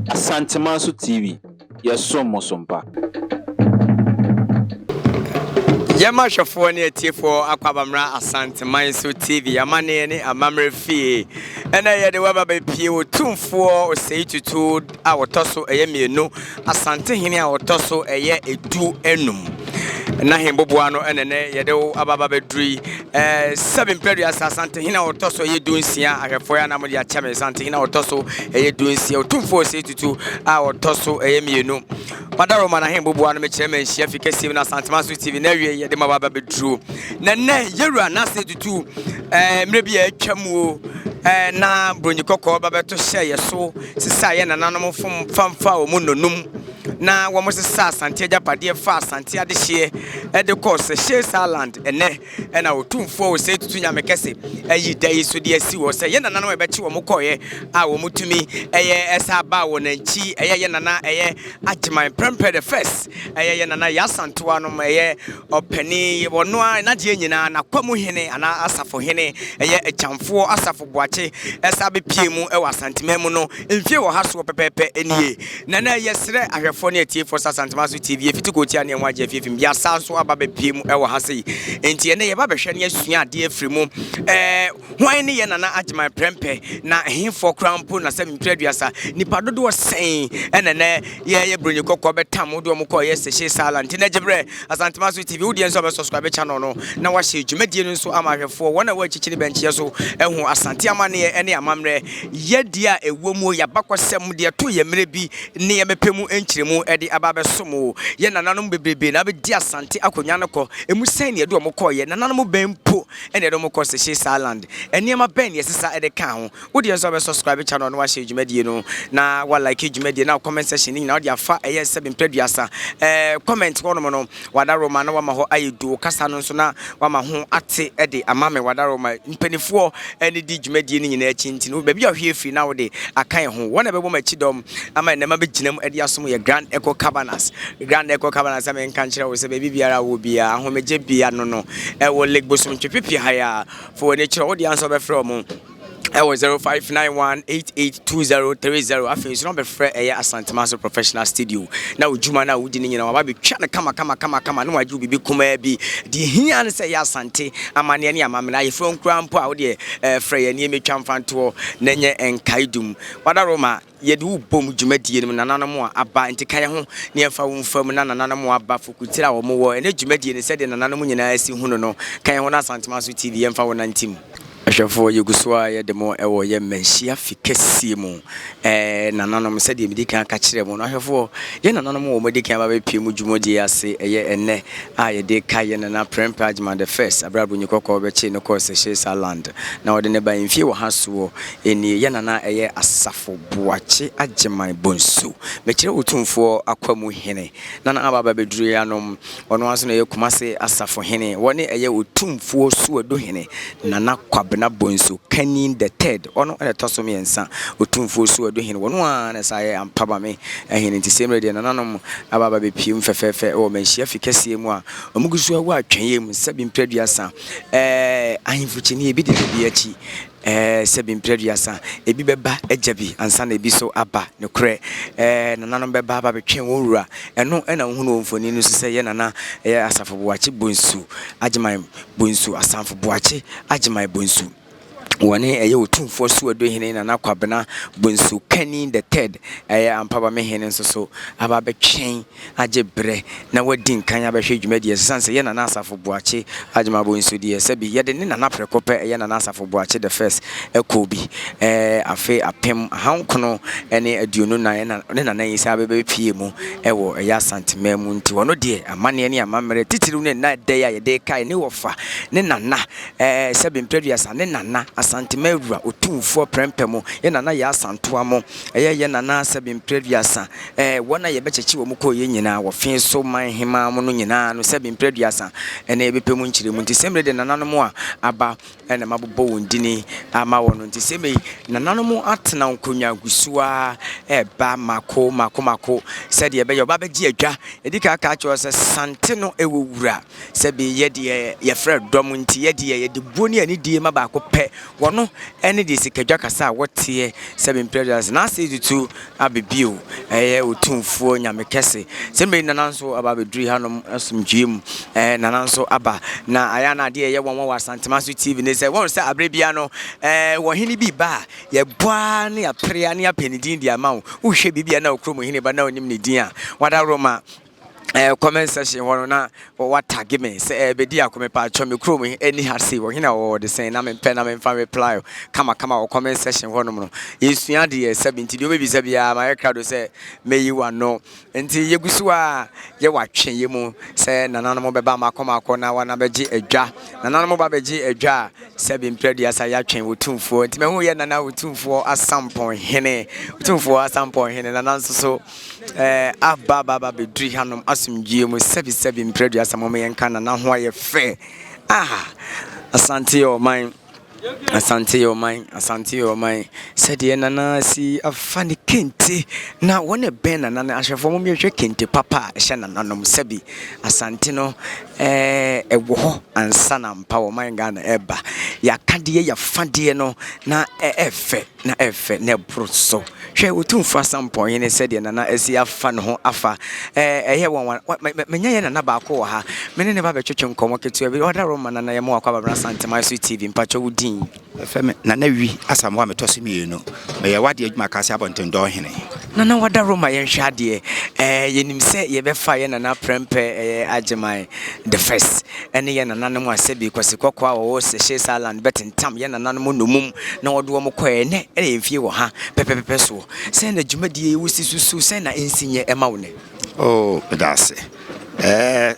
Asante TV, Yasomosompa. Yama shafo ne tifo akwabamra Asante TV amane ne amamre fie ena ye de waba be pie OTUMFUO Oseyitutu a wotoso eye mienu Asante hene a wotoso eye edu enum na hemboboa no enene ye de ababa beduri 7 period Asante hene a wotoso eye du nsia ahwefo ya na mo de achame Asante hene a wotoso eye du nsia OTUMFUO Oseyitutu a wotoso eye mienu Madaro mana hemboboa no mekire Manshyia fikesi na Asante TV na wie ye de mababa beduru na yewura na Aseyitutu mre bia atwamu na bronyi kokko babeto hye yeso sisa ye nananom famfa o munonum na wo mosesa Asante agapade fa Asante ade hye de course Seychelles Island na OTUMFUO Oseyitutu nyamekese ayi dai so de asi wo se ye nananom ebechi wo mokoye a wo mutumi esa ba wo nanchi ye nana agyeman prempre the first ye nana Asante anom opani wono na de nyina na kwamu hene ana asafo hene echamfo asafo boache esa be pie mu e Asante memu no mfie wo haso pepepe enie na yesre ahwefo ne atiefo Asante TV efitiko tia ne nwaje fiefim bia sanso aba be pie mu e wo hase enti ene ye ba behwe ne asua ade afiri mu hwan ne ye nana agyeman prempe na hemfo krampo na 7 preduasa nipa dodo sen enene ye bronyi kokko betam do mo ko ye Seychelles Island na jebre Asante TV wo die nso be subscribe channel no na wa hye dwumadie nso amahwefo wona wa chichini benchie so ehu Asante amane ene amamre ye dia ewomu ya bakosem de to ye mere bi ne ye mepemu enchiremu ede ababe somo ye nananom bebrebe na be di Asante akonya no ko emu sen ne do mo ko ye nananom bempo ene do mo ko Seychelles Island ene ma ben ye sesa ede ka ho wo die nso be subscribe channel no wa hye dwumadie no na wa like dwumadie na comment section ni na wo dia fa eye 7 preduasa comment ho no no wada roma na wa ma ho ayedu kasa no nso na wa ma ho ate ede amame wada roma mpanifo ene di dwumadie ni nyina achi nti no baabi a hwe free na wo de akan ho wona bebo machi dom ama ne ma beginam ede asom ye Grand Eco Cabanas am nkan kire wo se baabi biara wo bia ahomeje bia no e wo leg bosom twipipi haya for ne kire wo de answer be frɛ mo 0591882030 afei so no be frɛ Asante professional studio na ojuma na wudi ni nyina wa be twa na kama no waju bibi kuma bi di hia ne sɛ ya Asante amane ne amame na yefo nkrampo a wo de frɛ ye ne metwa mfanto na nye enkaidum wadaroma yede wo bom dwumadie no nananom aba ntikan ho ne yɛfa wo mfam na nananom aba fokutira wo mo wo ene dwumadie ne sɛ de nananom nyina asi hunu no kan ho na Asante TV yɛmfa wo nantim Ashafo yeguswa ye demo ewo ye Manshyia fikesi mu nananom se de medika ka kire mu no ahwefo ye nananom wo medika ba be pie mu dwumodi ase eye enne a ye de ka ye nana prempa agyeman the first abrabo nyikoko be chi no course Seychelles Island na wode ne ba mfie wo haso eni ye nana eye asafo boache agyeman bonsu me kire OTUMFUO akwamu hene nana aba be duru ya nom ono aso na ye kumase asafo hene woni eye OTUMFUO suodo hene nana kwabena bonsu kanin the third ono e toso me ensa OTUMFUO suodo hene wono a na saye ampaba me hene nti semre de nananom aba be piem fefefe o Manshyia fikesi mu a omugusu awu atwen ye mu 7 preduasa ahimfuchini ebi de bi achi 7 preduasa ebi beba ajabi ansa na ebi so aba ne kre nananom beba aba betwen wonwura eno na hu no mfoni no so se ye nana asafo boache bonsu agyeman bonsu asafo boache agyeman bonsu wone eye OTUMFUO suodo hene na nakwabena bonsu kanin the third ampaba me hene nso so aba betwen agebre na wadi nkan abehwe dwumadi sanse ye na asafo boache agyeman bonsu die sabi ye de ne na prekope ye na asafo boache the first ekobi afe apem hankono ene aduonu na ne na yisa abebe pie mu ewo Asante memu nti wono de amane ne amamere titiru ne na de ya ye de kai ne wofa ne nana 7 preduasa ne nana Asante mewura OTUMFUO prempemo ye nana ya Asante amo ye nana 7 preduasa wona ye bechechi wo mko ye nyina wo fin so man Hemaa mo no nyina no 7 preduasa ene ebepemu nchiremu nti semre de nananom a aba ene mabobo wondini ama wono nti seme nananom atena nkonya gusua ba mako said ye be yo ba beji adwa edika ka cho se Asante no ewowura sebe ye de ye frɛ dom nti ye de ye de boni ani die ma ba ko pɛ wono ene de sikadwa kasa wote 7 predators na say to abebio OTUMFUO nyame kese se me nana nso aba bedri hanom asomdwem nana nso aba na aya na de ye won wa Asante Maso TV ne se won se abrebia no wo hene bi ba ye boa ne aprea ne apenidin dia ma wo hwe bibia na okro mo hene ba na onim ne din a wada roma comment section one na what tag me say be dia come pa cho me kro me any hase wo hina wo de say na me pen na me fa reply kama o comment section one no yesua de 70 de obi sabia my crowd say me yi wa no enti yegusu a ye watwen ye mu say nana no be ba makoma na wana beji adwa nana no ba beji adwa 7 predia sa ya twen OTUMFUO enti me hu ye nana OTUMFUO asampon hene OTUMFUO asampon hene nana so ababa bedri hanom asumdie mu 77 predia sa mama yenka na ho aye fe Asante your mind. Asante your mind. Said the nana si afani kente na one ben na ahwefo mo hwe kente papa hye na nanom sabi Asante no ewo ho ansa na mpa wo man ga na eba ya kade ya fade no na efe na broso hwe OTUMFUO asampon ye ne said the nana asi afa no ho afa eye won menya ye na ba ko ha me ne ba be twetwe nkomo ketu bi oda ro mana na ye mo akwa babra Asante Maso TV mpacho wudin feme na wi asam wa metose mienu me ye wade adwuma kase abonten do hene na wada roma ye hwa de yenim se ye be fa ye na prempe agemai the first ene ye na nanom asebi kwase kokwa wo Seychelles island betentam ye na nanom nomum na wodo mo koe ne emfie wo ha pepepepe so se na dwumadi ye wusi susu se na ensinye ema wo ne bedase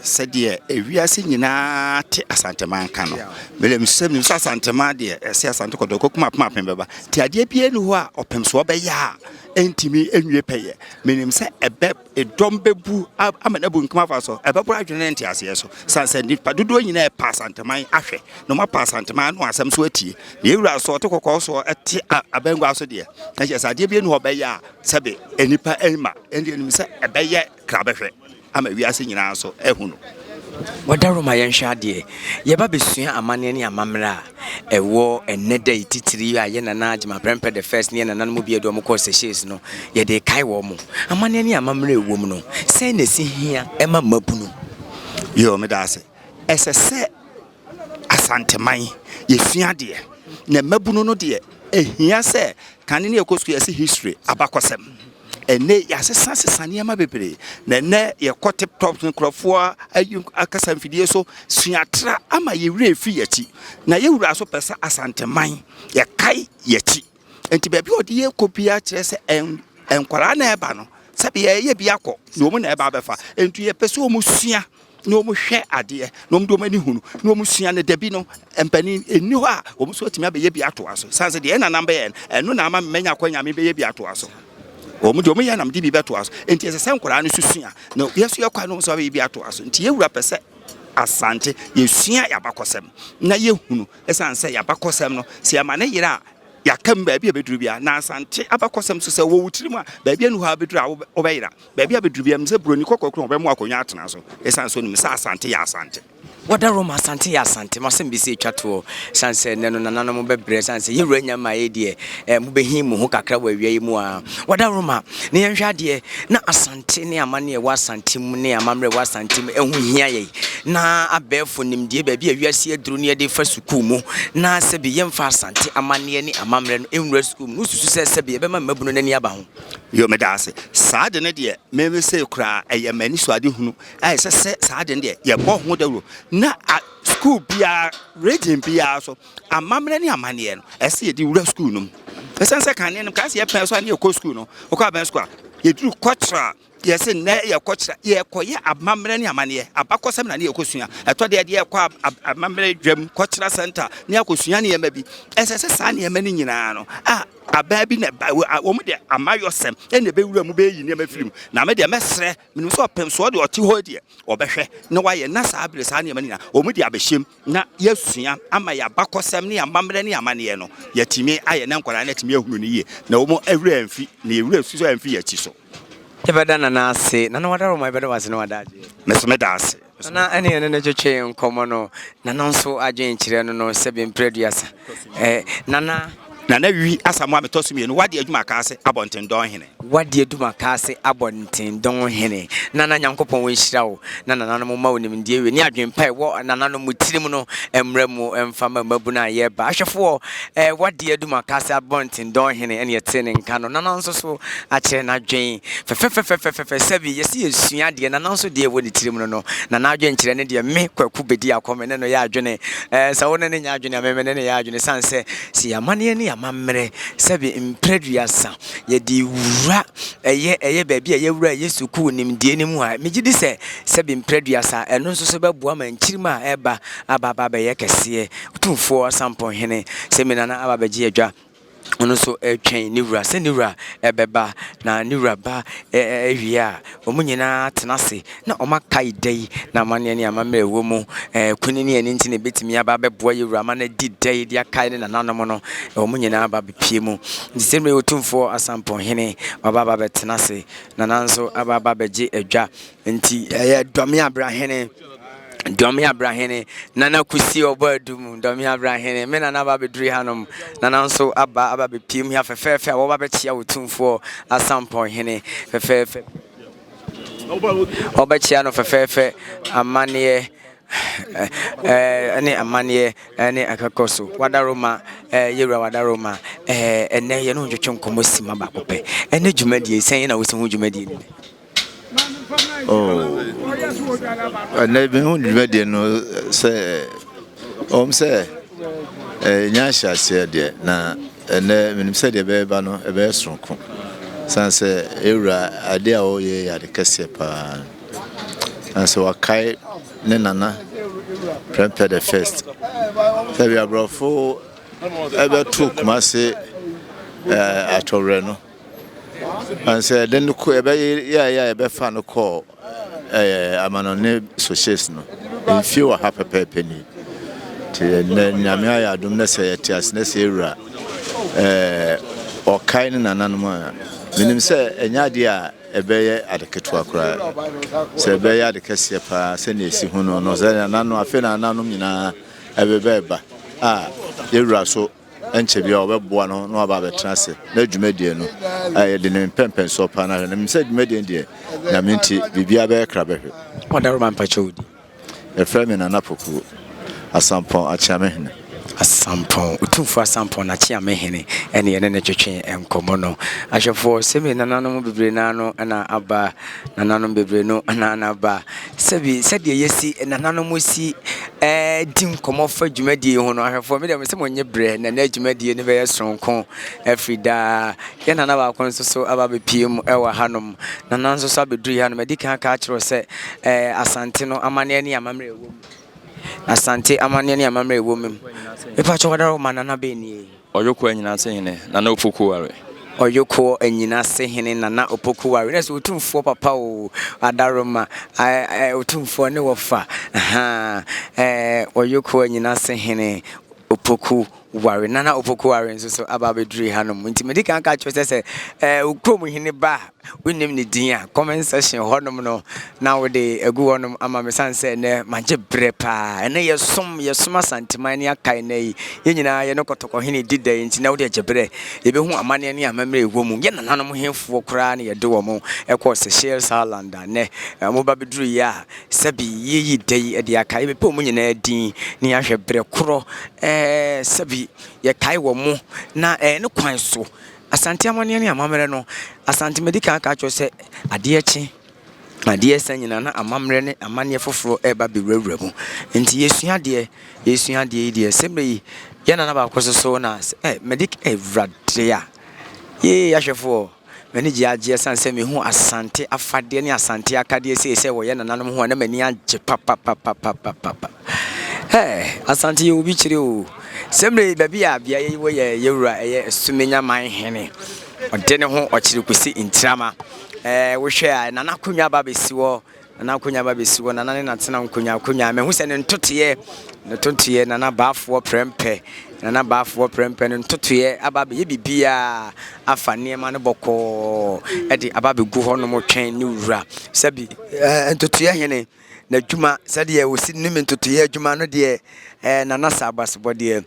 said ewiase nyina te Asante man ka no mele msem so Asante man de se Asante kodo kokuma pema beba ti ade bia ni ho a opem so obeya entimi enwie peye menim se ebe edom bebu amana bu nkama fa so ebe bra adwene nti ase so sanse ni padodo nyina e pa Asante man ahwe no ma pa Asante man no asem so atie ye wura so te kokko so ete abangwa so de na je ade bia ni ho beya sebe enipa ema enim se ebeye krabehwe ama wiase nyina so ehunu wadaro ma yenhwa de ye ba besua amane ne amamra ewo eneda ititiri a ye nana agima prempe the first ne nana no bi edo mo ko Seychelles no ye de kai wo mo amane ne amamra ewo mu no se na si hia ema mabunu yo me da se esese Asante man ye sua de na mabunu no de ehia se kane ne ekosku ye se history abakosem ene ya sesa niema bebre na ne ye kote top nkrofo akasa mfidie so suatra ama ye wura fi yachi na ye wura so pesa Asante man ye kai yachi enti ba bi odi ye kopia kire se enkwara na eba no sabe ye bia kɔ no mu na eba befa enti ye pese o mu sua no mu hwe ade no mu do mani hunu no mu sua ne dabi no empani eni ho a o mu so timi abeye bia to aso sanse de na namba ye eno na ama menya kwanya me beye bia to aso omudo me yanam di bi beto aso enti ese nkora no susua na yeso ye kwa no so bi ato aso enti ye wura pese Asante ye sua ya bakosem na ye hunu esanse ya bakosem no se ama ne yira ya kam ba bi abeduru bia na Asante abakosem so se wo wutiri mu a ba bi anu ha abeduru a wo bayira ba bi abeduru bia mse broni kokokro wo be mu akonya atena so esanse onu mse Asante ya Asante wada roma Asante ya Asante masem bi se twato sanse ne no nana mo bebre sanse ye wura nya ma ye de mo behim ho kakra wa wiye mu a wada roma ne yenhwa de na Asante ne amane wa Asante mu ne amamre wa Asante mu ehu hia ye na abefo nimdie ba bi awiase aduru ne de fa suku mu na se bi yemfa Asante amane ne amamre no enwura suku mu susu se bi be ma mabunu nani aba ho yo medase saade ne de meme se kura eyemani so ade hunu ai se saade ne de ye bo ho dawro na school bia region bia so amamre ne amane no ese ye di wura school no esense kan ne class ye pen so ne ye ko school no o ka ben school ye duru kotra ye se ne ye kotra ye koye amamre ne amane abakosem na ne ye kosua eto de ye kwa amamre dwam kotra center ne akosua ne ye ma bi esese sa ne ye ma ne nyina no ababi na wo mu de amayosem ene be wura mu be yi ne ma firim na me de mesre minu so pem so de oti ho de obehwe ne waye na sa abire sa ne ma nina wo mu de abehiem na yesua ama ya bakosem ne amamre ne amane no yatimi aye na nkwara na timi ehunu ne ye na wo mu awura amfi na ewura suso amfi ya chi so Ebeda na ase na wadaro my beda was no wadaje mesome da ase na ene ne twetwe nkomo no na nso adwen kire no se bi mpreduasa na wi asamo ametoso mi no wade adwuma ka ase abonten don hene wade adwuma ka ase abonten don hene na nyankopon won hyira wo na no ma wonim die we ni adwen pai wo na no mutirim no emra mu emfa mabu na ye ba ahwefo wade adwuma ka ase abonten don hene ene yete ne nka no na nso so a kire na adwen fe sabi yesi esua de na nso de wo ni tirim no na adwen kire ne de me kwaku bedi akome ne no ya adwene sa wo ne nya adwene ameme ne ya adwene sanse si amane ne amamre sabi impreduasa ye di wura eye baabi ye wura yesu ku nim die nim ha megidi se sabi impreduasa eno nso so beboa ma nkirima eba ababa be ye kese otumfuo asampo hene semina na ababa gi adwa ono so etwen ni wura se ni wura ebeba na ni wura ba ehwia omunyina tenase na omakai dai na mane ne amamre wo mu kunini eni nti ne betimi aba beboa ye wura ma na di dai dia kai ne nananom no omunyina aba bepie mu disemre otumfo asampo hene baba betenase na nanso aba beji adwa nti dome abrahene Domi Abrahene, Nana Kusi Obadum, Domi Abrahene, Menana Babidri Hanum, Nananso Abba Pim, have a fair Obachia OTUMFUO, Asampo Hene, Fefe Obachiano Fefe, Amanie. Any amanie, any akakoso, Wadaroma, Yura Wadaroma, and then you know your chunk Mosima Bacope, and the Jumedi saying I was who you made. Oh, I never ready no say. Say, Nyasha said, na and then said the baby no a very strong. Sans era idea oh ye at the Cassia and so I kai Nana prepared the first. So we are brought for ever took Massey at Torreno. And said, then be fan call I'm on Seychelles no. If you are happy penny to Namia, do not say it as necessary or kind and anonymous. Minim say, and idea a bay at the Ketua. Say, bay at the Cassia pass, and you see who knows that nano a fin anonymina every beba. You so. Enche bia obeboa no aba betrase na dwumadie no de ne pempen so pa na ne mse dwumadie die na menti bibia be kra behwe Wadaroma mpachodi efremi na napoku asampo achiamehene Asampo OTUMFUO asampo na chiamehene ene ye ne twetwe enkomo no ahwefo semi nananom bebre na no na aba nananom bebre no na aba sebi sede yesi nananom si dim komo fa dwumadie ho no ahwefo me dem se monye bre na dwumadie ne be yesronko afrida ye nana ba kon so aba be piem ewa hanom nananso so abedru hanom edika ka akiro se asante no amane ne amamre ewo Asante amane ne amamre ewo mem epa chowadaro manana be ni Oyoko anyina se hene nana opoku ware Oyoko anyina se hene nana opoku ware na so OTUMFUO papa o adaroma OTUMFUO ne wofa Oyoko anyina se hene opoku ware nana opoku ware nso so ababedri hanom nti medika aka chose se ukrom hene ba wonim ne din a comment section honom no na wo de egu honom ama me sanse ne manje brepa ene yesom Asante man ne akai na yi nyina ye no kotoko hene didai nti na wo de ajebre ye be hu amane ne amamre ewo mu ye nananom hemfo kra ne ye de wo mu ekọ Seychelles Island ne mo babedri ya sabi yi dai e de akai be pe mu nyina din ne ahwe bre kro sabi ye kai wo mu na ne kwan so Asante amane ne amamre no Asante medical ka cho se ade echi ade sanyina na amamre ne amane foforo eba bewurawura mu nti yesua de de sembe yi ye na ba kwaso so na medic evrade ya ye yahwefo mani giagie sanse me hu Asante afade ne Asante akade se wo ye nananom hu na mani age papa Asante you bi kire o semre baby a bia ye wo ye yewura eye sumenya man hene ode ne ho okire kusi intrama wo hwe a nana konwa ba besi wo na konya ba besi wo nana ne natena konya me hu se ne ntotoye nana baafo prempe nana baafo prempe ne ntotoye aba be bibia afa niema ne boko e de aba be gu ho no mo twen ne wura sabi ntotoye hene na dwuma sade e wosi ne ntotoye adwuma no de nana sabasbo de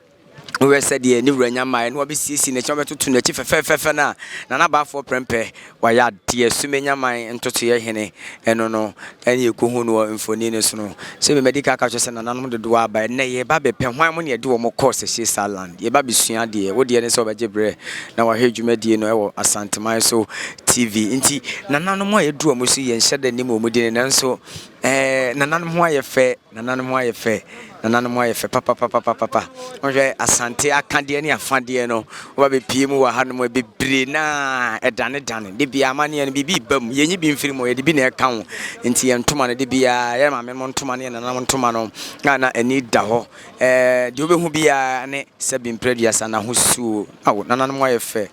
we said ye ni wura nyama no obisisi ne choma tutu na chi fefefe na na baafo prempe wa ya de sumenya man ntoto ye hene eno no ene ekohu no mfoni ne so no se me medical ka cho se na nanom de do aba ne ye ba be pe hwan mo ne de wo mo course Seychelles land ye ba besua de wo de ne so obaje bre na wa hwedwuma die no e wo Asante man so TV nti na nanom a ye do mo so ye nhede ne mo de ne nso nanom ho aye fe papa onje Asante akande ne afande no wo ba pie mu wa hanom bebre na edane de bia amane ne bibi bam yenyi bi mfiri mo ye de bi na eka ho nti ye ntoma ne de bia ye ma me mo ntoma ne nanam ntoma no na ani da ho de obehu bia ne sebi mpreduasa na ho suo awo nanam ho aye fe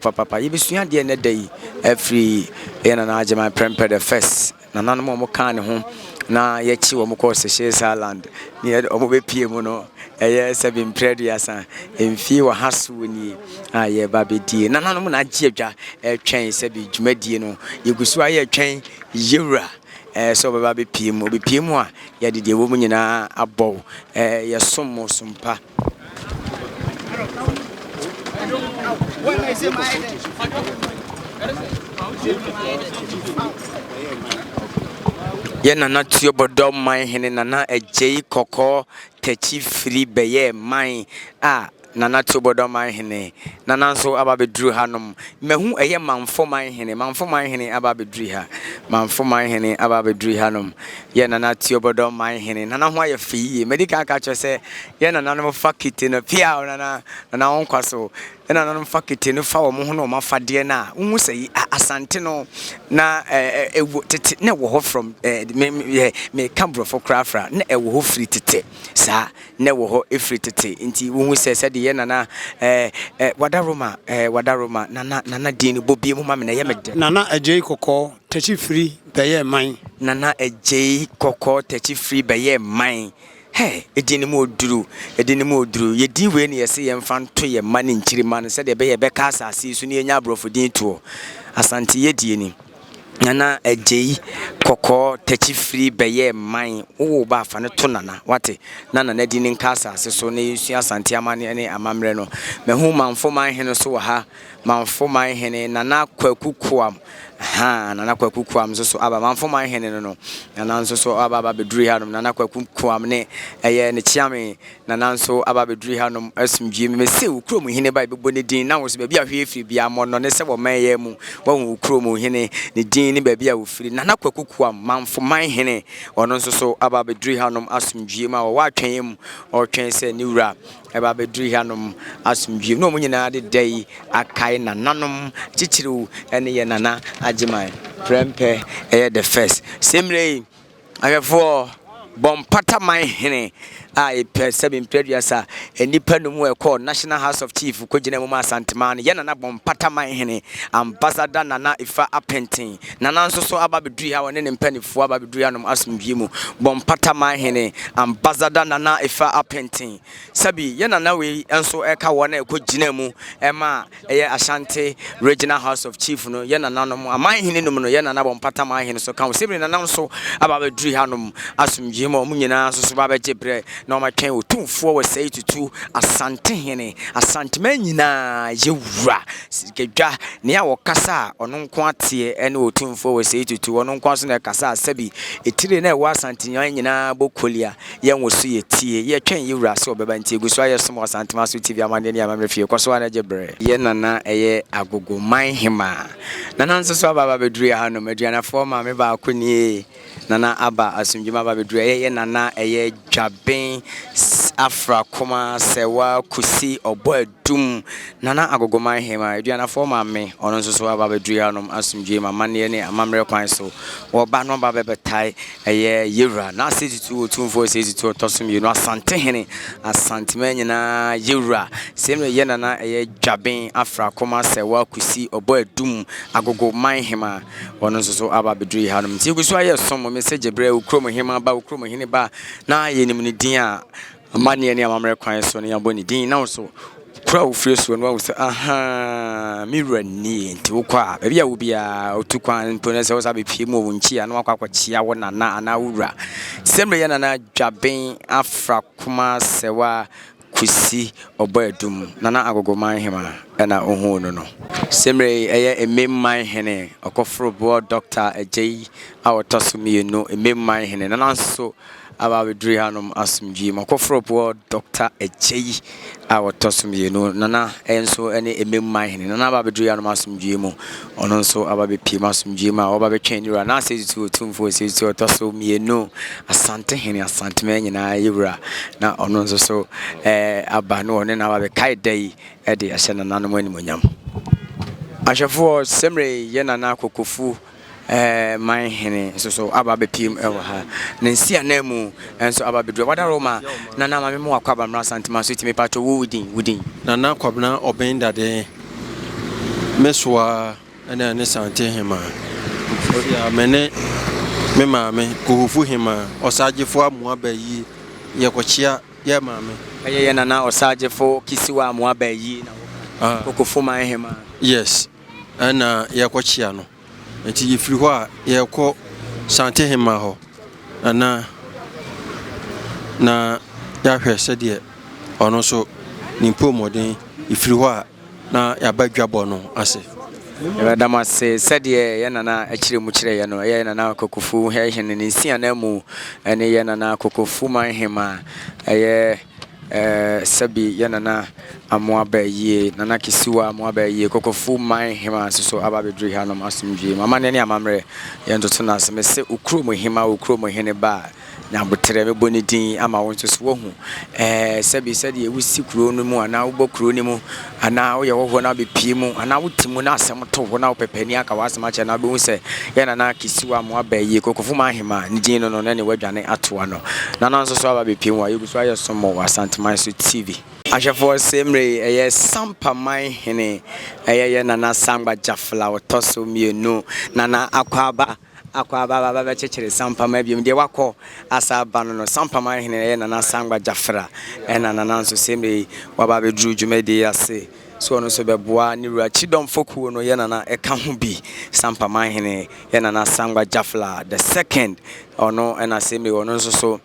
papa ye besua de ne dai every ye na agema prempe the first nanam mo kan ne ho na ye chi wo mo ko Seychelles land ni omo be pie mu no eye sebi mpreduasa emfi wa haso ni aye ba be die nanam na agi adwa twen sebi dwumadie no yegusu aye twen yewura so baba be pie mu a ye de wo mu nyina abɔ ye sommo sompa ye nana tuo bodo man hene nana agei kokɔ tachi free beye man nana tuo bodo man hene nana nso aba bedru hanom mehu eye manfo man hene aba bedru ha manfo man hene aba bedru hanom ye nana tuo bodo man hene nana ho aye fi medical ka cho se ye nana no fakiti no pia nana onkwaso ena nanom fakiti no fa wo ho no mafade na hu sei Asante no na tete na wo ho from me cambro for crafra na wo ho free tete sa na wo ho free tete nti wo hu se de ye nana wadaroma nana din bobi mu ma me na ye mede nana agei kokɔ tachi free beye man nana agei kokɔ tachi free beye man edini mo duru ye din we ne yesi ye mfa to ye mane nchiri mane se de be ye be ka asase su ne nya brofo din to Asante ye die ni nana agei kokɔ tachi free beye man wo ba fa ne to nana wate nana na di nka asase so ne yesu Asante amane ne amamre no me hu manfo man hene so wa ha manfo man hene nana kwakukuam nana kwakukuam so aba manfo man hene no nana nso so aba bedru ha no nana kwakukuam ne eye ne chiame nana nso aba bedru ha no asumdwie me se ukrom hene ba bebo ne din na wo so ba bia hwe bia mo no ne se wo man ye mu wo ukrom hene ne din ne ba bia wo firi nana kwakukuam manfo man hene ono nso so aba bedru ha no asumdwie ma wo atwen mu o twen se ni wura eba bedru ha no asumdwie no mo nyina de dai akai nananom chichiru ene ye nana agema prempe the first semre ayefo bompata man hene seven preduasa enipa no mu ekɔ National House of Chief kogina mu Asante man ye nana bompata man hene ambassador nana ifa apenten nana nso so aba bedru ha wone ne mpanifo aba bedru ha no asomdwie mu bompata man hene ambassador nana ifa apenten sabi ye nana we enso eka wona ekogina mu ema eye Asante Regional House of Chief no ye nana no aman hene no no ye nana bompata man hene so kan sebi nana nso aba bedru ha no asomdwie mu nyina nso so ba bejebre na ma twen OTUMFUO we say tutu Asante hene Asante man nyina ye wura sikedwa ne a wokasa ono nko ate ene OTUMFUO we say tutu ono nko so na kasa sabi etire na wa Asante nyina bokolia ye nwoso ye tie ye twen ye wura so obeba ntie guso aye som Asante maso TV amane ne amamre fie kwaso na jebre ye nana eye agogo man Hemaa nana nso so aba bedru ya no meduana forma me ba akoni nana aba asumdwuma aba bedru ye nana eye dwaben afra koma sewa kusi obo dum nana agogoma Hemaa aduana fo ma me ono nso so aba bedru anom asumdwe ma mane ne amamre kwan so wo ba no ba bebetai eye yewra na setitu OTUMFUO setitu tosum you no asante hene asante manyina yewra semre ye nana eye dwaben afra koma sewa kusi obo dum agogoma Hemaa ono nso so aba bedru anom ti guso aye som message bre ukrom Hemaa ba ukrom hene ba na ye nim ne din a mane ne amamre kwan so ne yaboni din na so crowd fresh when we say aha mirror ni nti wokwa bia wo bia otukwan ponese wo sabe pie mu wonchi ana wakwa chia wo nana ana wura semre ye nana dwaben afra kuma sewa kusi oboedum nana agogoma Hemaa na ohu no no semre eye ememman hene okofro bo doctor ejei awotosumi no ememman hene nana so aba bedru hanom asumdwe makofro bo doctor ejei awotosumi no nana enso ene ememman hene nana aba bedru hanom asumdwe mu ono nso aba bepi masumdwe ma oba betwenira na sezi OTUMFUO sezi otosumi no asante hene asante manyina yewra na ono nso so aba no ne na aba be kai dai ede ahye nananom animonyam ahwefo semre ye nana kokofu my hene so aba be pim ewa ha na nsia na mu enso aba bedru wada roma nana mame mo akwaba mra Asante ma so timi pato wudin nana kwabna obenda de meswa ana ne Asante Hemaa ya mene me mame kokofu Hemaa osagefo amu abayi ye kochia ye mame ye nana osagefo kisiwa amu abayi na kokofu my Hemaa yes ana ye kochia no enti yifiri ho a ye ko Asante Hemaa ho na ya hwese de ono so nimpo modern yifiri ho a na ya badwabo no ase Madam say said ye nana akire mu kire ye no ye nana kokofu he hene ne nsia na mu ene ye nana kokofu my Hemaa ye sabi ye nana amoaba yie nana kisiwa amoaba yie kokofu my Hemaa so aba bedru hanom asumdwe mama ne amamre ye ntoto na se me se ukrom Hemaa ukrom hene ba na botere me boni din ama won so wo hu sabi said ye wusi kuro no mu ana wo bokuro ni mu ana wo ye wo na be pie mu ana wo timu na asem to wo na wo pepani aka wasema che na be hu se ye nana kisiwa amoaba yie kokofu my Hemaa ni din no ne wadwane atoa no nana nso so aba be pie mu ayi guso aye somo Asante Man so TV ahwefo semre eye sampa my hene eye nana sangba jafla otoso mienu nana akwaba baba chechere sampa ma biem de wakọ asaba no sampa ma hene ye nana sangba jafra nana nso semre waba bedru dwumade ase so no so beboa ni wura chidom fokuo no ye nana eka ho bi sampa ma hene ye nana sangba jafla the second ono na semre ono nso so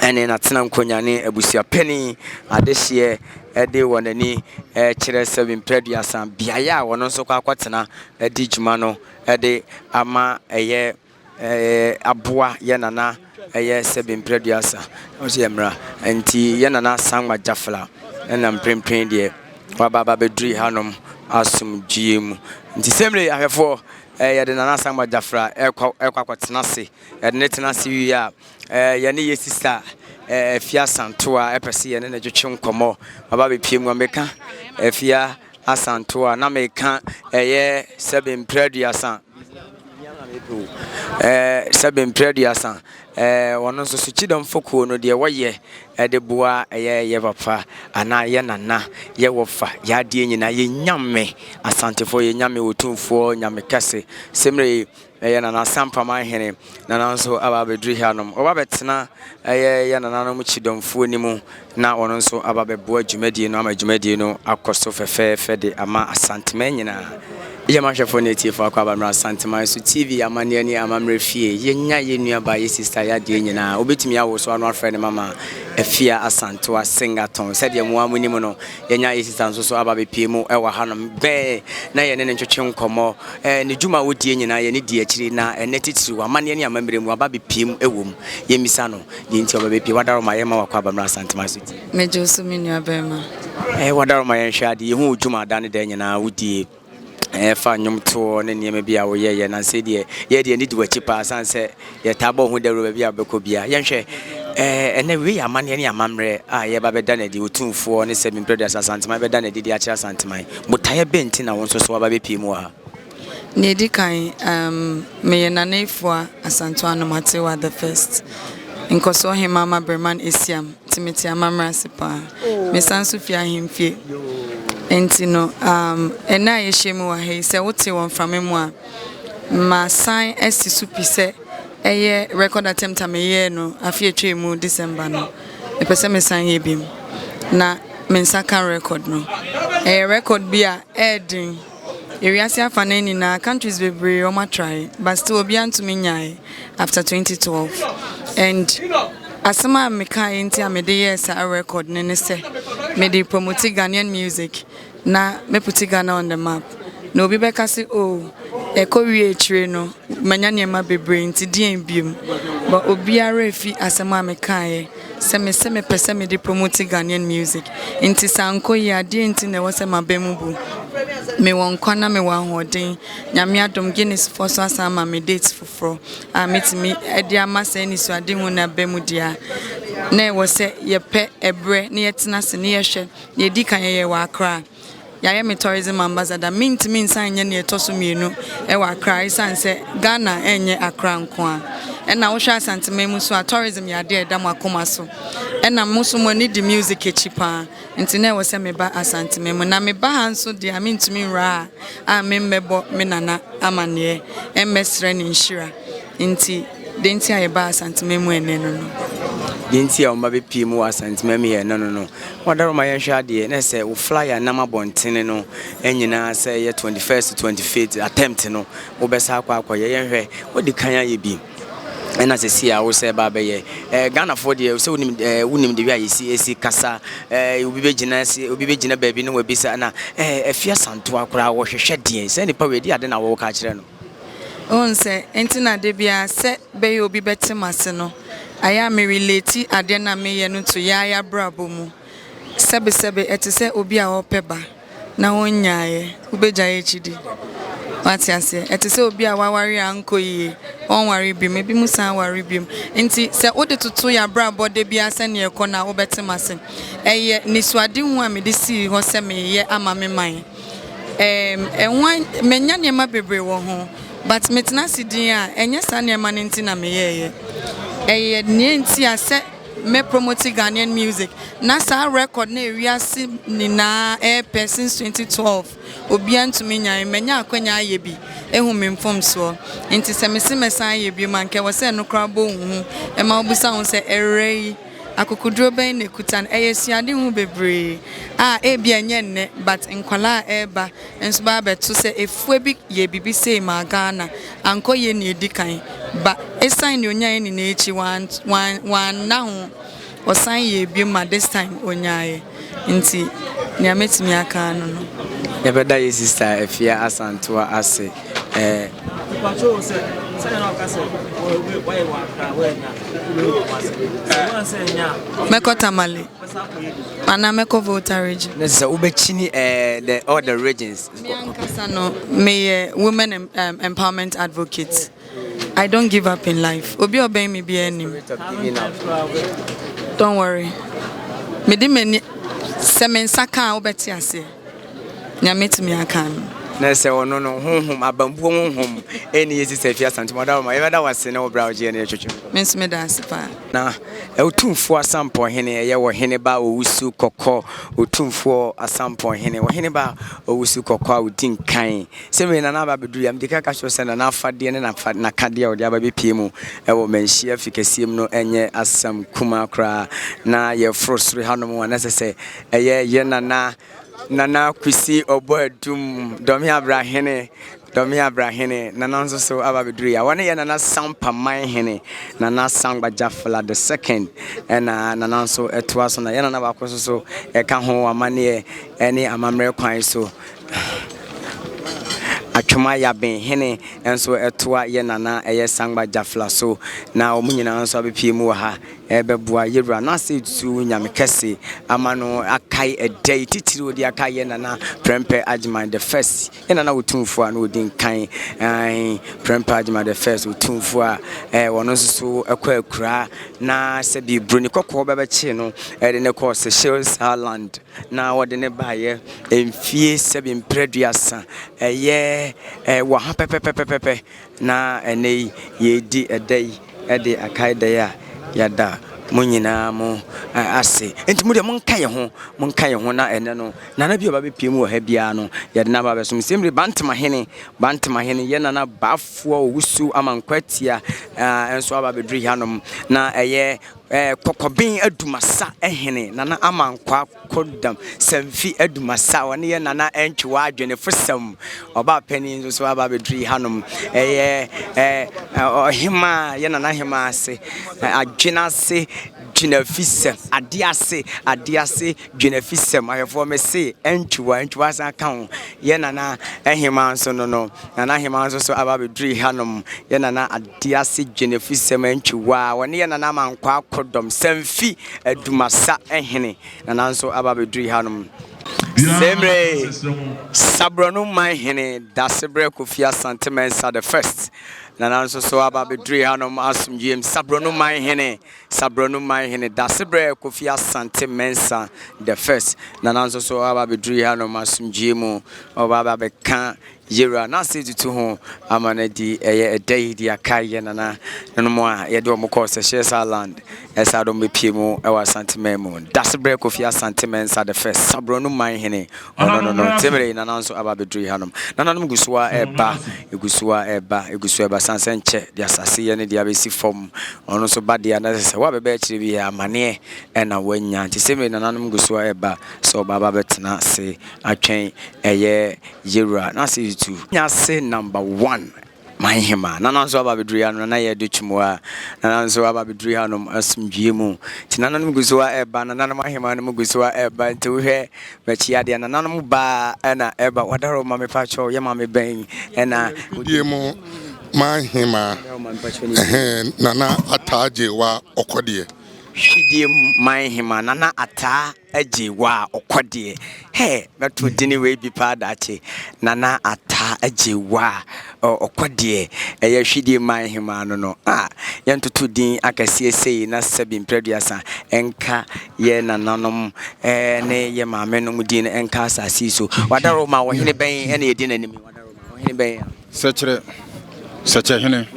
ene na tena nkonyane abusia peni adehye ede wonani kire 7 preduasan biaya wono nso kwa kwatena edi djuma no ede ama eye aboa ye nana eye 7 preduasan osi emra enti ye nana sangma jafla na mprempren de wababa bedri hanom asumdwe mu nti semre ahefo ye de nana sangma jafra ekwa kwatena se ede ne tena se wi a ye ne ye sister Fia Santoa epese ye ne na twetwe nkomo baba be pie mu ameka Fia Asantoa na meka eye 7 preduasan 7 preduasan wono nso so chidom fokuo no de woye de boa ye papa ana ye nana ye wofa ya de nyina ye nyame asantefo ye nyame OTUMFUO nyame kase semre ye nana sampa ma hene nana nso aba bedru hanom oba betena ye nana no chidomfuo ni mu na wono nso aba beboa dwumadie no ama dwumadie no akoso fefefe de ama Asante Man nyina ye mahwefo ne tiefo akwa ba Asante Man so TV amane ani amamrefie ye nya ye nuaba ye sister ya de nyina obetimi awo so anu afre ne mama Fia Asantoa Singaton said ye mo amuni mu no ye nya ye sister nso so aba bepie mu ewa hanom be na ye ne ntwetwe nkomo ne dwuma wodie nyina ye ne die akiri na ene titiri amane ani amamre mu aba bepie mu ewom ye misa no ye nti oba bepie wadaro ma ye ma wakwa ba Asante Man so ti mejo so mi nuaba ma wadaro ma ye hwade ye hu dwuma da ne da nyina wodie fa nyom to ne niam bia wo ye na se de ye de ni di wachi pa san se ye tabo hu de ro bia bekọ bia ye hwe And we are money any amamre, I ever done a OTUMFUO and 7 brothers Asante, my done a DDH Asante, my but I have been tin I want to swab a Pimoa. Nedi kai me nane fo Asanto Anomatewa the first. Nkoso Hemaa Berman Isiam Timothy Amamra Sipa. Me sanso fia himfie. Enti no ena ye shemu wa he se wote won framemu a ma sign esi supi se eye record attempt ameye no afie twemu December no. E pese me sign ye bim. Na me nsaka record no. Record bia edin Eriasi afane ni na countries bebre o ma try but still obi antumi nyai after 2012 and asema meka enti amede yes a record ne se me dey promote Ghanaian music na me put Ghana on the map no obi beka say oh ekowie chire no manya niema bebre enti dien biem but obi ara fi asema meka ye se me pese me dey promote Ghanaian music enti sanko ya dien enti na wose mabemu bu me won kwana me wan hodin nyame adom Guinness for so asama me dates foforo a metimi edi amasa ni so ade hu na bemudia na e wo se ye pe ebre na yetina se na ye hwe ye di kan ye wa Accra ya me tourism ambassador mintimi nsan nye na etoso mienu e wa Accra isan se Ghana enye Accra nko a e na wo hwa Asante memu so tourism ya de edam akoma so e na muso mo ni di music echipa nti na wo se me ba Asante memu na me ba hanso de amintimi ra a me mmebo me nana amane e mesre ni nhira nti de nti aye ba Asante memu ene no Dinti o mabe pimu Asante memu ye no wadaro ma ye hwa de na se wo flyer na mabonten no enyina se ye 21st 25th attempt no wo besa akwa ye hwe wo di kan ye bi ena se sia wo se ba be ye Ghana for de se wonim de wi ayesi kasa obi begina baabi no wabisa na afia santo akora wo hwehwe de se nipa we di ade na wo ka kire no on se entina de bia se be obi betemase no aya me relate ade na me ye no to ya brabo mu sebe etise obi a opeba na wonyae ubeja echidi wati ase etise obi a wawari anko yi on wari bi me bi musa wari bi nti se ode tutu ya brabo de bia se ne ekọ na obetemase eye nisuade hu a me de si ho se me ye ama me man enwan menya ne ma bebre wo ho but metna sidin a enye sa ne ma nti na me ye eye ne nti ase me promote Ghanaian music na sa record na ewiase ni na since 2012 obi antumi nyan menya akwanya aye bi ehu me mfom so nti se me se mesan aye bi manke wo se no krabo hu e ma obusa hu se erei akokudro ben ne kutan siade hu bebre ebi enye nne but nkwala eba enso ba beto se efue bi ye bibi se ma Ghana anko ye ne edikan ba esan ne onyaye ni na echi wan na hu osan ye bi ma this time onyaye nti ne ametimi aka no ye beda ye sister afia Asanto ase pacho se na okase why na mekota male ana meko voter region nesa ubechini all the regions me ankasa no me women empowerment advocate. I don't give up in life. Obi obey me be any. Don't worry. Me di meni semen saka obeti ase. Nyame timi aka no. Na se ono no honhom abambu honhom eni yesi se fia Asante madam ma yeda wase na obra oje na etwetwe. Mens me da asipa. Na OTUMFUO asampo hene ye wo hene ba owusu kokko OTUMFUO asampo hene wo hene ba owusu kokko awudin kan se me na na ba bedu yam de kaka sho se na afade ne na kade o de aba be pie mu e wo Manshyia fikasiem no enye asam kuma kra na ye frosre hanom na se ye nana kwisi obo adum domi abrahene nana nso so aba beduru ya wona ye nana sampa man hene nana sangba jafla the second na nana nso etoa so na ye nana ba koso so e ka ho amane ene amamre kwan so atwoma ya ben hene enso etoa ye nana eye sangba jafla so na omunyina nso abepie mu ha beboa yewura na se tu nyame kese amano akai a day titiri odi akai nana prempe agima the first nana OTUMFUO na odi kan prempe agima the first OTUMFUO wono so ekwa akura na se bi broni kokko bebe chi no de ne ko Seychelles Island na wode ne baye emfie se bi mpreduasa wo ha pepepepepe na ene yedi edai ede akai da ya yada munyina mo ase enti mu de monka ye ho na ene no nana bi oba be piem wo ha bia no yede na ba be so semre bantama hene ye nana bafo owusu amankwatia enso aba be dri hanom na kokobin adumasa ehene nana amankwa kodam samfi adumasa wone ye nana entwa adwene fosam oba pani nso so aba be dri hanom Hemaa ye nana Hemaa ase adwena ase Junafisem, adiase, Junafisem. I have me say, entwa san kan. Ye nana Hemaa so no. Nana Hemaa so aba dri hanom. Ye nana adiase Junafisem entwa. Wani ye nana mankwa kodom semfi edumasa ehene. Nana so aba dri hanom. Semre sabronu my hene dasebre kofia Asante Mensa the first. Nana so aba dri hanom asum gm sabronu my hene dasebre kofia Asante Mensa the first. Nana so aba dri hanom asum gm oba be kan yera na se tutu ho amana di a day di akai nana no mo a ye do mo ko Seychelles Island esa do me piemu e wa Asante Memo dasebre kofia Asante Mensa the first sabronu my hene no temere nana so aba dri hanom nana no gusua eba sansenche dia sase ye ne dia besi fom ono so ba dia na se wa bebe chire bi amane e na wanya nti seme nana no gusua eba so baba betena se atwen eye yera na se tu nya se number 1 my Hemaa nana so aba bedri hanom na ye do chimoa nana so aba bedri hanom asumdwie mu ti nana no gusua eba nana no Hemaa no gusua eba nti wo hwe bachia de nana no ba na eba wadaro ma me pacho ye ma me ben na die mu my Hemaa nana ataje wa okodie shidie my Hemaa nana ata aje wa okodie meto dini we bi pa dache nana ata aje wa okodie eye hwidie my Hemaa no yentoto din akasie sei na sabi mpreduasa enka ye nananom ne ye maame no din enka asasi so wadaro ma wo hene ben ene ye din animi wadaro ma wo hene ben Seche hene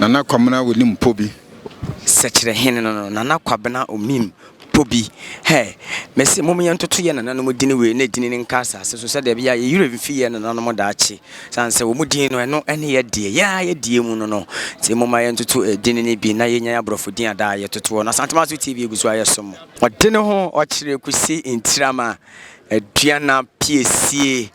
nana kwamna wonim pobi Sechire hene no nana kwabena omim pobi mesi momu yentoto ye nana no dini we na dini nka asase so se de bia ye yure mfi ye nana no dachi sanse wo mudin no eno ene ye die mu no ti moma yentoto dini ni bi na ye nya abrofo din ada ye toto na Asante Maso TV eguso ayesom odene ho okire kusi intirama aduana piesie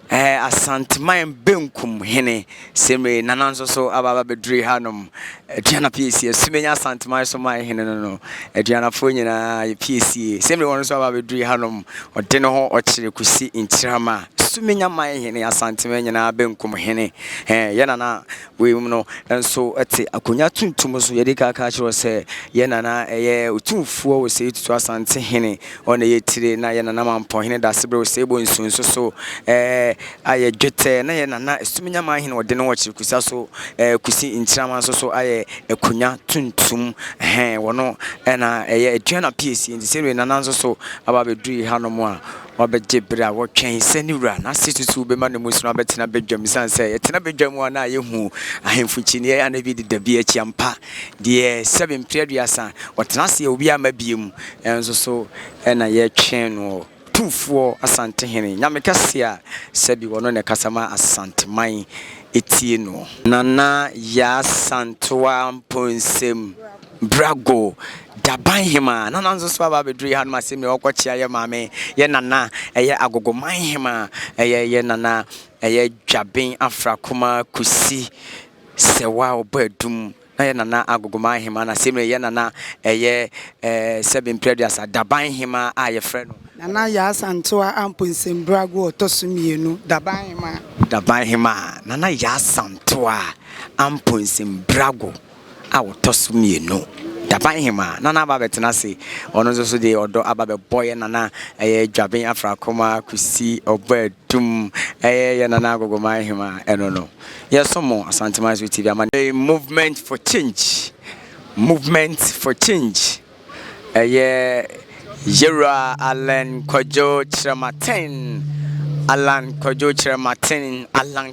Asante man benkum hene semre nana so aba bedri hanom aduana piesie sumenya Asante man so man hene no aduana fo nyina piesie semre won so aba bedri hanom odene ho okire kusi intirama sumenya man hene Asante man nyina benkum hene ye nana we no enso ate akonya tuntum so ye de ka kire se ye nana eye OTUMFUO wo se tutu Asante hene ona ye tire na ye nana mampo hene dasebre wo se bo nsunso so aye dwete na ye nana esumenya man hene ode no wakire kusa so kusi intirama so aye akonya tuntum wono na eye aduana piesie nti se nana so aba bedui hanom a wabeje bra wo twen seniwura na situtu be ma ne musuna betena bedwam sanse etena bedwam na ye hu ahemfuchi ne ya na bi de bia chiampa de 7 preduasa wotena se obi ama biem enso so na ye twen no OTUMFUO Asante hene nyame kase a sabi wono ne kasama Asante man etie no nana ya santoa mponsem brago daban Hemaa nana nso so aba bedri han masem ne okwachia ye maame ye nana eye agogoman Hemaa ye nana eye dwaben afrakoma kusi sewa obadum na ye nana agogoman Hemaa na semre ye nana eye 7 preduasa daban Hemaa a ye frɛ no nana ya santoa amponsem brago otosumienu daban Hemaa nana ya santoa amponsem brago a otosumienu Daban Hemaa nana aba betena se ono so de odo aba be boy nana dwaben afra koma kusi obadum ye nana agogoma Hemaa eno no yesomo Asante Manshyia TV ama movement for change Yera Alan Kojo Chiramaten Alan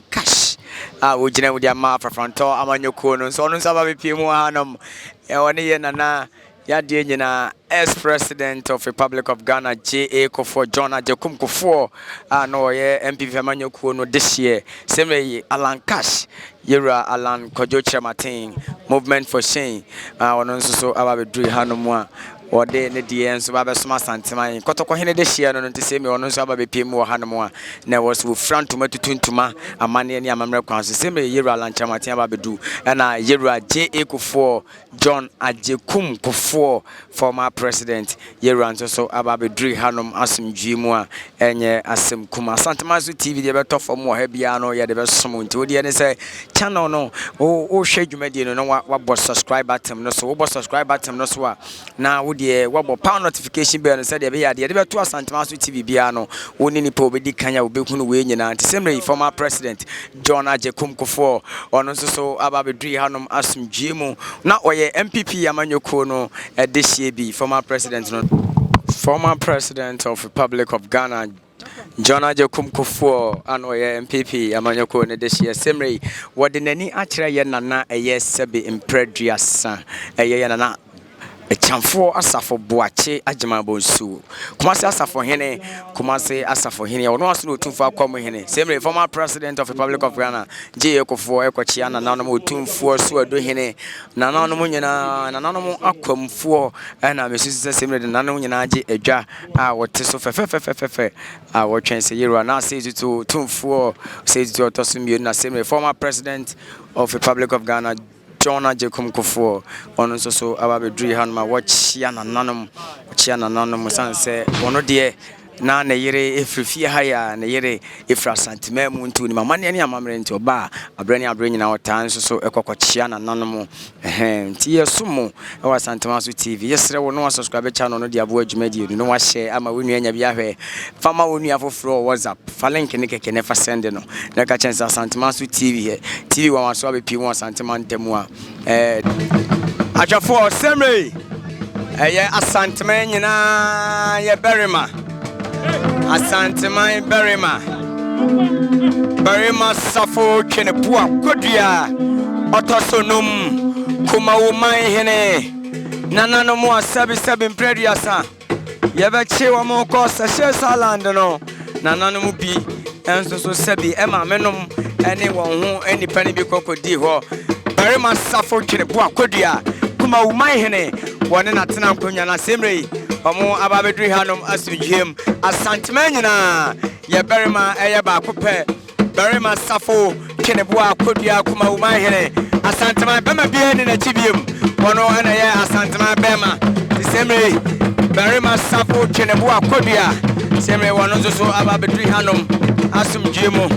Cash ujine with your ma fronto amanyoko no so no saba be pie mu hanom e woni ye nana ya de nyina ex-president of Republic of Ghana J.A. Kofo John Ajekum Kofo no ye MPP amanyoko no this year same Alan Cash Yera Alan Kojo Chiramaten movement for change ono so aba be dru hanom a ode ne die nso ba be soma santeman kotoko hene de hia no nti se me ono nso aba be piem wo hanom a na was wo frantuma tutuntuma amane ne amamre kwan so se me Yera Lanchamaten aba be du na Yera J.A. Kofo John Ajekum Kofo former president Yera nso so aba be dru hanom asumdwi mu a enye asem kuma Asante Manshyia TV de be to fom wo ha bia no ye de be som nti wo de ne se channel no o hwe dwumadi no wa bo subscribe button no so wo bo subscribe button no so a na wo wabo pound notification bell no said be ya de be to Asante Manshyia TV bia no woni ni po be di kanya wo be hunu we nyina anti semre former president John Ajekum Kofo ono so aba be dri hanom asumdwe mu na oye MPP amanyoko no this year be former president of Republic of Ghana John Ajekum Kofo and oye MPP amanyoko no this year semre wode nani akere ye nana eye sebe impredriasa eye nana Chamfo asafo boache agema bonsu kumase asafo hene ono aso no otumfo akwam hene same former president of Republic of Ghana J.A. Kofo ekochia na nanom otumfo so ado hene na nanom nyina na nanom akwamfo na mesusu same de nanom nyina age adwa a wote so fefe a wotwen se Yera na se tutu otumfo se tutu otosumie na same former president of Republic of Ghana John Ajekum Kofo ono so aba be dri han ma wachia na nanom sanse ono de na na yere efrifie ha ya na yere efra santima mu ntu ni mama ne amamre nti oba abrani nyina wota so ekokochia na nanom nti yesumo e wa Asante Manshyia TV yesre wo no subscribe channel no de abo adwumadi no wa share ama wonu anya bia hwe fama wonu afofro WhatsApp fa link ne keke ne fa send no na ka chance Asante Manshyia TV wa waso abepi wo Asante Mantemu a ajafo semre eye Asante man nyina ye berima Asante man berima safo twene bua kodua otosonum kuma wo man hene nanano mo asabi imprediasa yebeche wa mo ko Seychelles land no nanano mu bi enso so sabi e ma menom ene won ho eni pani bi kokodi ho berima safo twene bua kodua kuma wo man hene wone natena nkonya na semre omo ababedri hanom asujiem Asante man nyina ye berima eye ba kopɛ berima safo kenebua kodua kuma wo man hene Asante man bema bia ni na chibiem wono ana ye Asante man bema semre berima safo kenebua kodua semre wono so ababedri hanom asumdwemu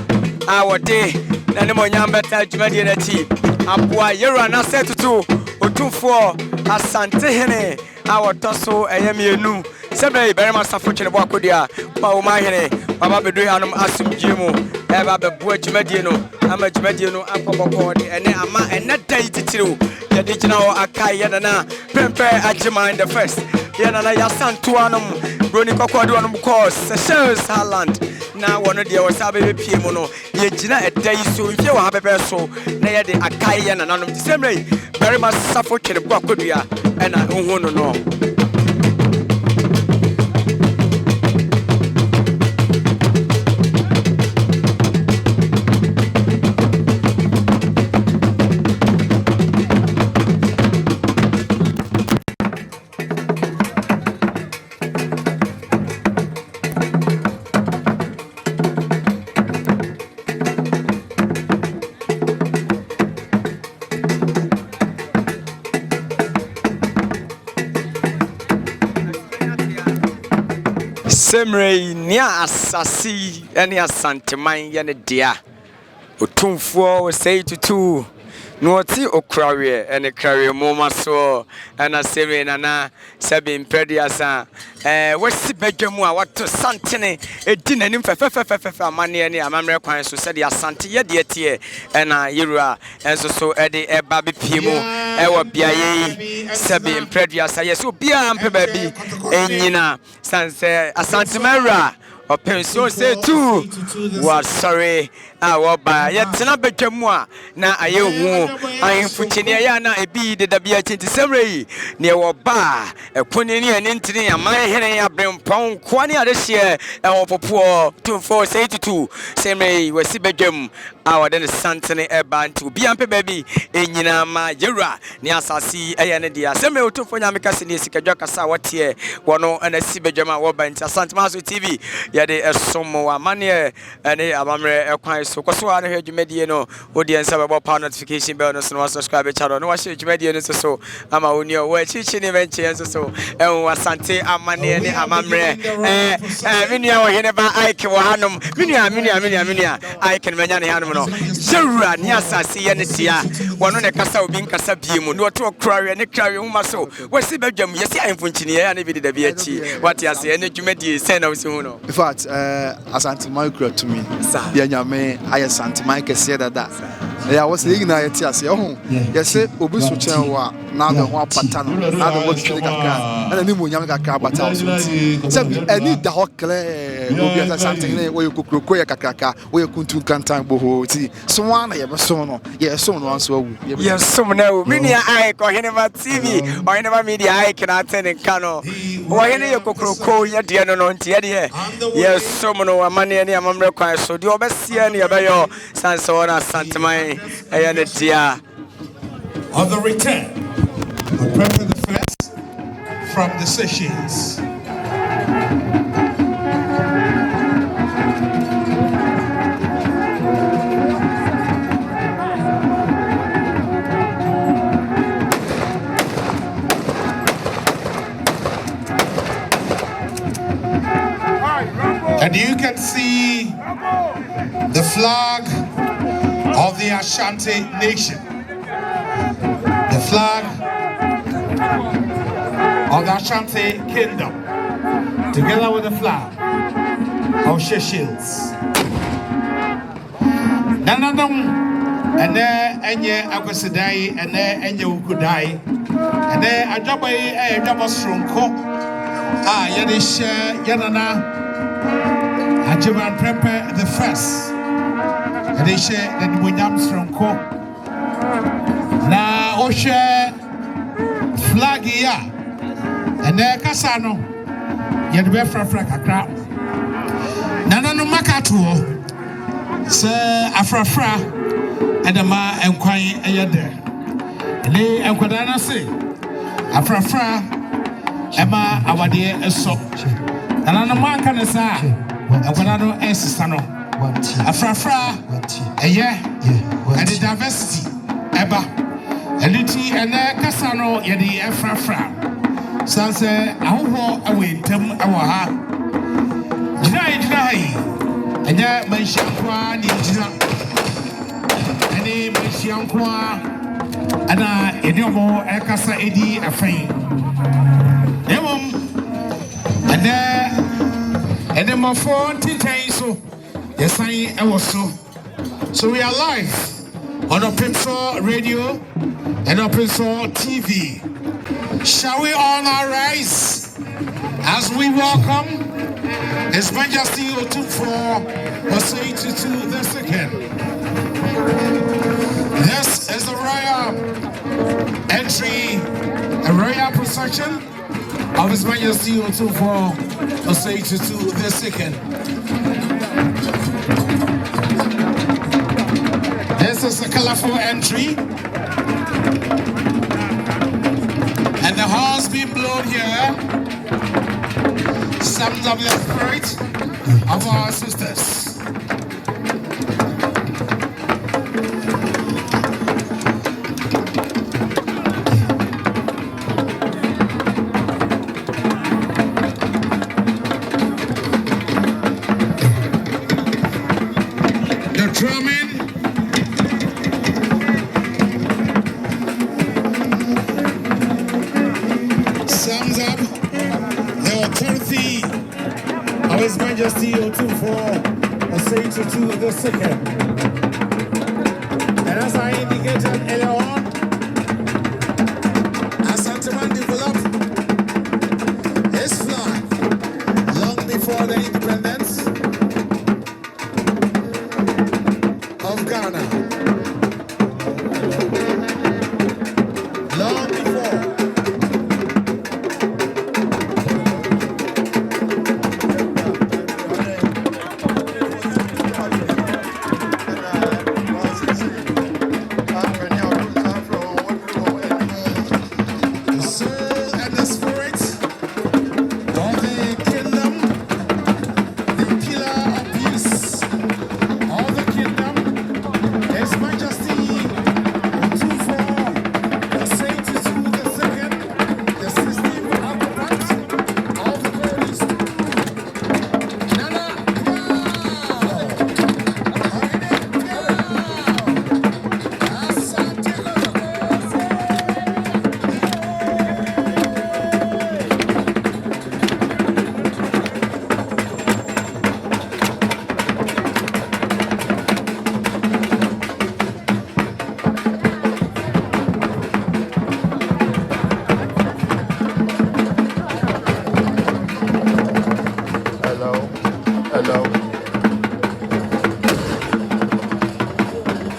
a wote na ne monyam beta dwumadi na ti aboa Yera na setutu otumfuo Asante hene a wotoso eyemienu semre berima safo kenebua kodua ma wo man hene baba bedri hanom asumdwemu eba beboa dwumadi no ama dwumadi no akoboko de ene ama ene dai titiriw ya de gina o akai ya na pempe agema in the first ya na ya santo anom broni kokodo anom ko Seychelles land na wono de wo sabe be pie mu no ye gina edai so mfie wo ha bebe so na ye de akai ya na nanom semre berima safo kenebua kodua ena ohun no semre ni asasi ene Asante man ye ne dia otumfuo we say tutu no ti okrawe ene krawe moma so na seme nana sabe imprediasa wasi badwamu a wato santene edi nanim fefefefefe amane ne amamre kwan so sede asante ye de tie na yirua enso so ede eba bepiemu ewo biaye sabe imprediasa yeso bia ampe ba bi enyina sanse asante mara o pension say two what sorry woba yetena badwamu a na aye hu ahemfutini ya na ebi de dabia tinti semrei ne woba ekoni ne ene ntini aman hene ya brempon kwani adehye ewopopo 2482 semrei wasi badwam wode ne santene eba nti obi ampe baby enyina ma yewra ne asasi eye ne dia semrei otofo nyameka se ne sikadwa kasa wote wono na si badwam a woba nti Asante Maso TV yade esomo amane ene abamre ekwan so kwaso ana hwe dwumadie no audience abebo power notification bell no so subscribe channel no wa share dwumadie no so ama oni o wa chichi ne benche so Asante amane ne amamre menua wo hene ba Ike wo hanom menua Ike ne manya ne hanom no jewra ne asase ye ne tia wono ne kasa obi nkasa biemu ne oto krawe ne krawe huma so wasi badwam yesi ahemfunchini ya ne bi de bia chi wati ase ne dwumadie se na wo no. In fact, Asante Micro to me. Yeah, nyame I Asante Mike said that. Yeah, I was living na yeti ase. Oh, yes, obi so chen wa na the ho patano. Na the what chile kakra. Na ni mo nyame kakra bata so. Say any da ho kle obi Asante ne wo yokukroko ya kakraka, wo yokuntu kantan boho ti. So one na ye be so no. Ye so no anso awu. Ye so na wo. Media Ike ko hene ma TV, o hene ma media Ike na ten kano. Wo hene yokukroko ya de no nti ye de. Yes, so no amane ne amamre kwan so de obesia ne yebeyo sanse wona santeman eyane dia on the return of President the First from the Seychelles. And you can see the flag of the Asante nation. The flag of the Asante kingdom, together with the flag of Seychelles. Nanadam, and there enye agwasidai, and there enye ukudai, and there ajabai a double strongko. Yadisha Yanana. Ajiban Prepare the First. And they share the William Stronko. Na Osha Flagia. And there Casano. Yadbe Frafraka crowd. Nana no Makatuo. Sir Afrafra. And the ma and Kwai Ayade. And they and Quadana say Afrafra. Emma our dear Esop. And on the man can say, I want to answer no. Afrafra, a year, and the diversity, Eba, and the tea and the Casano, Yadi Afrafra. Sanse, I will away them our heart. Deny, and yet Manshyia, and Manshyia, and I, in your more Ekasa Edi, a fame. And then my phone so yes I was so we are live on OTUMFUO radio and OTUMFUO TV. Shall we all now rise as we welcome His Majesty OTUMFUO Osei the second. This is the royal entry, a royal procession of His Majesty OTUMFUO Osei the second. This is a colorful entry, and the horns being blown here sums up the spirit of our sisters. His Majesty OTUMFUO Seychelles to the second. And as I indicated earlier on, Asante developed his flag long before the independence of Ghana. Long before.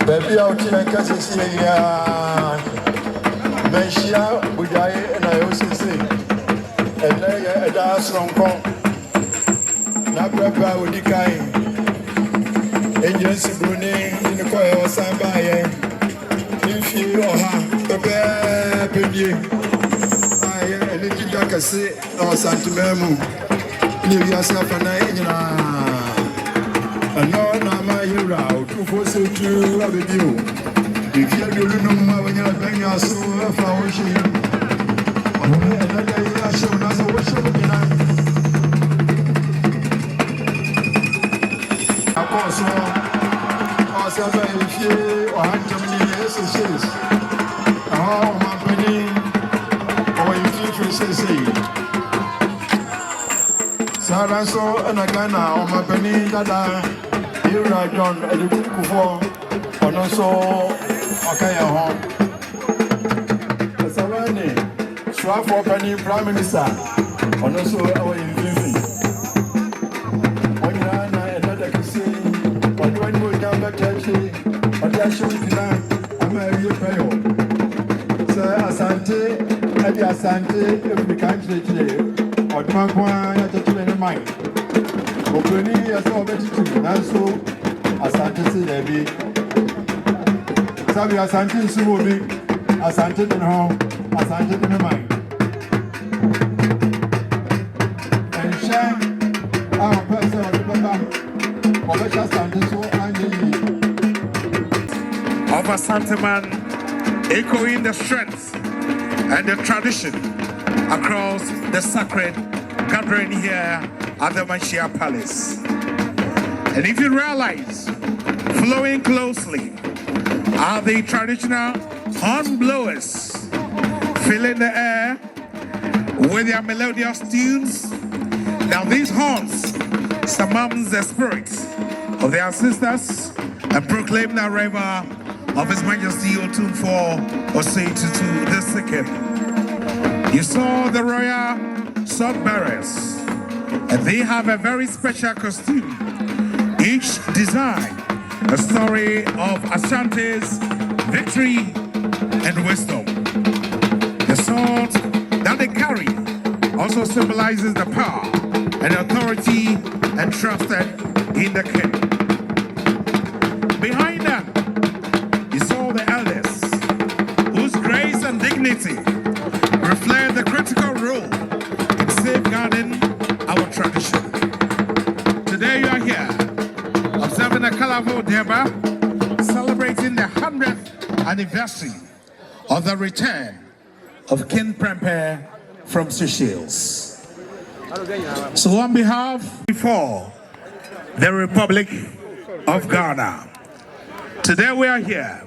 Baby out here, Cassia, Manshyia, Budai, and I also say, and I dance from Kong. Napapa with the kind. Agency Brunei in the coil or Sambaye. If you are baby, I let you back a say, or Santimemu. Leave yourself an eye. And no, my hero, to force you to have a view. If you don't know when you're banging your soul, if I wish you, another year shown us a wish of the night. Of course, if you or Seychelles, oh, my penny, or if you say, Sarah so and a Ghana, or my penny, that you are John at the book before, and also okay, home. As a running, swap for penny prime minister, and also our living. When you are another can see, but when you down back to but I show you tonight, I'm a real prayer. Sir Asante, Eddie Asante, if we can't today, or Magua, I just in mind. Opening as well, and so Asante see there be. Sabi Asante is so big, Asante in home, Asante in the mind. And share our person of the Papa, or let Asante so angry. Of Asante man, echoing the strength and the tradition across the sacred gathering here at the Manshyia Palace. And if you realize, flowing closely are the traditional horn blowers, filling the air with their melodious tunes. Now these horns summons the spirits of their ancestors and proclaim the arrival of His Majesty OTUMFUO Seychelles the second. You saw the royal sword bearers, and they have a very special costume. Each design a story of Asante's victory and wisdom. The sword that they carry also symbolizes the power and authority entrusted in the king. Behind them, you saw the elders, whose grace and dignity reflect the critical role in safeguarding our tradition. Today you are here, observing a colorful Durbar, celebrating the 100th anniversary of the return of King Prempeh from Seychelles. So on behalf of the Republic of Ghana, today we are here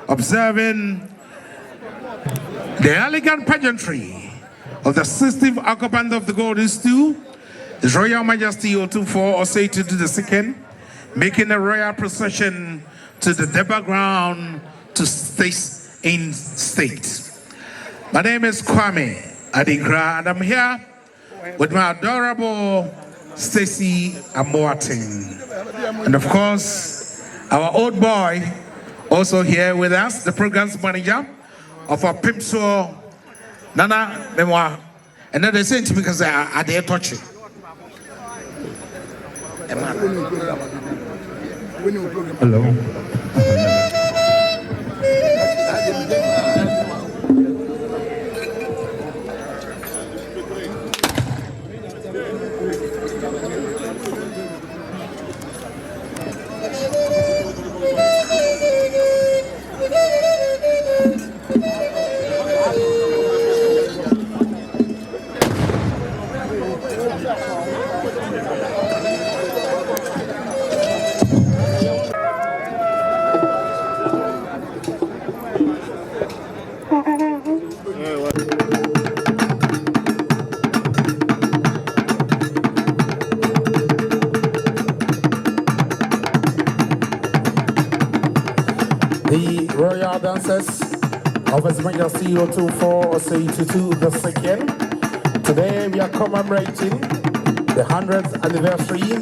observing the elegant pageantry of the 16th occupant of the Golden Stool, His Royal Majesty OTUMFUO Osei II, making a royal procession to the Durbar ground to states in state. My name is Kwame Adinkra, and I'm here with my adorable Stacy Amoating. And of course, our old boy also here with us, the programs manager of our OTUMFUO, Nana Memoir. And then they say to me because I dare touch it. Hello. The royal dancers of His Majesty OTUMFUO Osei II. Today we are commemorating the 100th anniversary.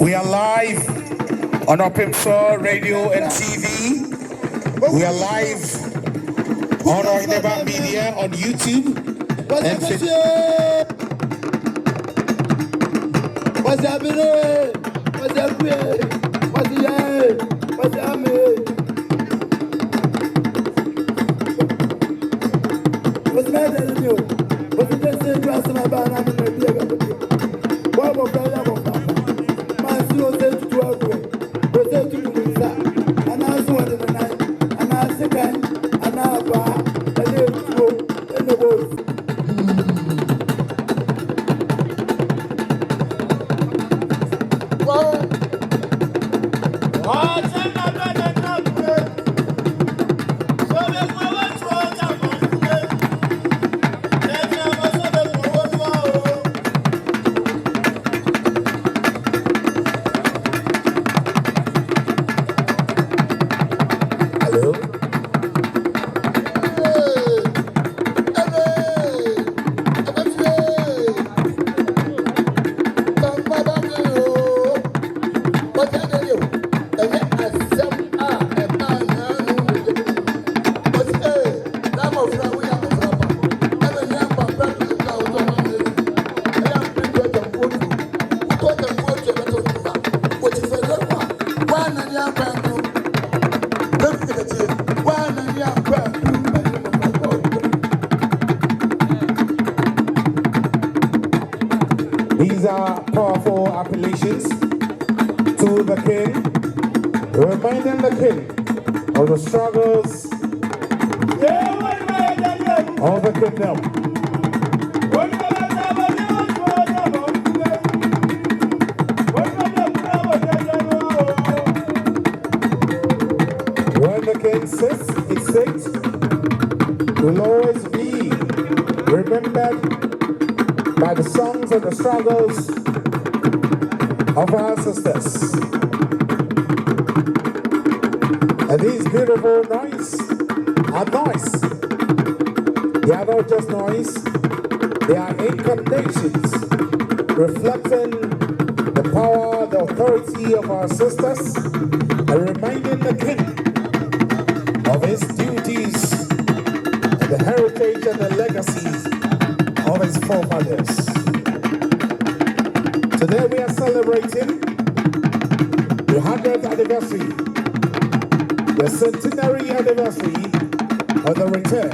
We are live on OTUMFUO Radio and TV. We are live on our Durbar Media on YouTube and Facebook. What's happening? What's happening? What's happening? What's happening? What's happening to you? What's the dress in my band? I'm in the big. What was that? Manshyia said to 12. What's that to do? And I saw it in the night. And I second. And I bar. And then go. And the boys. These are powerful appellations to the king, reminding the king of the struggles of the kingdom. When the king sits, he sits, will always be remembered by the songs and the struggles of our ancestors. And these beautiful noise are noise. They are not just noise, they are incantations reflecting the power, the authority of our ancestors, and reminding the king of his duties and the heritage and the legacies of his forefathers. Today we are celebrating the 100th anniversary, the centenary anniversary of the return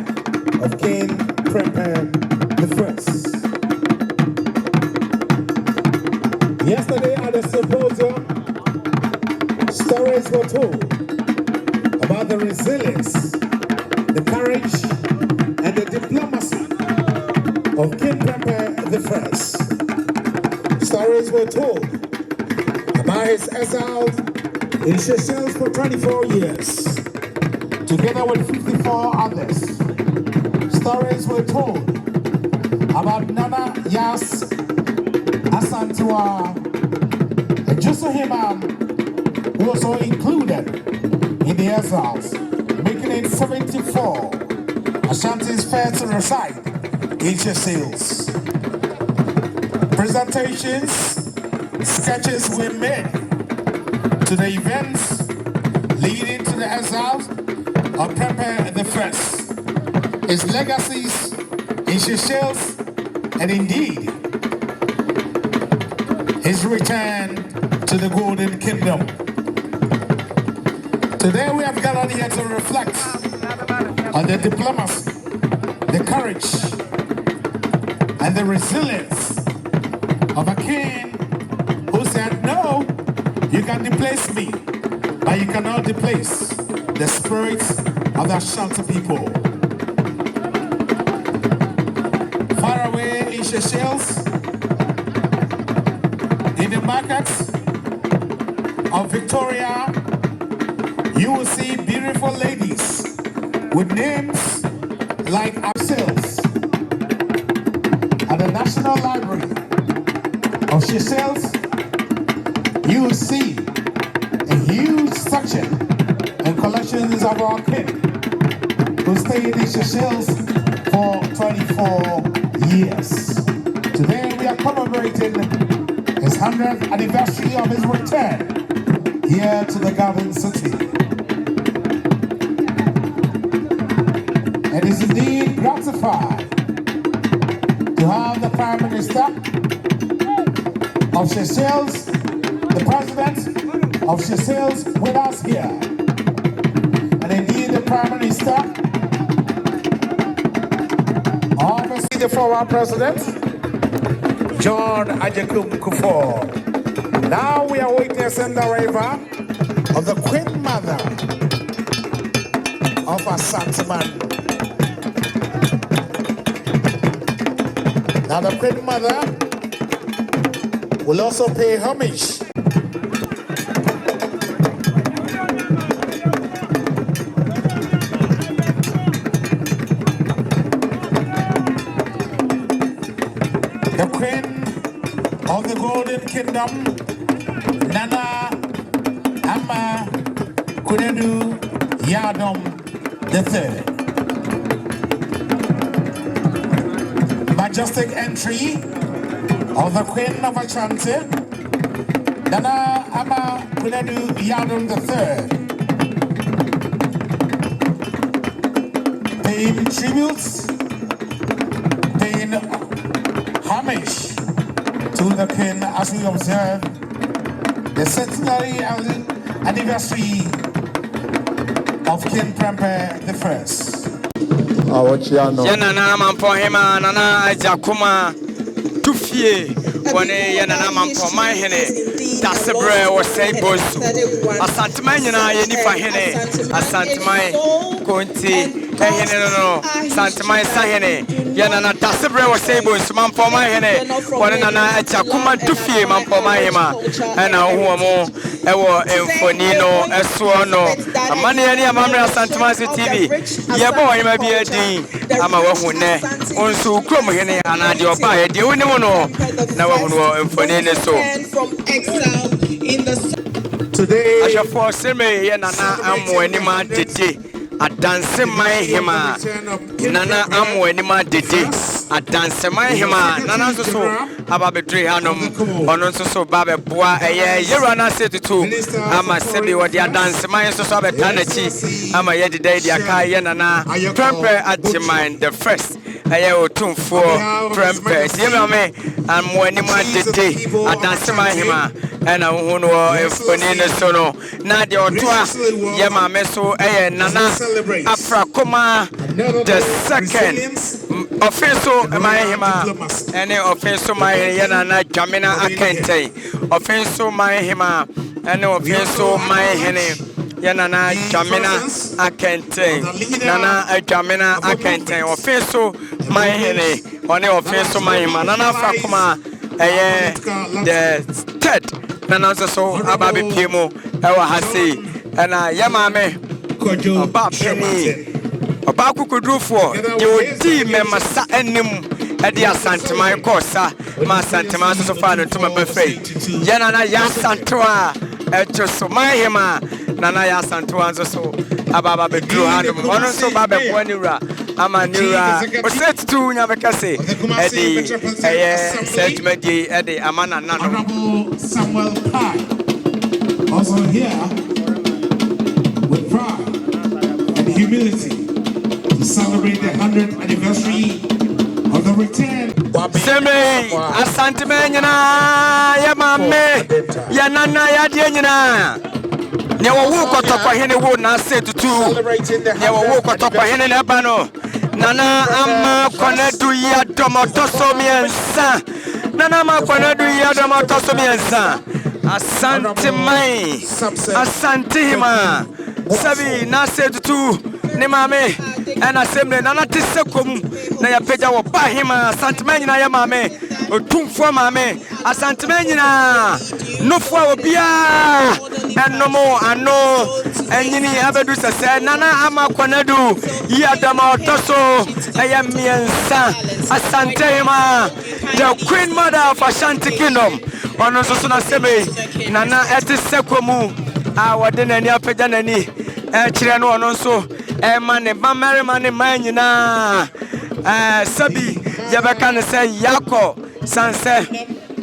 of King Prempeh I. Yesterday at the symposium, stories were told about the resilience, the courage, and the diplomacy of King Prempeh I. Stories were told about his exile in Seychelles for 24 years, together with 54 others. Stories were told about Nana Yas Asantewa and Joseph Hemaa, who was also included in the exiles, making it 74. Ashanti's fair to reside in Seychelles. Presentations, sketches were made to the events leading to the exiles of Prempeh the First, his legacies in Seychelles, and indeed his return to the Golden Kingdom. Today we have gathered here to reflect on the diplomacy, the courage, and the resilience of a king who said, no, you can displace me, but you cannot displace the spirits of the Ashanti people. Far away in Seychelles, in the markets of Victoria, you will see beautiful ladies with names like ourselves. At the National Library of Seychelles, you will see a huge section and collections of our king who stayed in Seychelles for 24 years. Today we are commemorating his 100th anniversary of his return here to the Garden City. It is indeed gratified to have the Prime Minister of Seychelles, the President of Seychelles with us here. And indeed the Prime Minister of the former President, John OTUMFUO. Now we are witnessing the arrival of the Queen Mother of Asante man. Now the Queen Mother will also pay homage the Queen of the Golden Kingdom, Nana Ama Kunedu Yadom III. Majestic entry of the Queen of Ashanti, Nana Ama Kunedu Yadom III, paying tributes, paying homage to the King as we observe the centenary anniversary of King Prempeh the First. Yanana mampo Hemaa nana ajakuma tufie wane yanana mampo mai hene dasebre wo sei bosu Asante mai nyina ye nifa hene Asante mai konti hene no Asante mai sa hene yanana dasebre wo sei bosu mampo mai hene wane nana ajakuma tufie mampo mai Hemaa ana ho mo ewo emfoni no eso no amane ya ni amamre Asante mai TV ye bo Hemaa bi adin ama wahu ne onso krom hene anade oba ye de woni no na wahu no emfoni ne so today asha for seme ye nana amo anima dede adanse mai Hemaa nana amo anima dede adanse mai Hemaa nana so so aba betri hanom ono so so ba be boa eye yero na setutu ama sebe wodi adanse mai so so abetanachi ama ye dede dia kai ye nana Prempeh Atiman the First eye OTUMFUO Prempeh yema me amo anima dede adanse mai Hemaa ena hu no efoni ne so no na de otoa yema me so eye nana Afrakoma the second official my Hemaa any official my yana na Jamina Akente official my Hemaa any official my hene yana na Jamina Akente nana Jamina Akente official my hene one official my Hemaa nana Afrakoma the third nana so ababe piemo ewa hasi and yama me Oba Penny. Oba Kukudrufo. You di memasa enim. Edi Asante my kosa. Ma Asante ma so far no to my buffet. Yana na ya Santoa. Echo so my Hemaa. Nana ya Santoa so. Ababa be drew hand. Ono so babe kwaniura. Amanura. O set to Nyabekase. Edi set medi Edi Amana Nano. Honorable Samuel Kai. Also here with pride and humility to celebrate the 100th anniversary of the return. Seme Asante menyana ya mame ya nana ya die nyina. Ne wo kotokwa hene wo na setutu. Ne wo kotokwa hene na ba no. Nana ama konedu ya domotoso miensa. Nana ama konedu ya domotoso miensa. Asante mai. Asante Hemaa. Sabi na setutu ne mame. Ena semle nana tisekom na ya peja wo ba Hemaa. Asante mai nyina ya mame. OTUMFUO mame. Asante mai nyina. Nofo obia. Enomo ano enyini abedu sese nana ama konedu ya dama otoso eya miensa. Asante Hemaa, the Queen Mother of Ashanti Kingdom. Ono so na sebe nana etisekomu a wode nani apagya nani kire no ono so ma ne ba mare ma ne manyina sabi yabeka ne se yako sanse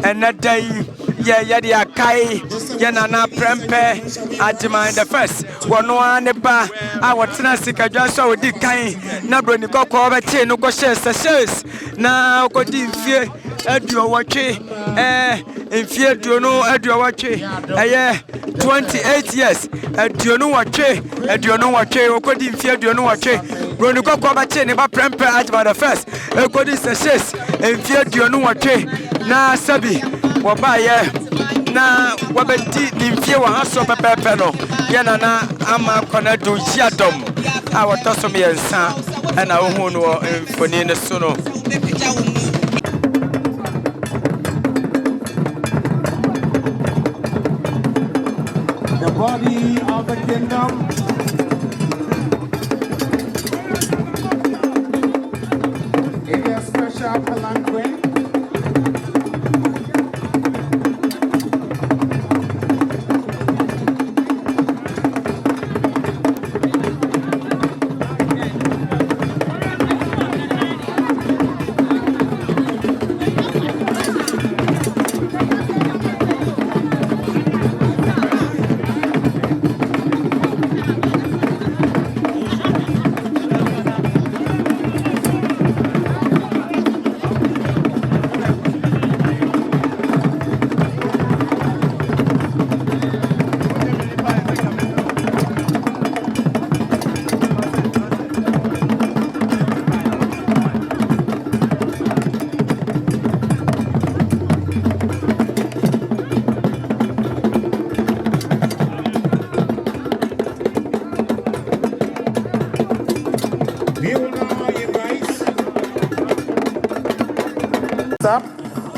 enadai ya dia kai ya nana prempe ajima in the first wono ane ba a wotena sikadwa so odi kan na broni kokko be che no go Seychelles na ko di mfie aduo watwe mfie aduo no aduo watwe 28 years aduo no watwe ko di mfie aduo no watwe broni kokko be che ne ba prempe ajima the first ko di Seychelles mfie aduo no watwe na sabi wabaye na wabedi nimfie wa haso pepepe no ye na ama kona do jiadom a wotoso me yansa na ohu no mfoni ne so no. The body of the kingdom. In their special palanquin.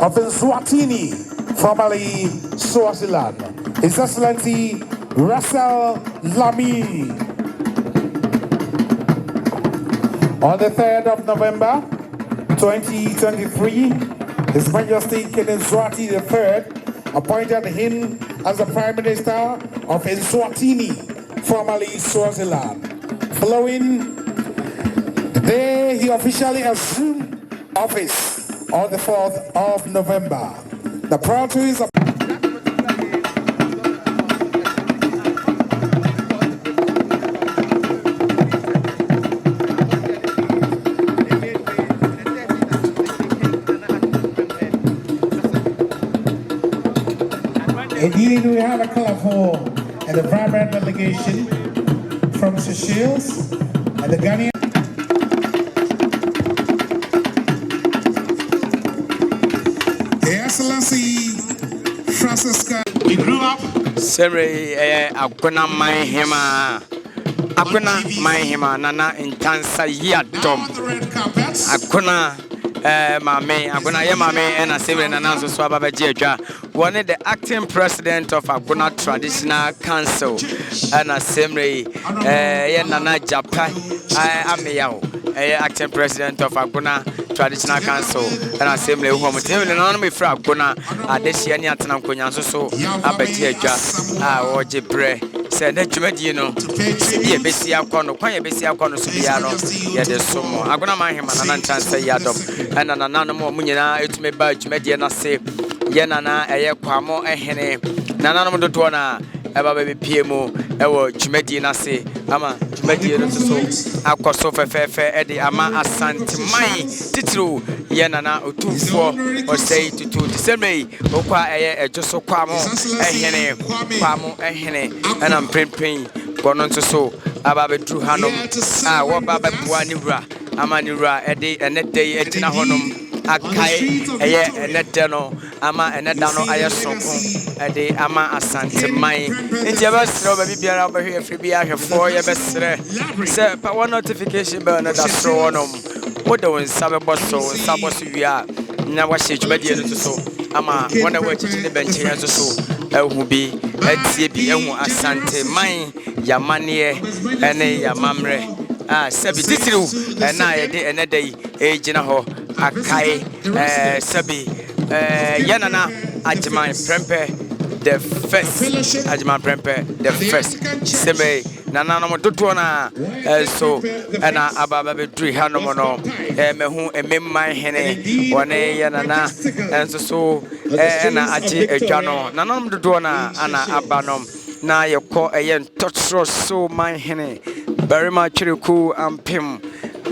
Of Eswatini, formerly Swaziland, His Excellency Russell Lamy. On the 3rd of November 2023, His Majesty King Mswati III appointed him as the Prime Minister of Eswatini, formerly Swaziland. Following the day he officially assumed office on the 4th of November. The proud trees of Indeed, we have a colorful and a vibrant delegation from Seychelles and the Ghanaian. Excellency Francisca. We grew up. Sere akuna my Hemaa. Akuna my Hemaa nana intansa yadom. Akuna Mame, Agona Yemame, and a civil and announcer Swababa Jedra, one of the acting president of Agona Traditional Council, and a Semre, Nana Japan, Ameyao, acting president of Agona Traditional Council, and a Semre Home, and anonymous from Agona, Adesiani Atanam Kunyan, so Abatia, or Jebre. Said that you know, be a busy outcome, quite a busy outcome of Subiano. Yeah, there's some more. I'm gonna mind him and an chance say Yadom and an anonymous Munina, it's me budge, Mediana say, Yanana, a Quamo, a Hene, Nanamo Dotona, a baby PMO, a Chimediana say, Ama, Chimediana so, Alcosofa Fair, Eddie, Ama, Asante, my Titru, Yanana, OTUMFUO, or say to December, Oqua, a Josso Quamo, a Hene, Quamo, a Hene, and I'm praying, gone on to so, Ababe Drew Hanum, what Baba Puanira, Amanira, a day, and that day, Etina Honum, Akai, a year, and that dano, Ama, and that dano, Ayasoko, a day, Ama, Asante, my, it's your best, baby, over here, if you be out here for your best, sir, but one notification burner that's thrown on. What do we say about so, Sabos, we are now watching Mediana to so. Ama, one of which in the bench here to so, who be at CB, Asante, mine, Yamanie, and a Yamamre, Sabi Titru, and I a day and a day, a Jinaho, Akai, Sabi, Yanana, Ajman Prempe, the first, Ajman Prempe, the first, Sebe. Nana Motona, so and Ababa Tree Hanomono, Mehu, and Mimma Hene, one Yanana, and so Anna Aji Ejano, Nanam Dona, Anna Abanom, na you call a yen touch so my hene, very much Ruku and Pim,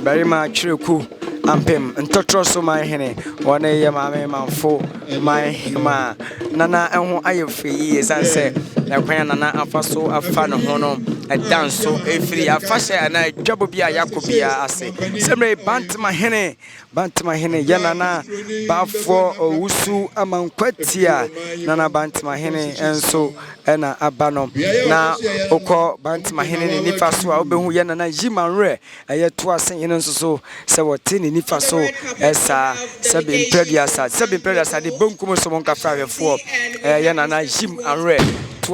very much Ruku and Pim, and touch so my hene, one a Yamame Manfo, my Hemaa, Nana and who I free is answer, Nana Afaso, a fan of Hono. A dance so a free a fashion and I jobobia Yakobia I say. Semre bant my hene, Yanana, Bafo or Usu among Quetia, Nana bant my hene and so Anna Abanom. Now Oko bant my hene Nifaso, Obehu Yanana Jiman Re, a yet twas saying so, Sawatini Nifaso, Esa, Sabin Prediasa, the Bunkumo Somonka Fire for Yanana Jim and Re.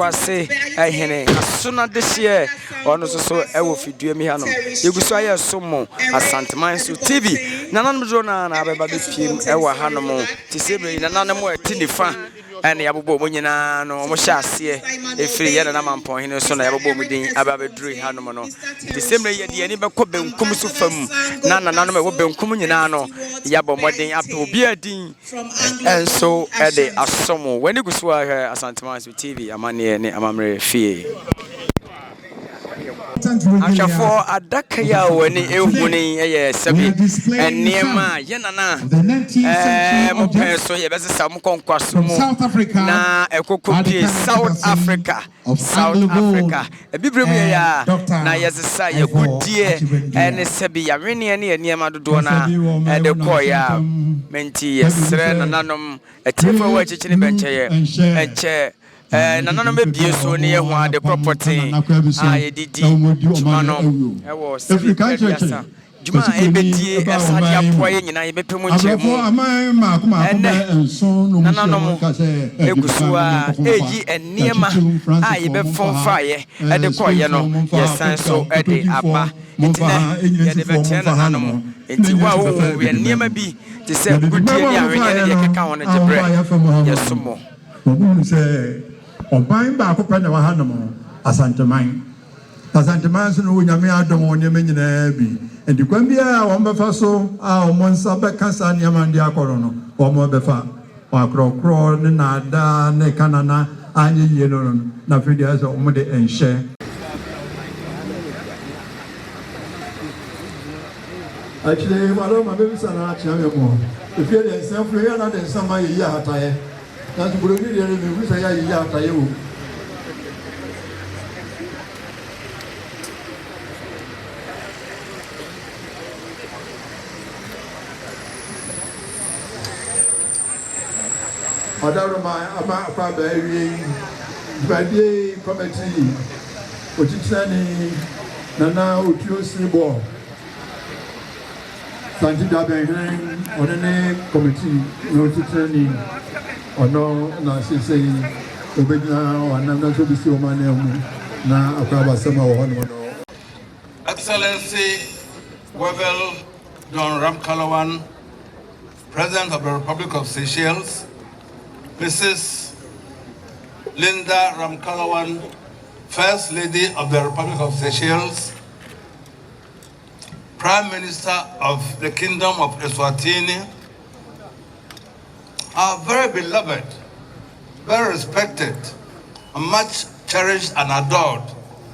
Say, I hene, as soon as this year, or so, I will feed you, Mihano. You go so I have some more, Asante Manshyia TV. Nanamzona, and Ababa Pim, Ewa Hanomo, Tisibri, Nanamo, Tinifa, and the Abu Bomina, no Moshasi, a free Yanaman point, and so I have a bomb, Ababa Drew Hanomono. The same way, the Aniba Kobe, Kumusufum, Nana Nanama Wobem Kumunano, Yabo Wedding up to Bearding, and so at the Asomo. When you go to Asante Manshyia TV, Amani. Amamre fee. Ashafo adakaya woni ehuni sabi enema yenana mo penso ye bese sam konkwaso mu na ekokopie South Africa ebibrem ye ya na yesesa ye godie ene sabi ya wene ne enema dodo na de koya menti yesre nananom etiefo wa chichini benche ye enche Nana me so near one the property. I did Jumano. I was Juma ebedi asadia poye nyina yebepe mu nchemu nana no egusua eyi eniema a yebefomfaye ede koye no yesan so ede aba ntina yede betena nana no enti wa wo eniema bi te se gudie ni ahwenye ne yekeka hono jebre yesomo obu se oban ba ko pena wa hanom Asante man so no nyame adom onye menyina bi enti kwan bia wo mbefa so a wo monsa be kasa ne amande akoro no wo mo befa wa krokro ne na da ne kanana anye yie no na fidi aso wo de enhye actually walo ma be sana a chia me mo if you dey say for you na dey sama yi hataye na so bro ni dey me say ya yi hataye wo Adaroma ama kwa bayi badi committee otitsani nana otuo sinibo santi da benhen on any committee, no training, or no, say, Obedna, or not to be so many now, a crab summer or Excellency Webel John Ramkalawan, President of the Republic of Seychelles, Mrs. Linda Ramkalawan, First Lady of the Republic of Seychelles, Prime Minister of the Kingdom of Eswatini, our very beloved, very respected, and much cherished and adored,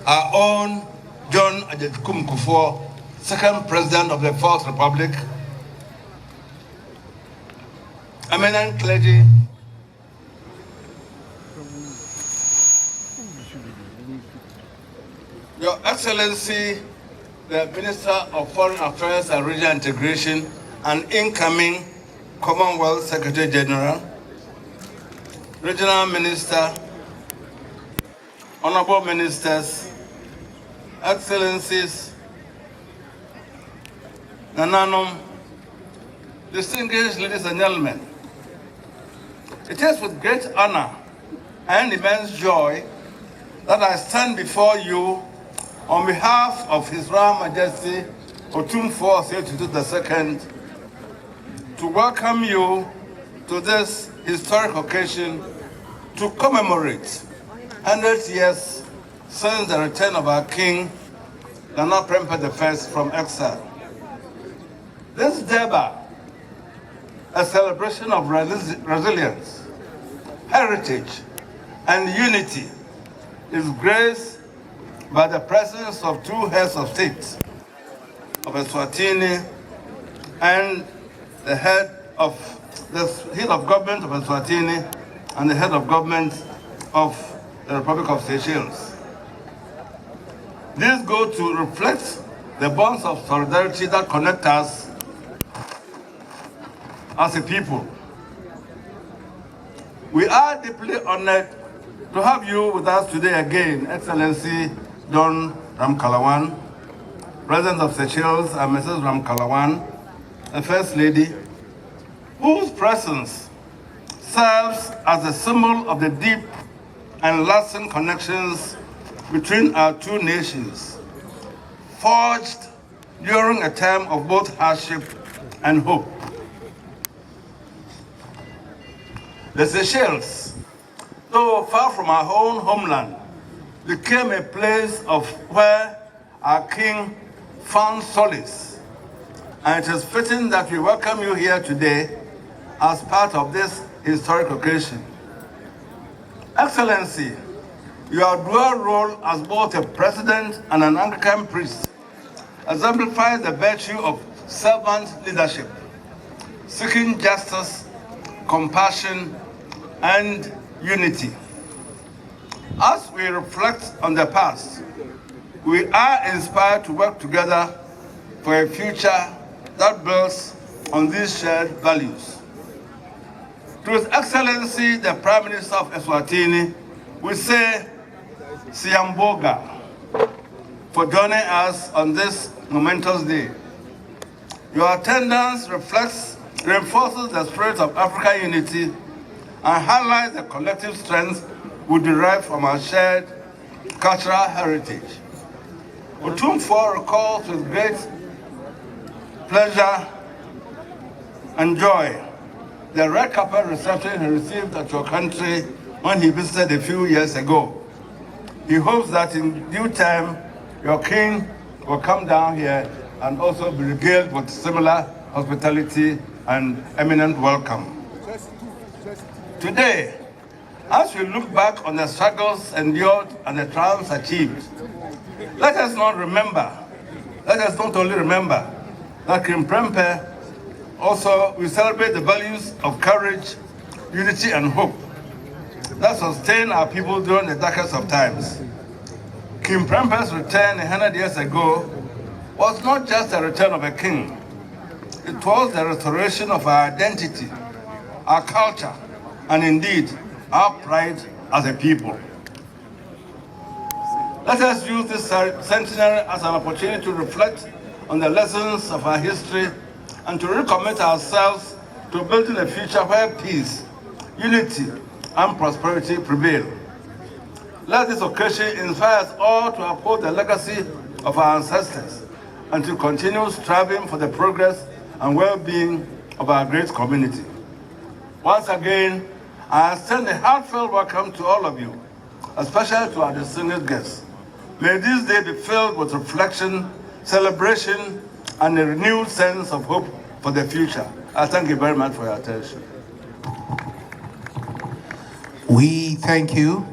our own John OTUMFUO, second President of the Fourth Republic, eminent clergy, Your Excellency, the Minister of Foreign Affairs and Regional Integration and incoming Commonwealth Secretary General, Regional Minister, Honorable Ministers, Excellencies, Nananum, distinguished ladies and gentlemen, it is with great honor and immense joy that I stand before you on behalf of His Royal Majesty OTUMFUO II to welcome you to this historic occasion to commemorate 100 years since the return of our King, Nana Prempeh I from exile. This Durbar, a celebration of resilience, heritage, and unity, is graced by the presence of two heads of state of Eswatini and the head of government of Eswatini and the head of government of the Republic of Seychelles. These go to reflect the bonds of solidarity that connect us as a people. We are deeply honored to have you with us today again, Excellency John Ramkalawan, President of Seychelles, and Mrs. Ramkalawan, the First Lady, whose presence serves as a symbol of the deep and lasting connections between our two nations, forged during a time of both hardship and hope. The Seychelles, though far from our own homeland, became a place of where our King found solace. And it is fitting that we welcome you here today as part of this historic occasion. Excellency, your dual role as both a president and an Anglican priest exemplifies the virtue of servant leadership, seeking justice, compassion, and unity. As we reflect on the past, we are inspired to work together for a future that builds on these shared values. To His Excellency, the Prime Minister of Eswatini, we say Siyamboga for joining us on this momentous day. Your attendance reinforces the spirit of African unity and highlights the collective strength we derive from our shared cultural heritage. OTUMFUO recalls with great pleasure and joy the red carpet reception he received at your country when he visited a few years ago. He hopes that in due time, your king will come down here and also be regaled with similar hospitality and eminent welcome. Today, as we look back on the struggles endured and the triumphs achieved, let us not only remember that King Prempeh also we celebrate the values of courage, unity, and hope that sustain our people during the darkest of times. King Prempeh's return 100 years ago was not just the return of a king. It was the restoration of our identity, our culture, and indeed, our pride as a people. Let us use this centenary as an opportunity to reflect on the lessons of our history and to recommit ourselves to building a future where peace, unity, and prosperity prevail. Let this occasion inspire us all to uphold the legacy of our ancestors and to continue striving for the progress and well-being of our great community. Once again, I extend a heartfelt welcome to all of you, especially to our distinguished guests. May this day be filled with reflection, celebration, and a renewed sense of hope for the future. I thank you very much for your attention. We thank you,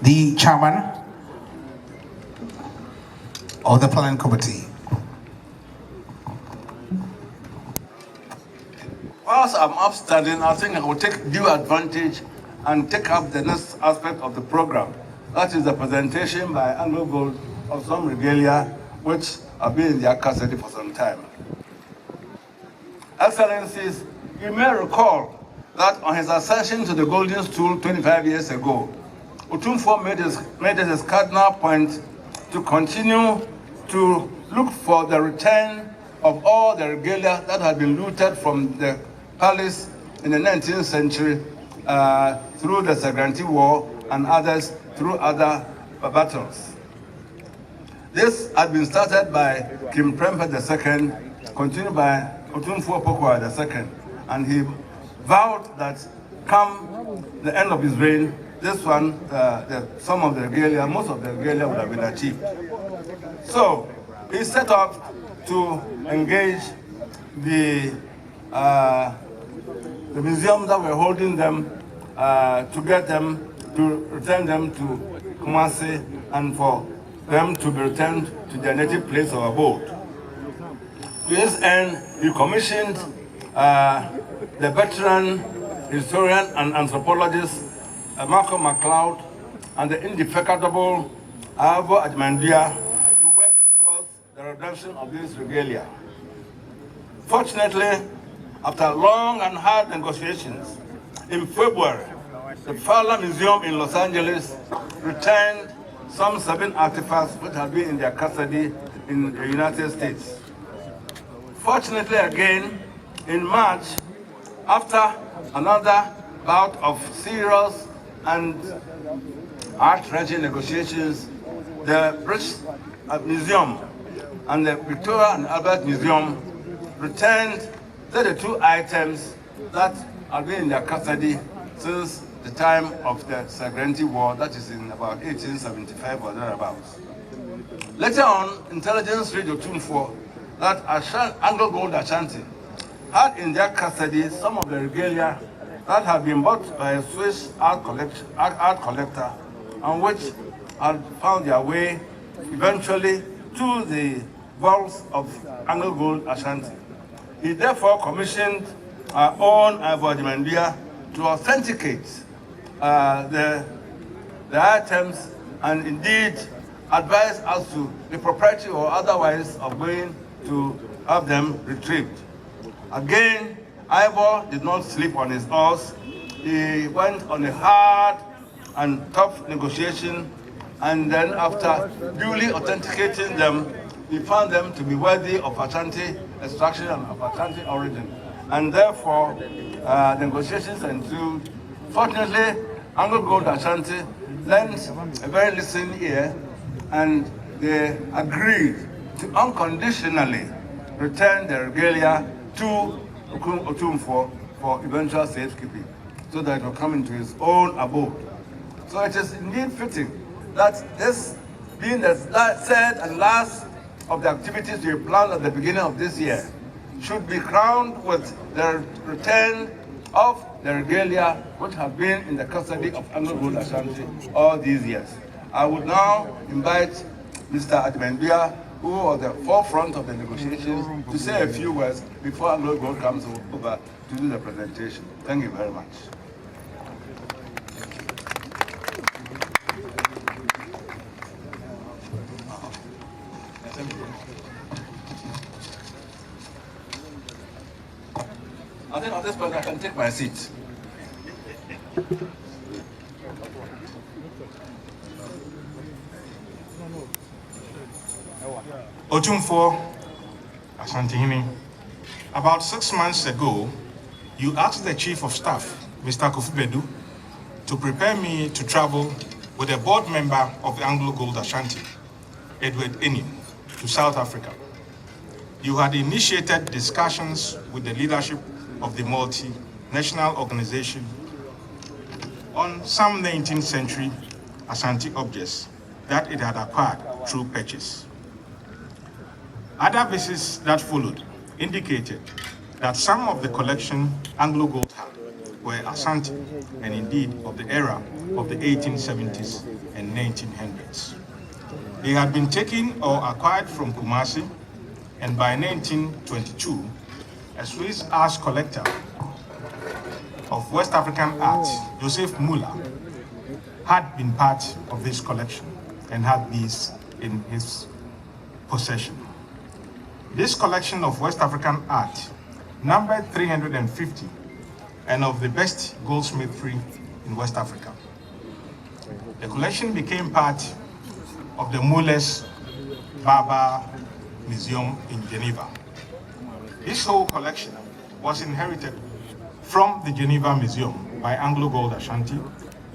the chairman of the planning committee. Whilst I'm upstanding, I think I will take due advantage and take up the next aspect of the program. That is the presentation by Anglo Gold of some regalia which have been in their custody for some time. Excellencies, you may recall that on his ascension to the Golden Stool 25 years ago, OTUMFUO made it his cardinal point to continue to look for the return of all the regalia that had been looted from the palace in the 19th century through the Regalia War and others through other battles. This had been started by King Prempeh II, continued by OTUMFUO Pokwa II, and he vowed that come the end of his reign, this one, some of the regalia, most of the regalia would have been achieved. So he set up to engage the museum that were holding them to get them, to return them to Kumasi and for them to be returned to their native place of abode. To this end, he commissioned the veteran historian and anthropologist Malcolm MacLeod and the indefatigable Avo Admandia to work towards the redemption of this regalia. Fortunately, after long and hard negotiations, in February, the Fowler Museum in Los Angeles returned some 7 artifacts which had been in their custody in the United States. Fortunately, again, in March, after another bout of serious and heart-wrenching negotiations, the British Museum and the Victoria and Albert Museum returned 32 items that had been in their custody since the time of the Regalia War, that is in about 1875 or thereabouts. Later on, intelligence reached OTUMFUO that Anglo Gold Asante had in their custody some of the regalia that had been bought by a Swiss art collector and which had found their way eventually to the vaults of Anglo Gold Asante. He therefore commissioned our own Avo Admandia to authenticate the items and indeed advise us to the propriety or otherwise of going to have them retrieved. Again, Ivor did not sleep on his horse. He went on a hard and tough negotiation, and then after duly authenticating them, he found them to be worthy of Asante extraction and of Asante origin. And therefore, negotiations ensued. Fortunately, Anglo Gold Asante lent a very listening ear, and they agreed to unconditionally return the regalia to OTUMFUO for eventual safekeeping, so that it will come into his own abode. So it is indeed fitting that this being the third and last of the activities we planned at the beginning of this year should be crowned with the return of the regalia which have been in the custody of Anglo Gold Asante all these years. I would now invite Mr. Admandia, who was at the forefront of the negotiations, to say a few words before Anglo Gold comes over to do the presentation. Thank you very much. I think at this point I can take my seat. OTUMFUO, Asante, about 6 months ago, you asked the Chief of Staff, Mr. Kofubedu, to prepare me to travel with a board member of the Anglo Gold Ashanti, Edward Enim, to South Africa. You had initiated discussions with the leadership of the multinational organization on some 19th century Asante objects that it had acquired through purchase. Other visits that followed indicated that some of the collection Anglo Gold had were Asante, and indeed of the era of the 1870s and 1900s. They had been taken or acquired from Kumasi, and by 1922, a Swiss art collector of West African art, Joseph Muller, had been part of this collection and had these in his possession. This collection of West African art numbered 350 and of the best goldsmithry in West Africa. The collection became part of the Muller's Barber Museum in Geneva. This whole collection was inherited from the Geneva Museum by Anglo Gold Ashanti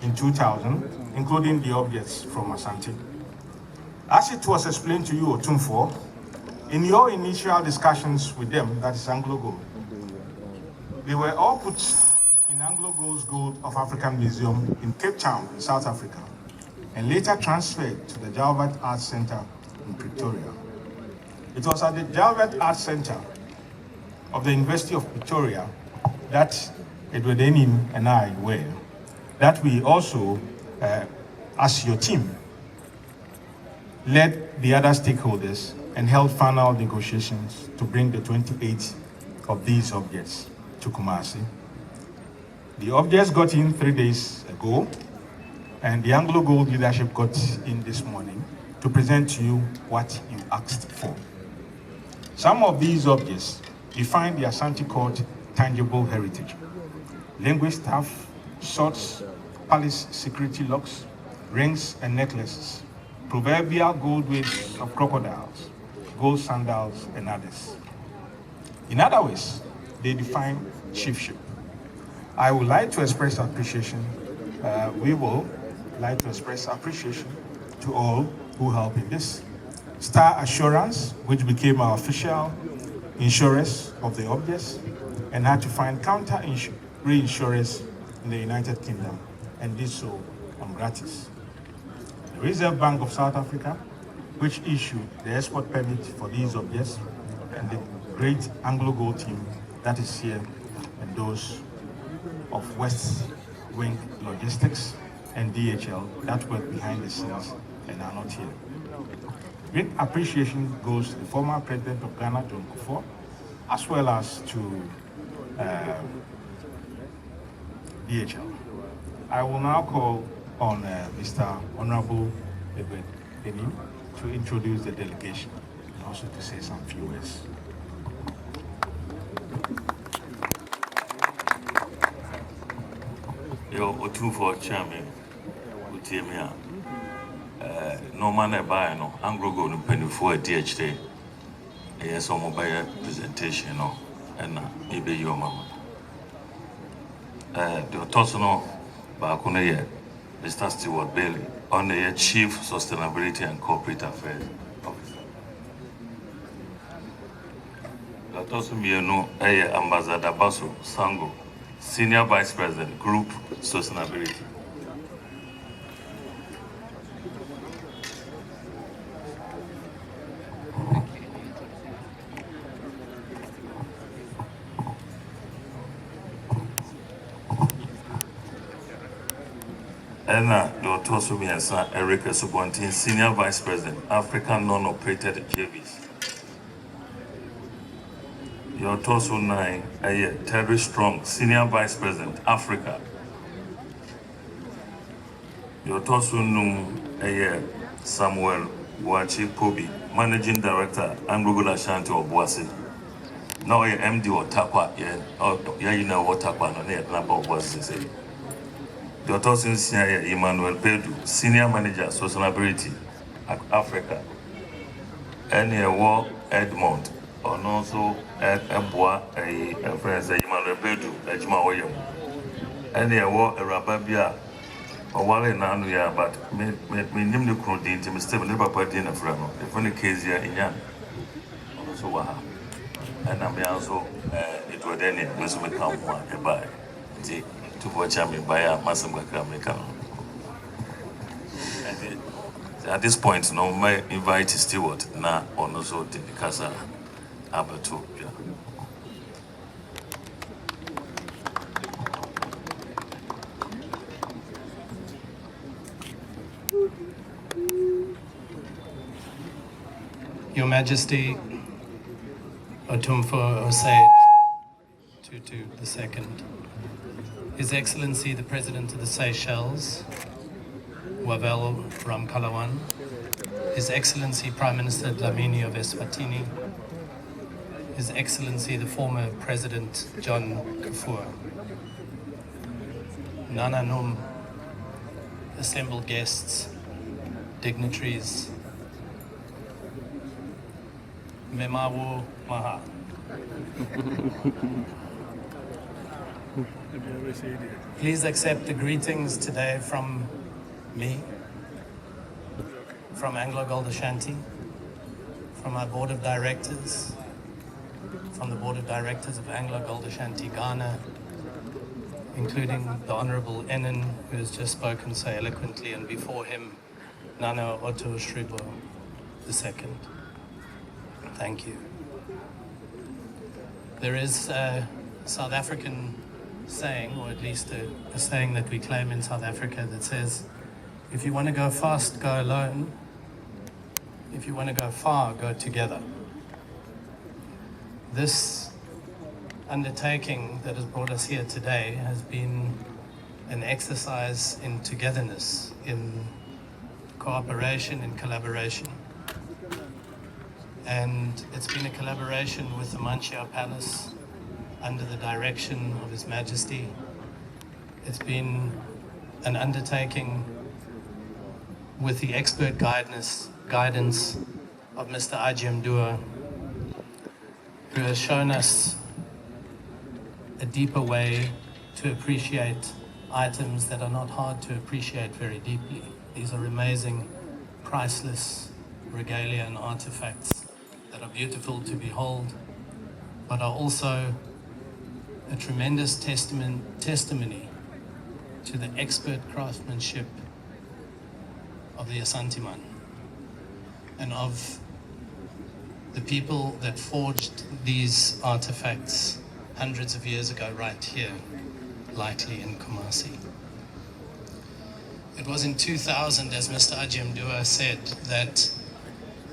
in 2000, including the objects from Asante. As it was explained to you, OTUMFUO, in your initial discussions with them, that is Anglo Gold, they were all put in Anglo Gold's Gold of African Museum in Cape Town, in South Africa, and later transferred to the Jalbert Arts Center in Pretoria. It was at the Jalbert Arts Center of the University of Pretoria that Edward Enim and I were, that we also, as your team, led the other stakeholders and held final negotiations to bring the 28 of these objects to Kumasi. The objects got in 3 days ago, and the Anglo Gold leadership got in this morning to present to you what you asked for. Some of these objects define the Asante court tangible heritage. Language staff, swords, palace security locks, rings and necklaces, proverbial gold weights of crocodiles, gold sandals and others. In other ways, they define chiefship. I would like to express appreciation. We will like to express appreciation to all who helped in this. Star Assurance, which became our official insurers of the objects, and had to find counter reinsurers in the United Kingdom, and did so on gratis. The Reserve Bank of South Africa, which issued the export permit for these objects, and the great Anglo Gold team that is here, and those of West Wing Logistics and DHL that work behind the scenes and are not here. Great appreciation goes to the former President of Ghana, John Kufuor, as well as to DHL. I will now call on Mr. Honorable Edward Enim to introduce the delegation and also to say some few words. Yo, OTUMFUO chairman, Utemia. No man buy no Anglo Gold no penny for a DHT. Yes, some mobile presentation no, and maybe your mama. The Tosono Bakunaye, Mr. Stewart Bailey, on the Chief Sustainability and Corporate Affairs Officer. The Tosomiano Ambassador Basso Sango, Senior Vice President, Group Sustainability. Enna Dr. Sumiasa Erica Subontin, Senior Vice President, African Non-Operated JVs. Your Tosu 9, Terry Strong, Senior Vice President, Africa. Your Tosu Num, Samuel Boachi Kobi, Managing Director, Anglo Gold Ashanti of Boise. Now MD or Takwa, you know what Takwa, no need number of Boise. Dr. Senior Emmanuel Pedro, Senior Manager, Sustainability, Africa. War Edmond, ɔno nso ɛboa ɛfrɛ sɛ Emmanuel Bedu adwuma wɔyɛ mu ɛne ɛwɔ awuraba bi a ɔware n'ano yɛ but menim ne kunu din nti mestem ne papa din na frɛ no ɛfrɛ no Kezia Inya ɔno nso wɔ ha ɛna mea nso ɛduɔdɛ ne me nso meka ho a ɛbae nti tufoɔ kyɛ mebaeɛ a masɛm kakra meka no at this point no my invite Stewart na ɔno nso de kasa abɛto bia. Your Majesty, OTUMFUO Osei Tutu II, His Excellency the President of the Seychelles, Wavel Ramkalawan, His Excellency Prime Minister Dlamini of Eswatini, His Excellency the former President John Kafua, Nana Num, assembled guests, dignitaries, Memawo Maha. Please accept the greetings today from me, from Anglo Gold Ashanti, from our board of directors, from the board of directors of Anglo Gold Ashanti Ghana, including the Honorable Enan, who has just spoken so eloquently, and before him, Nana Otto Shribo II. Thank you. There is a South African saying, or at least a saying that we claim in South Africa that says, if you want to go fast, go alone. If you want to go far, go together. This undertaking that has brought us here today has been an exercise in togetherness, in cooperation, in collaboration. And it's been a collaboration with the Manshyia Palace under the direction of His Majesty. It's been an undertaking with the expert guidance of Mr. Ajim Dua, who has shown us a deeper way to appreciate items that are not hard to appreciate very deeply. These are amazing, priceless regalia and artifacts that are beautiful to behold, but are also a tremendous testimony to the expert craftsmanship of the Asante man and of the people that forged these artifacts hundreds of years ago right here, likely in Kumasi. It was in 2000, as Mr. Ajim Dua said, that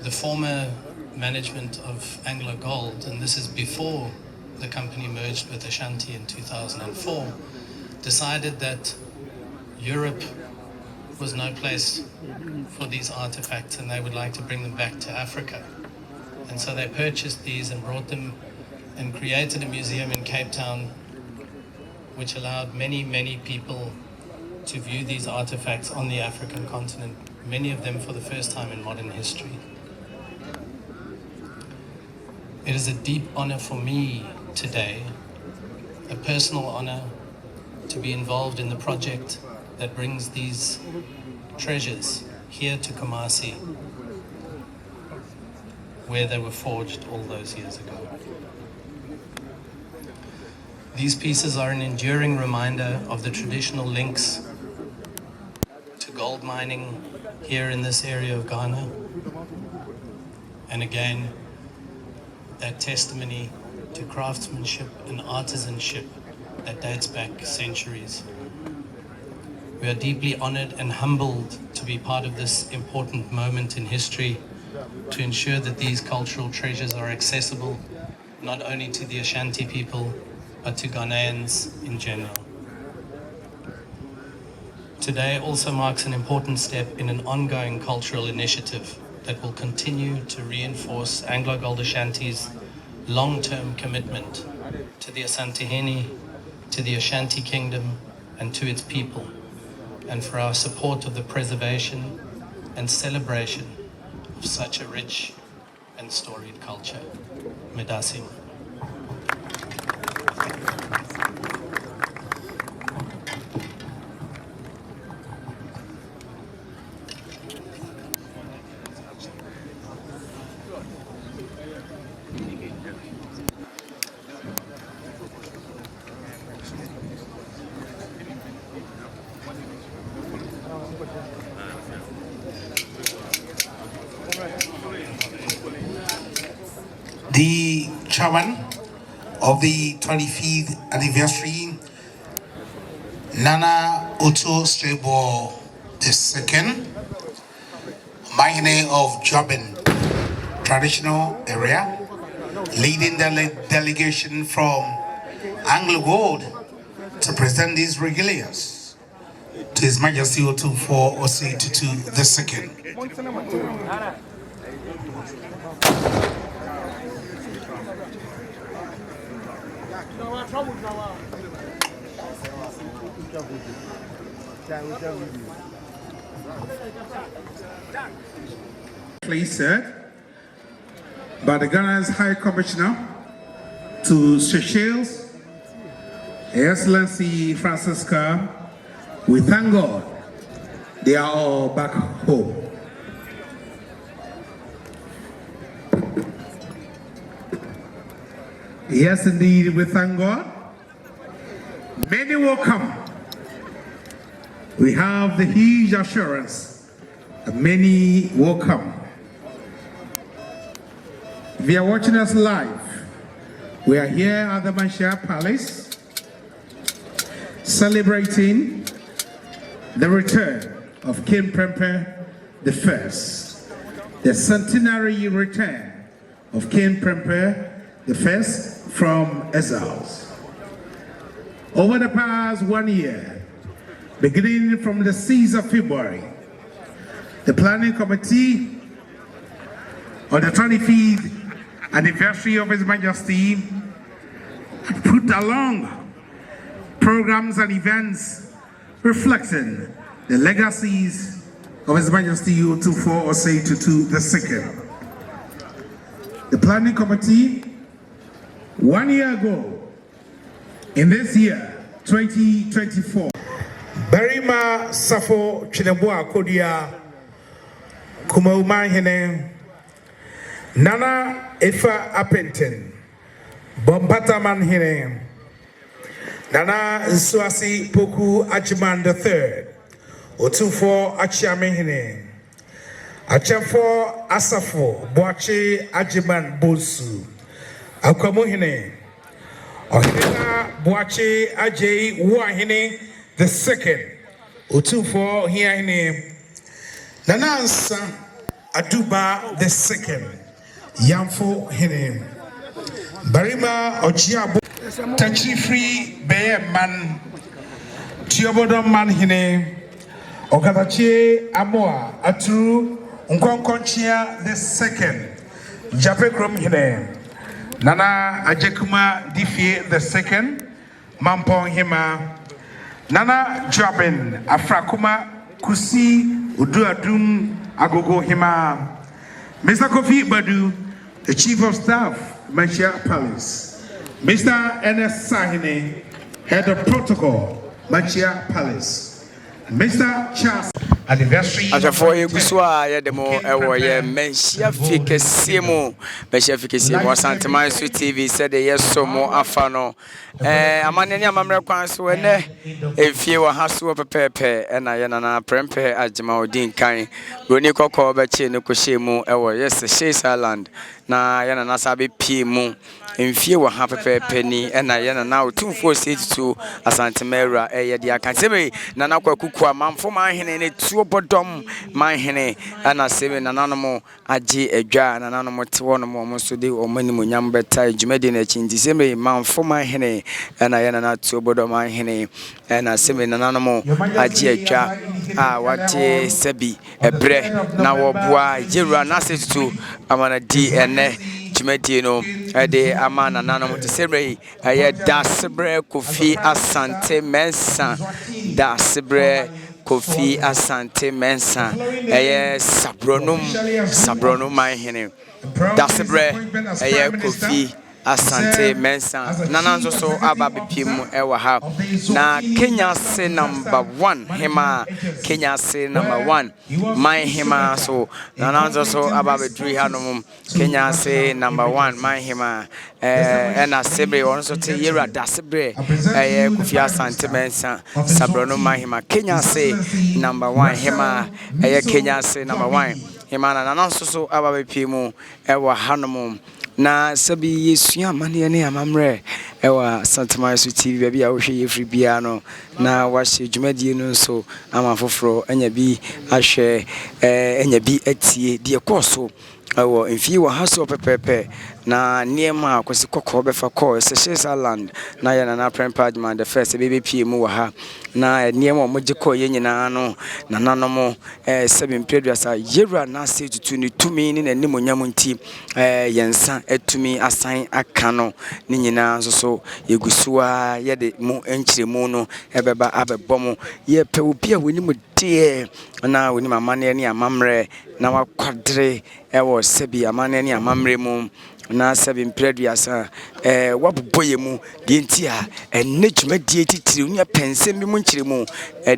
the former management of Anglo Gold, and this is before the company merged with Ashanti in 2004, decided that Europe was no place for these artifacts and they would like to bring them back to Africa. And so they purchased these and brought them and created a museum in Cape Town, which allowed many, many people to view these artifacts on the African continent, many of them for the first time in modern history. It is a deep honor for me today, a personal honor, to be involved in the project that brings these treasures here to Kumasi, where they were forged all those years ago. These pieces are an enduring reminder of the traditional links to gold mining here in this area of Ghana, and again, that testimony to craftsmanship and artisanship that dates back centuries. We are deeply honored and humbled to be part of this important moment in history, to ensure that these cultural treasures are accessible not only to the Ashanti people, but to Ghanaians in general. Today also marks an important step in an ongoing cultural initiative that will continue to reinforce Anglo Gold Ashanti's long-term commitment to the Asantehene, to the Ashanti Kingdom, and to its people, and for our support of the preservation and celebration of such a rich and storied culture. Medasi. The chairman of the 25th anniversary, Nana Otto Strebo II, Mahine of Jobin traditional area, leading the delegation from Anglo Gold to present these regalias to His Majesty OTUMFUO Osei II. Please, sir, by the Ghana's High Commissioner to Seychelles, Her Excellency Francisca, we thank God they are all back home. Yes, indeed, we thank God. Many will come. We have the huge assurance that many will come. If you are watching us live, we are here at the Manshyia Palace celebrating the return of King Prempeh I, the centenary return of King Prempeh I from exiles. Over the past 1 year, beginning from the 6th of February, the planning committee on the 25th anniversary of His Majesty put along programs and events reflecting the legacies of His Majesty OTUMFUO Osei II. The planning committee 1 year ago, in this year, 2024, Berima Safo Chinebua Kodia Kumaumahene Nana Efa Apenten Bombata Manhene Nana Nsuasi Poku Ajiman III OTUMFUO Achiamehene Achafo Asafo Boache Ajiman Bosu Akwamuhene Ohina Boache Ajay Wahine the second OTUMFUO Hiahine Nanansa Aduba the second Yamfo Hine Barima Ochiabo Tachifri Beye Man Tiobodom Man Hine Okatache Amoa Atru Nkonkonchia the second Japekrom Hine Nana Ajekuma Difie the second Mampong Hemaa Nana Jobin Afrakuma Kusi Uduadum Agogo Hemaa Mr. Kofi Badu, the Chief of Staff, Manshyia Palace. Mr. Ernest Sahine, Head of Protocol, Manshyia Palace. Mr. Charles anniversary. For you, Buswa, the more Manshyia Fikesimu, Manshyia Fikesimu, Asante Manshyia TV said yes, so more Afano. Amanenia Mamrakans were if you were Hasu Pepe and Ayana Prempe Ajama Din Kai, Roniko Kobachi, Nukushemu, yes, the Seychelles Island, na Yana Nasabi Pimu, in few were half a penny, and Ayana now 246 Asante Mera, Dia Kansebe, Nanaka Kukua, Mam for my hen, two bottom, my hen, and a 7 an animal, Aji, a jar, and an animal to one more to do or many number tie, Jumedin in December, Mam for my hen. And I am not to bodo my henny, and I send an animal, a jia, what sebi, a bre, now bois, jira, nasty to Amana D and Jimetino, a day a man and animal to say, I had Dasabre, Kofi, Asante, Mensa, Dasabre, Kofi Asante Mensa Sabronum my hene Dasebre Kofi Asante Mensa Nananzo so Ababipim Ewaha na Kenya say number 1 Hemaa Kenya say number 1 my Hemaa so Nananzo so Ababidri Hanum Kenya say number 1 my Hemaa and Asebre also te Yera Dasebre Kofi Asante Mensa Sabrono my Hemaa Kenya say number 1 Hemaa Kenya say number 1 Hemaa Nananzo so Ababipim Ewa Hanum na sabi yesua mane ne amamre ewa Asante so TV baby a wo hwe yefri bia no na wahye dwumadie no so amafoforo anya bi ahwe anya bi atie de koso ewo mfi wo haso pepepe na niema akwesi kokko befa call Seychelles Island na ya na prempage the first baby pm wo ha na niema mo giko ye nyina no na nanom 7 preduasa yewra na say tutu ni tumi ni nanim onyam nti yensa etumi asan aka no ni nyina so yegusuwa ye de mu enchiremu no ebeba abebom ye pe obi a woni mu de na woni mamane ne amamre na wakwadre ewo sebi amane ne amamre mu na 7 preduasa waboboye mu de nti a enne dwumadie titiri unya pensem bi mu nchiremu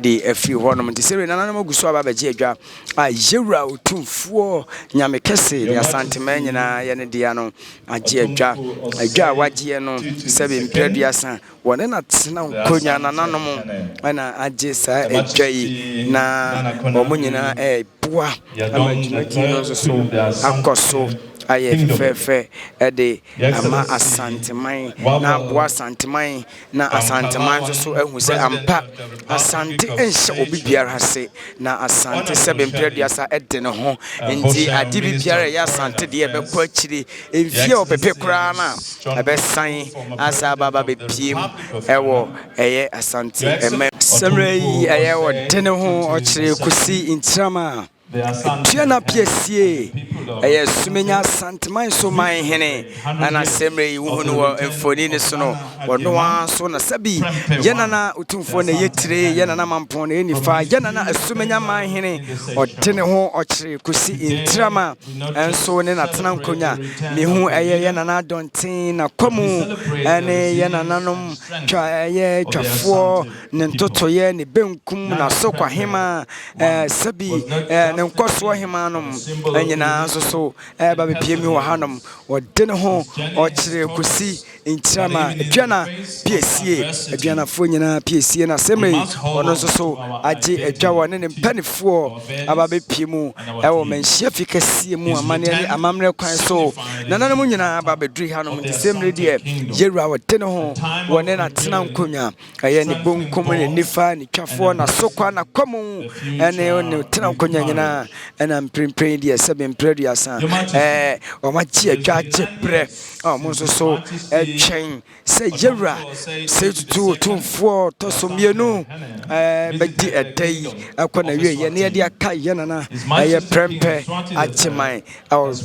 de afi honom nti sere nana magusu aba baje adwa a yewra otumfuo nyame kese ne Asante manyina ye ne dia no aje adwa waje no 7 preduasa wone na tena nkonya nananom ana aje sa adwa yi na omunyina boa amadwumadie no so akoso aye fefe ede ama Asante man na boa Asante man na Asante man so ehu se ampa Asante enhye obi biara hase na Asante 7 preduasa ede ne ho nti ade bi biara ya Asante de ebekọ akiri emfie opepe kura na ebesan asa baba bepiem ewo eye Asante semre yi eye wo de ne ho okire kusi intrama Tiana PSA sumenya Asante man so man hene ana semre yi wo no emfoni ne so no wono so na sabi yenana otumfo na yetire yenana mampon na enifa yenana asumenya man hene odene ho okire kusi intrama enso ne natena nkonya mehu yenana dontin na kwamu ene yenana nom twa twafo ne ntotoye ne benkum na sokwa hema sabi ne nkoso Hemaa nom anyina so baba piemi wo hanom odene ho okire kusi intrama adwana PSA adwana fo nyina PSA na semre ono so age adwa wone ne mpanifo ababe piemu ewo Manshyia fikasie mu amane amamre kwan so nananom nyina baba dri hanom de semre de yewra odene ho wone na tena nkonya aye ne bonkom ne nifa ne twafo na sokwa na kwamu ene one tena nkonya nyina ena mprimprem de 7 preduasa omachi adwa chebre mo so twen se yewra se tutu otumfuo tosomienu bedi edai akona wie ye ne de aka ye nana aye prempe acheman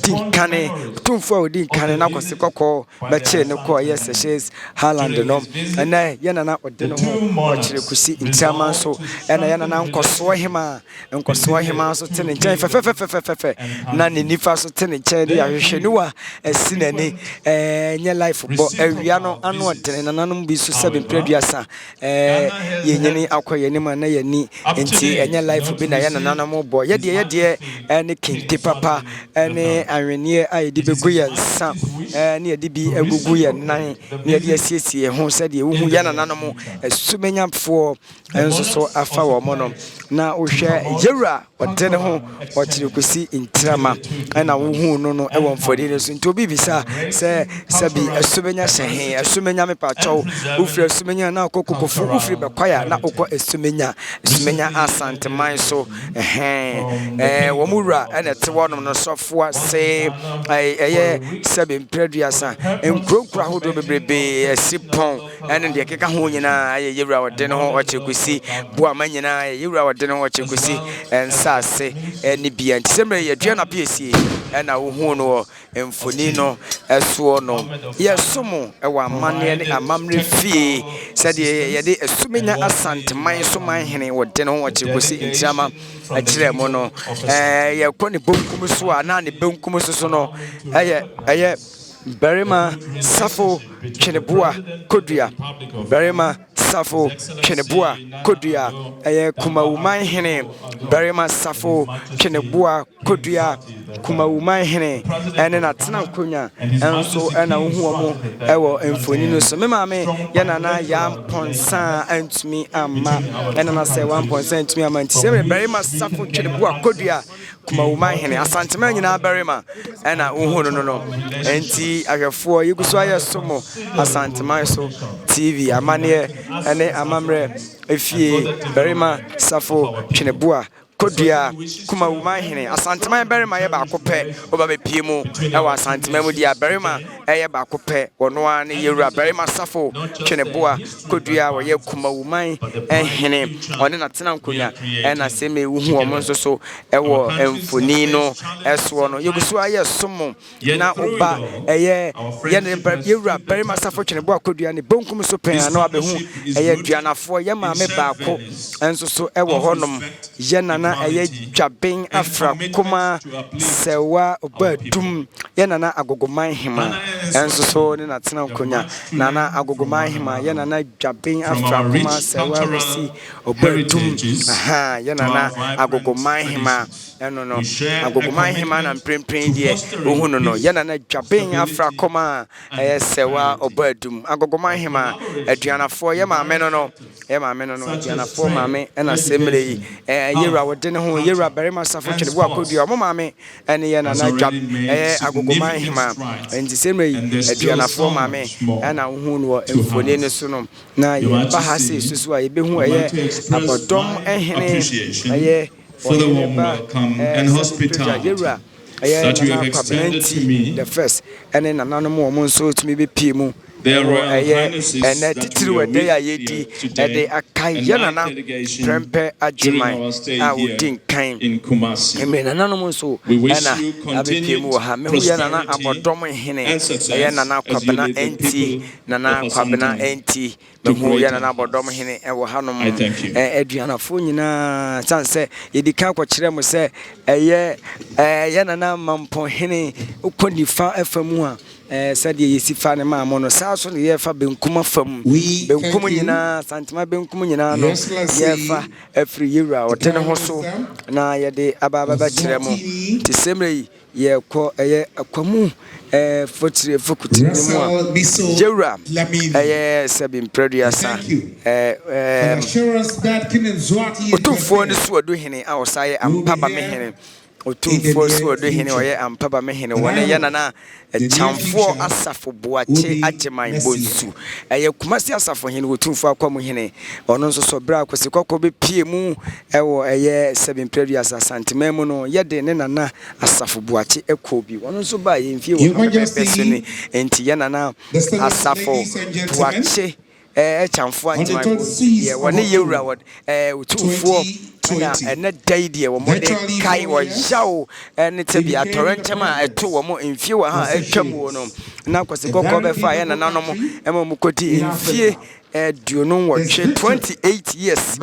dinkane otumfuo dinkane na kwose kokko bache ne ko ye Seychelles Highland no ena ye nana ode no ho okire kusi intiama so ena ye nana nkoso Hemaa so tene nchen fefe na ne nifa so tene nchen de ahwehwenuwa asinani nye life bo awia no ano odene nananom bi so 7 preduasa yenyini akoye ni ma na yani enti enye life bi na ya nananom bo ye de ne kente papa ne anwenie ayedi begu ye nsa ne yedi bi agugu ye nan ne yedi asiesie ho se de wo hu ya nananom asumenyafo enso so afa wo mono na ohwe yewra odene ho okire kusi intrama na wo hu no ewo mfodi ne so nti obi bisa se sabi asumenya shehe asumenya mepacho ufri asumenya na kokokofu ufri bekwaya na okọ asumenya Asante man so wo mura ene te wonom no sofo se eye 7 preduasa enkronkra hodo bebrebe asipon ɛne deɛ keka ho nyinaa ayɛ yɛwura wɔde ne ho ɔkyerɛ kusi boa ma nyinaa yɛwura wɔde ne ho ɔkyerɛ kusi nsase ne bia nti sɛ mmerɛ yɛdua no apɛsie ɛna wohu no wɔ mfoni no ɛsoɔ no yɛsom ɛwɔ amanneɛ ne amammerɛ fie sɛdeɛ yɛde asumenya asanteman so man hene wɔde ne ho ɔkyerɛ kusi ntiama akyerɛ mu no yɛkɔ ne bonkum so a na ne bonkum so no ɛyɛ Berima Safo Chenebua Kodria Berima Safo Chenebua Kodria Kumauman Hene Berima Safo Chenebua Kodria Kumauman Hene and then at Tankunya and so and a woman ever info so me mame yanana yam ponsa and to me amma and I say 1% to me am Berima Safo Chenebua Kodria Kumauman Hene Asante man nyina Berima and I no enti ahwefo yiguso ayesomo Asante man so TV amane ene amamre efie Berima Safo Chenebua Kodria Kumauman Hene Asante man Berima ye ba akopɛ oba be pie mu e wa Asante man mu dia Berima ye ba akopɛ wono an yewura Berima Safo Chenebua Kodria wo ye Kumauman Hene one na tena nkonya e na se me wuhu omo nso so e wo emfoni no eso no yeguso aye somo na oba ye yewura Berima Safo Chenebua Kodria ne bonkum so pen na abehu ye duanafo ye maame baako enso so e wo honom ye nana eye dwaben afra kuma sewa obadum ye nana agogoman hema enso so ne na tena nkonya nana agogoman hema ye nana dwaben afra kuma sewa resi obadum aha ye nana agogoman hema eno no agogoman hema na mprempren die ohunu no ye nana dwaben afra kuma sewa obadum agogoman hema aduanafo ye maame no aduanafo maame na semre yi yewura wode ne ho yewura Berima Safo Chenebua Kodria mo maame ene ye nana dwab agogoman hema enti semre yi aduanafo maame na ohunu no emfoni ne so no na ye bahase susu a ye behu abodom ehene for the warm welcome and hospitality that you have extended to me. The first and then another moment so to me be pimu. Their Royal Highnesses and that title day today a kayana prempe ajimai I would think kind in Kumasi. I mean anonymous so we wish you continued prosperity and success nana kwabena enti nana kwabena enti mehu ya nana bodom hene e wo hanom aduanafo nyina sanse yedika kwakire mo se eye ya nana mampo hene ukonifa afamu a said ye sifa ne ma mo no sa so ne ye fa benkum fam benkum nyina santima benkum nyina no ye fa afri yura otene ho so na ye de ababa ba kire mo ti semre ye ko eye akwamu fotire fokutire mu a yura eye sabin producer OTUMFUO ne so do hene a osaye ampaba me hene OTUMFUO so do hene oye ampaba me hene wona ye nana chamfo asafo boache ajeman bonsu eye kumasi asafo hene OTUMFUO akwamu hene ono nso so bra akwese kokko be pie mu ewo eye 7 previous Asante memu no ye de ne nana asafo boache ekobi ono nso ba ye mfie wo pesene enti ye nana asafo boache chamfo ajeman ye wona yewura OTUMFUO na ene daidie wo mo de kai wo yawo ene tebi atorentema eto wo mo mfie wo ha atwam wo no na kwase kokko be fa ye na nanom ema mo koti mfie duonu wo 28 years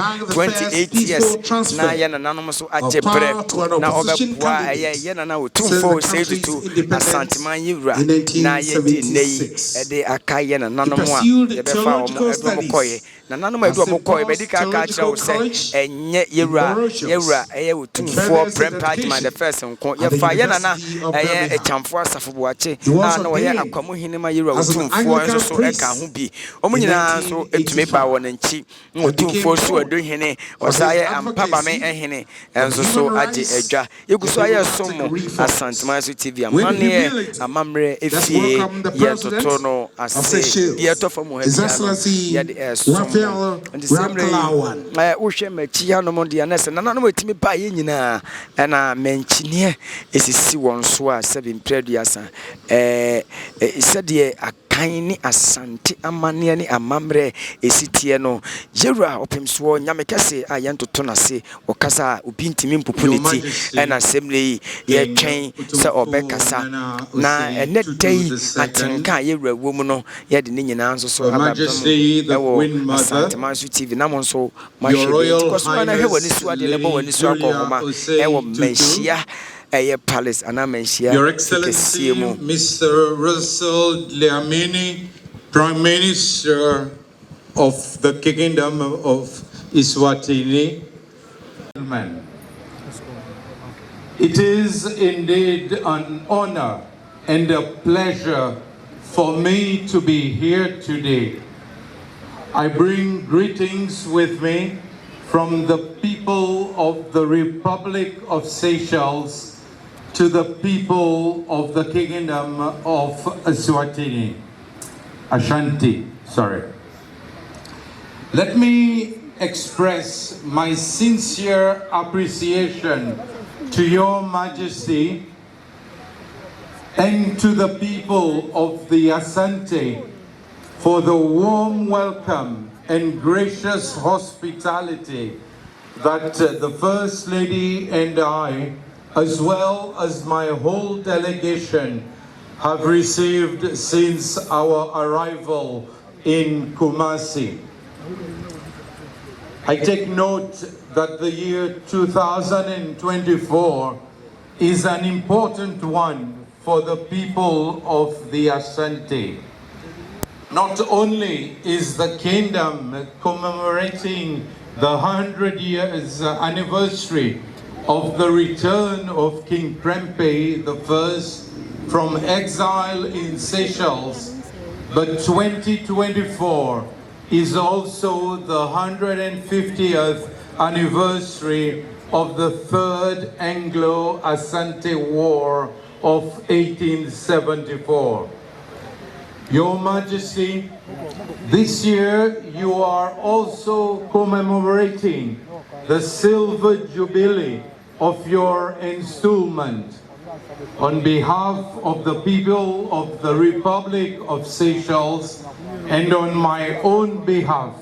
na ye na nanom so ajebre na obepua ye na OTUMFUO say to Asante man yewura na ye di nei de aka ye na nanom a ye be fa wo mo edo mo koye na nanom edo mo koye be di ka ka kira wo se enye yewura eye OTUMFUO prempage man the first nko ye fa ye nana eye chamfo asafo boache na wo ye akwamu hinema yewura OTUMFUO nso so eka ho bi omunyina nso etumi ba wo nanchi OTUMFUO so ado hene osaye ampaba me ehene nso so age adwa yeguso aye somo Asante Maso TV amane amamre efie ye toto no ase ye tofa mo hadi ye de somo and the same way wo hwe machi hanom de anase na nanom etimi ba ye nyina na menchine esisi won so a 7 preduasa sede kan ni asante amane ni amamre esitie no yewura opemso nyame kese ayentoto nase okasa obi ntimi mpopuniti ena semle ye twen se obekasa na ene dai atenka yewura wo mu no ye de ni nyina nso so abawo Asante Mansu TV na mo nso Manshyia because na hewa ni so ade lebo wani so akoma ewo Manshyia palace ana Manshyia Your Excellency Mr. Russell Dlamini, Prime Minister of the Kingdom of Eswatini. It is indeed an honor and a pleasure for me to be here today. I bring greetings with me from the people of the Republic of Seychelles to the people of the Kingdom of Eswatini. Asante, sorry. Let me express my sincere appreciation to Your Majesty and to the people of the Asante for the warm welcome and gracious hospitality that the First Lady and I, as well as my whole delegation, have received since our arrival in Kumasi. I take note that the year 2024 is an important one for the people of the Asante. Not only is the kingdom commemorating the 100 years anniversary of the return of King Prempeh I from exile in Seychelles, but 2024 is also the 150th anniversary of the Third Anglo-Asante War of 1874. Your Majesty, this year you are also commemorating the Silver Jubilee of your installment. On behalf of the people of the Republic of Seychelles and on my own behalf,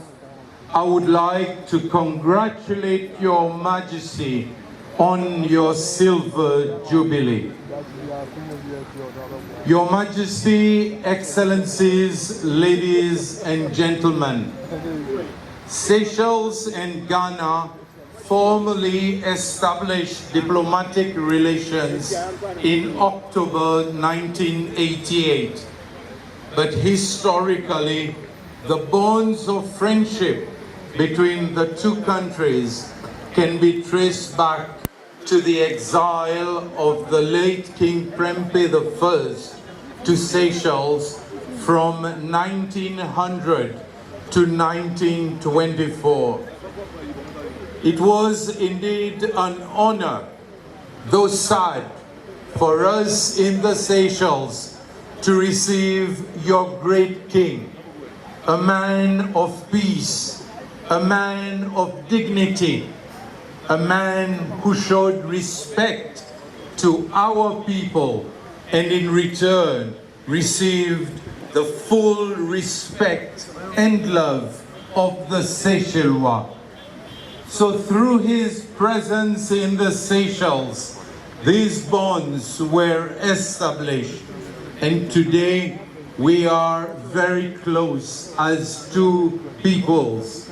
I would like to congratulate Your Majesty on your Silver Jubilee. Your Majesty, Excellencies, ladies and gentlemen, Seychelles and Ghana formally established diplomatic relations in October 1988. But historically, the bonds of friendship between the two countries can be traced back to the exile of the late King Prempeh I to Seychelles from 1900 to 1924. It was indeed an honor, though sad, for us in the Seychelles to receive your great king, a man of peace, a man of dignity, a man who showed respect to our people and in return received the full respect and love of the Seychellois. So through his presence in the Seychelles, these bonds were established, and today we are very close as two peoples.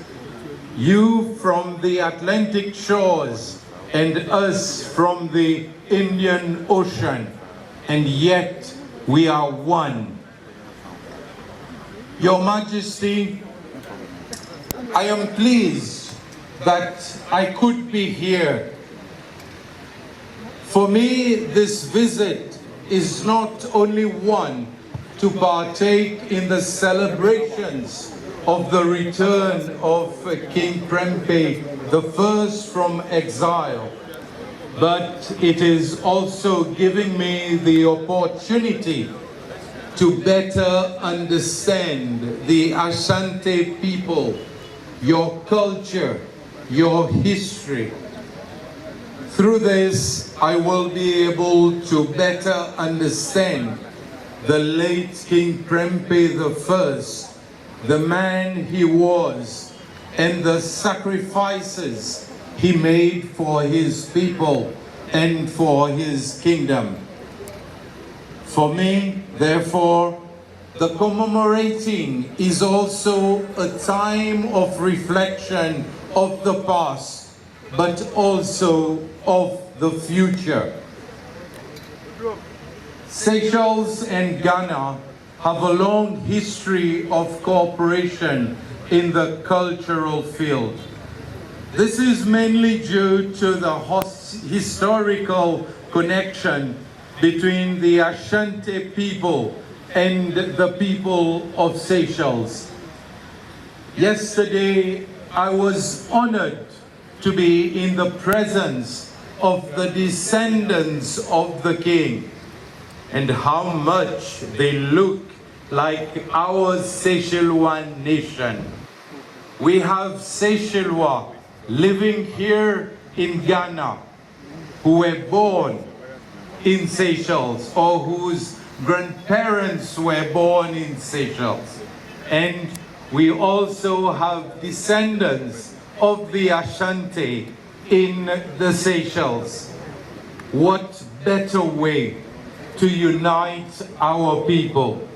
You from the Atlantic shores and us from the Indian Ocean, and yet we are one. Your Majesty, I am pleased that I could be here. For me, this visit is not only one to partake in the celebrations of the return of King Prempeh I from exile, but it is also giving me the opportunity to better understand the Asante people, your culture, your history. Through this, I will be able to better understand the late King Prempeh I, the man he was, and the sacrifices he made for his people and for his kingdom. For me, therefore, the commemorating is also a time of reflection of the past, but also of the future. Seychelles and Ghana have a long history of cooperation in the cultural field. This is mainly due to the historical connection between the Asante people and the people of Seychelles. Yesterday, I was honored to be in the presence of the descendants of the king, and how much they look like our Seychellois nation. We have Seychellois living here in Ghana who were born in Seychelles or whose grandparents were born in Seychelles. And we also have descendants of the Asante in the Seychelles. What better way to unite our people?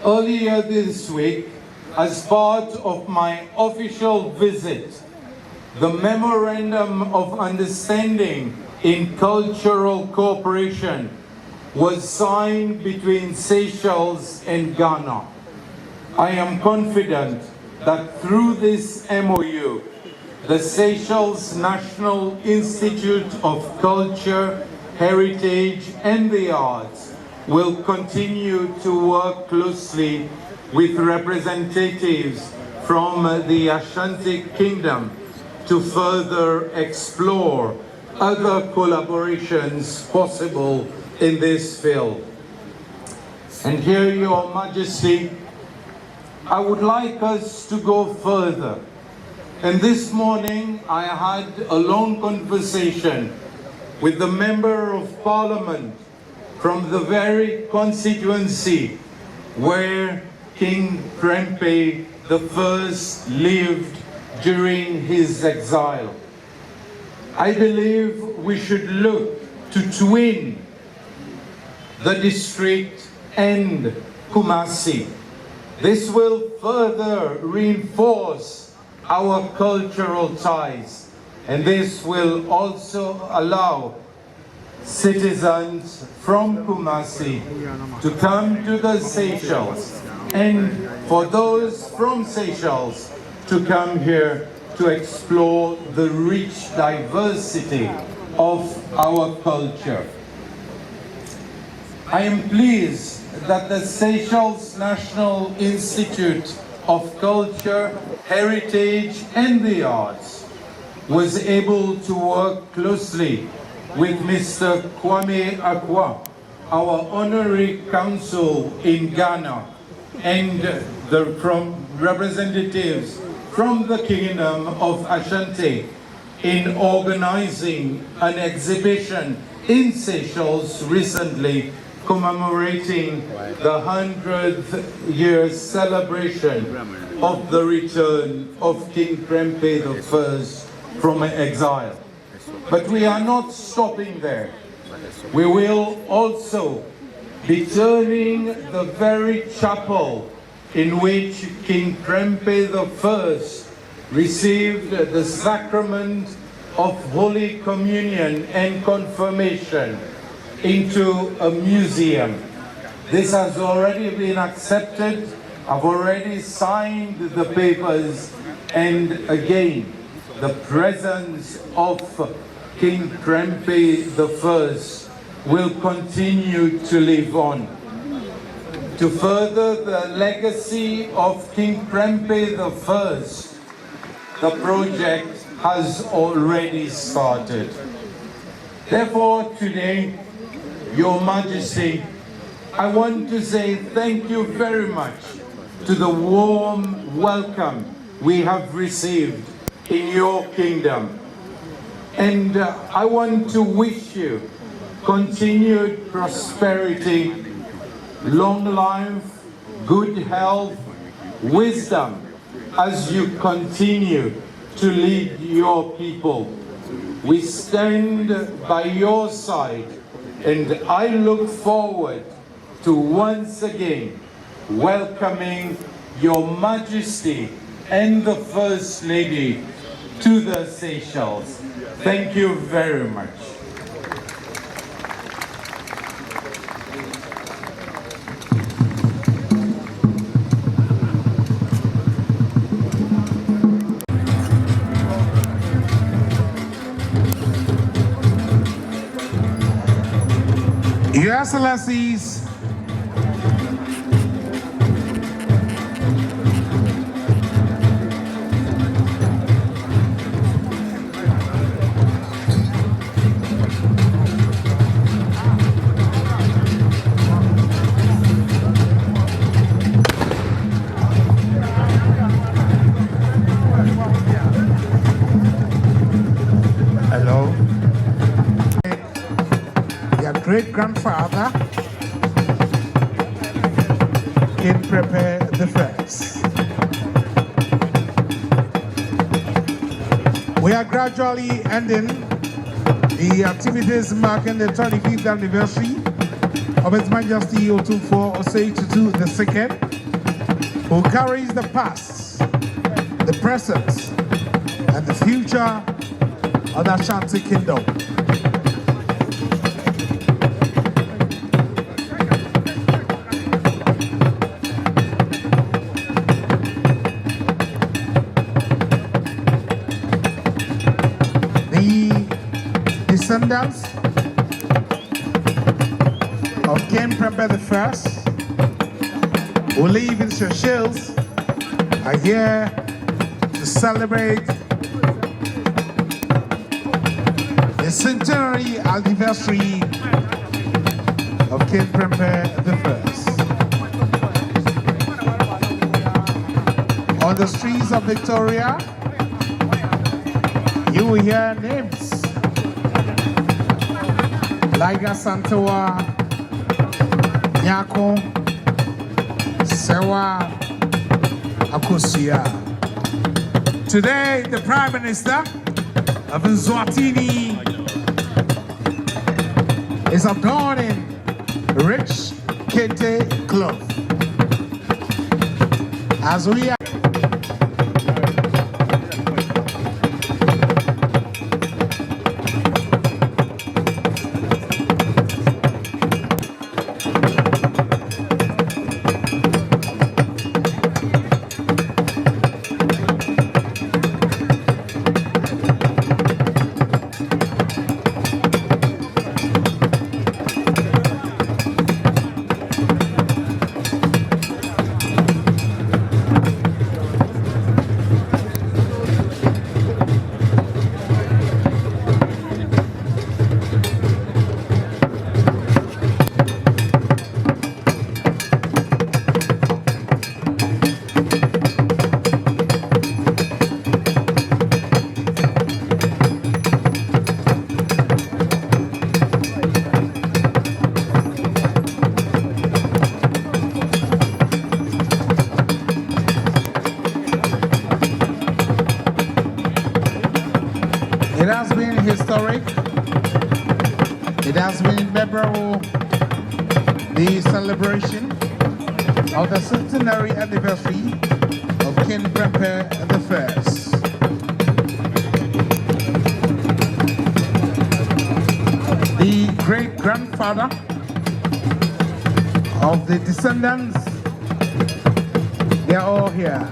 Earlier this week, as part of my official visit, the Memorandum of Understanding in Cultural Cooperation was signed between Seychelles and Ghana. I am confident that through this MOU, the Seychelles National Institute of Culture, Heritage and the Arts will continue to work closely with representatives from the Ashanti Kingdom to further explore other collaborations possible in this field. And here, Your Majesty, I would like us to go further. And this morning, I had a long conversation with the Member of Parliament from the very constituency where King Prempeh I lived during his exile. I believe we should look to twin the district and Kumasi. This will further reinforce our cultural ties, and this will also allow citizens from Kumasi to come to the Seychelles, and for those from Seychelles to come here to explore the rich diversity of our culture. I am pleased that the Seychelles National Institute of Culture, Heritage and the Arts was able to work closely with Mr. Kwame Akwa, our honorary consul in Ghana, and from representatives from the Kingdom of Asante in organizing an exhibition in Seychelles recently commemorating the 100th year celebration of the return of King Prempeh I from exile. But we are not stopping there. We will also be turning the very chapel in which King Prempeh I received the sacrament of Holy Communion and Confirmation into a museum. This has already been accepted. I've already signed the papers, and again, the presence of King Prempeh I will continue to live on. To further the legacy of King Prempeh I, the project has already started. Therefore, today, Your Majesty, I want to say thank you very much to the warm welcome we have received in your kingdom. And I want to wish you continued prosperity long life, good health, wisdom as you continue to lead your people. We stand by your side, and I look forward to once again welcoming Your Majesty and the First Lady to the Seychelles. Thank you very much. Your Excellencies, hello. Your great-grandfather can prepare the first. We are gradually ending the activities marking the 25th anniversary of His Majesty OTUMFUO Osei-Tutu II, who carries the past, the present, and the future of the Asante Kingdom. Descendants of King Prempeh I, who live in Seychelles, are here to celebrate the centenary anniversary of King Prempeh I. On the streets of Victoria, you will hear names like Asante, Nyako, Sewa, Akosia. Today, the Prime Minister of Eswatini is adorning rich kente cloth. As we are It has been historic. It has been memorable, the celebration of the centenary anniversary of King Prempeh I. The great-grandfather of the descendants, they are all here.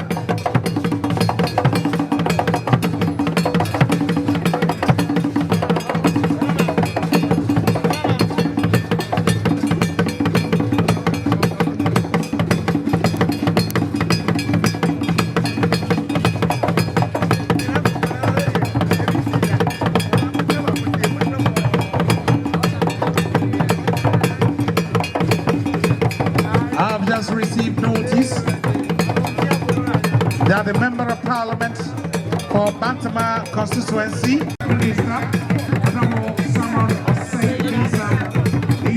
I've just received notice that the Member of Parliament for Bantama constituency, Minister, someone of Seychelles, the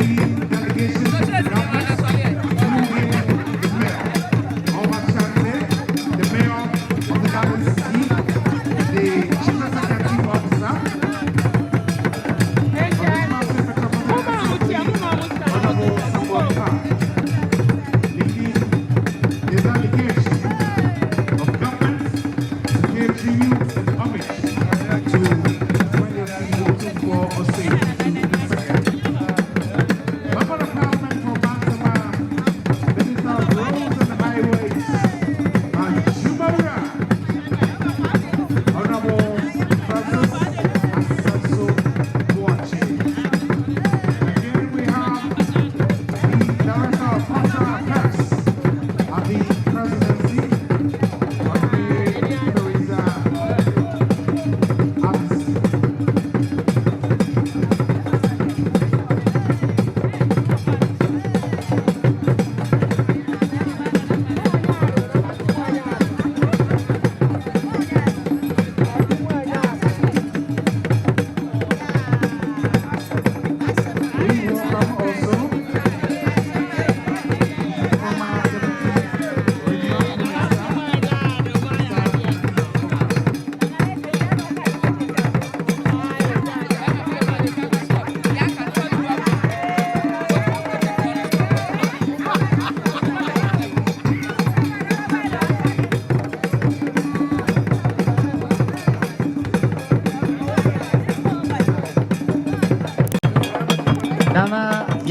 delegation of government,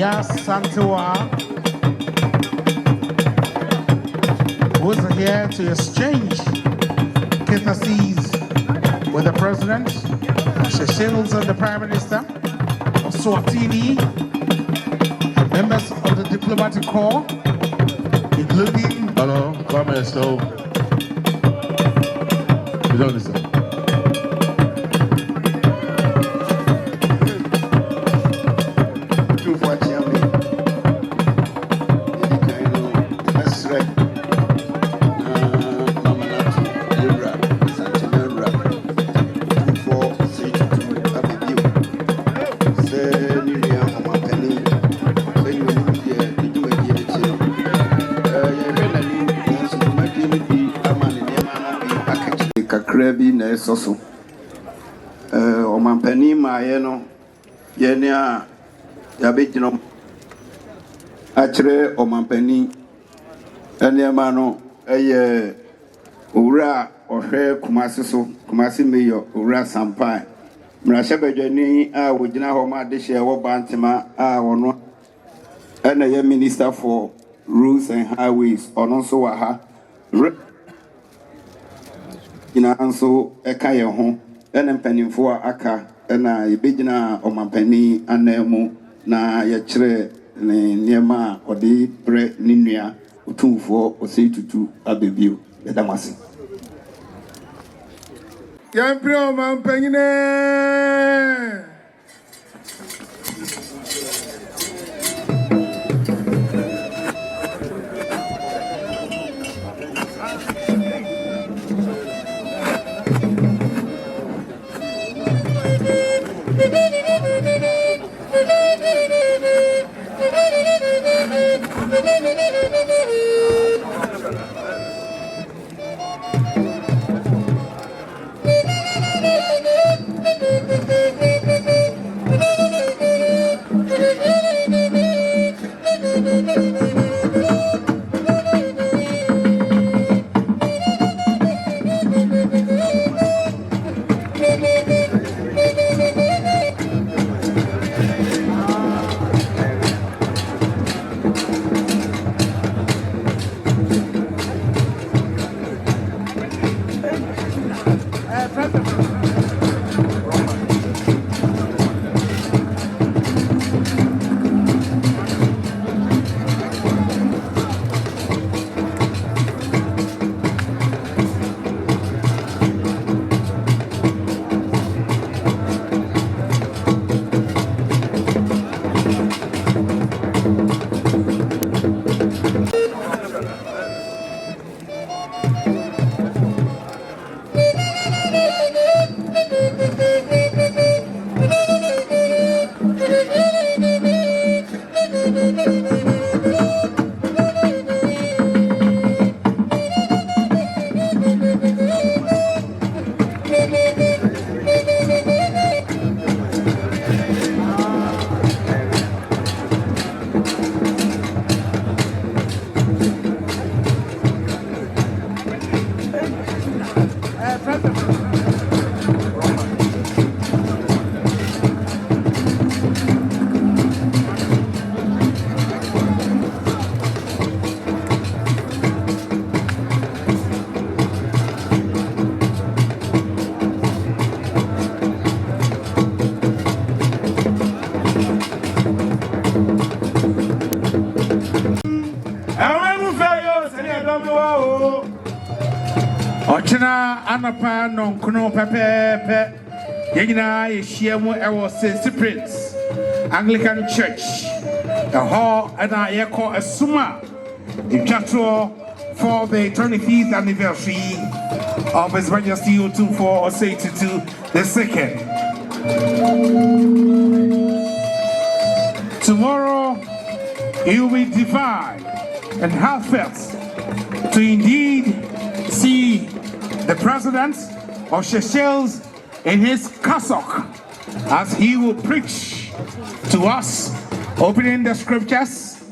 Asante, who's here to exchange courtesies with the President, Seychelles and the Prime Minister, Swatini, members of the diplomatic corps, including... Hello, come here, so... You don't listen. Bi na esoso omampani maaye no ye ne a ya begino akire omampani ene ma no eye owura ohwe kumase so kumase meyo owura sampai mrahye badwani a wogina ho ma de hye wo bantema a wono ene ye minister for roads and highways ono so wa ha Inanso eka ye ho ene mpanimfo aka na yebegina omampani anemu na ye kire ne niema odi bre ninua otumfuo oseitutu abebio edamase Yampre omampanyine Ochina anapa non kuno pepe yegina yeshiemu ewo St. Prince Anglican Church the hall and yeko asuma the chapter for the 25th anniversary of His Majesty OTUMFUO Osei the second. Tomorrow it will be divine and heartfelt to indeed see the President of Seychelles in his cassock as he will preach to us, opening the scriptures,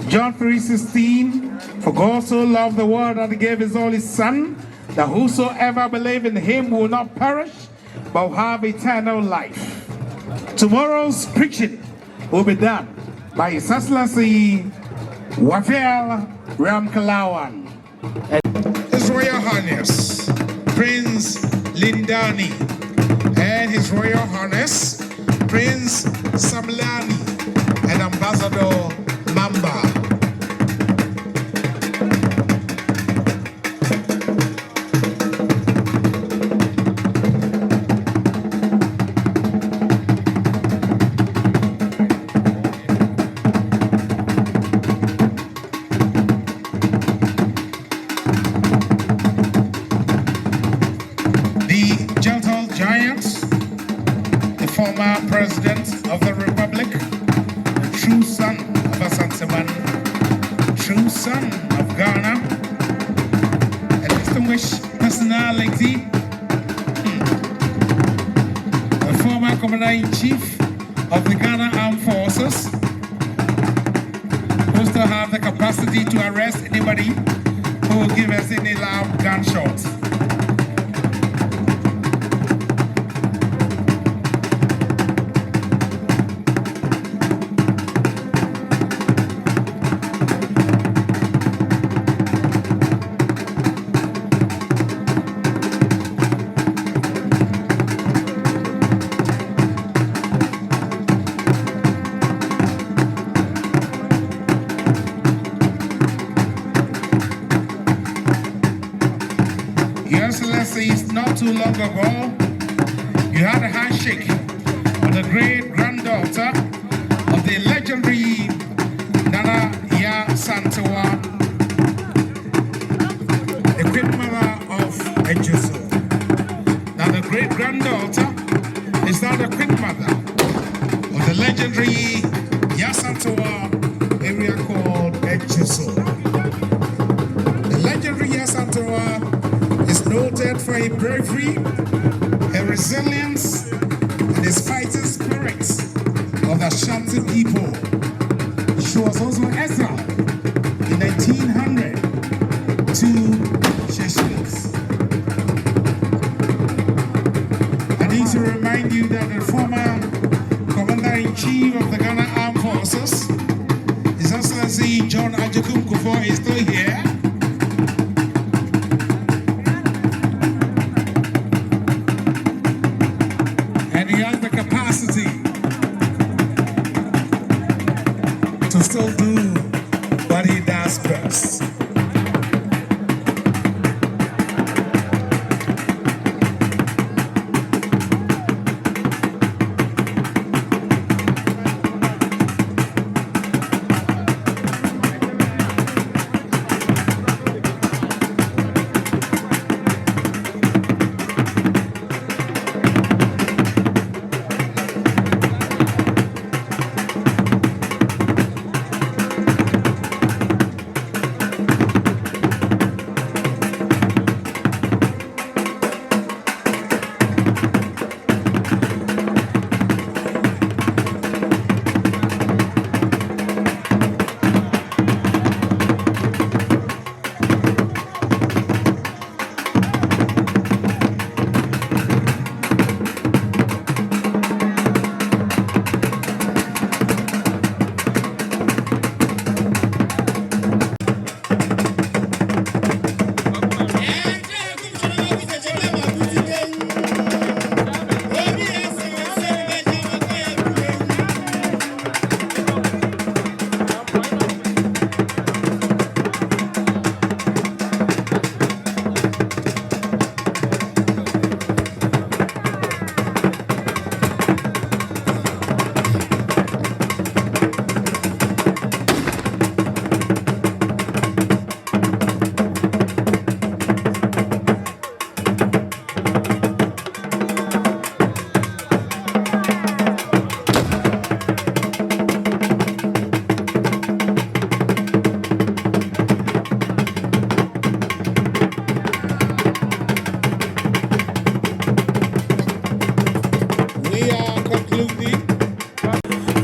John 3:16, for God so loved the world that he gave his only Son, that whosoever believe in him will not perish, but have eternal life. Tomorrow's preaching will be done by His Excellency Wafel Ramkalawan. His Royal Highness Prince Lindani and His Royal Highness Prince Samlani and Ambassador Mamba. President of the Republic, the true son of Asante, true son of Ghana, a distinguished personality, the former Commander-in-Chief of the Ghana Armed Forces, who still have the capacity to arrest anybody who will give us any loud gunshots. Not too long ago, you had a handshake with the great-granddaughter of the legendary Nana Ya Santewa, the great mother of Ejiso. Now the great-granddaughter is now the queen mother of the legendary Ya Santewa area called Ejiso. The legendary Ya Santewa is noted for her bravery, her resilience, and his fighting spirit of the Asante people. She was also exiled in 1900 to Seychelles. I need to remind you that the former Commander-in-Chief of the Ghana Armed Forces, His Excellency John OTUMFUO, is still here. To still do what he does best.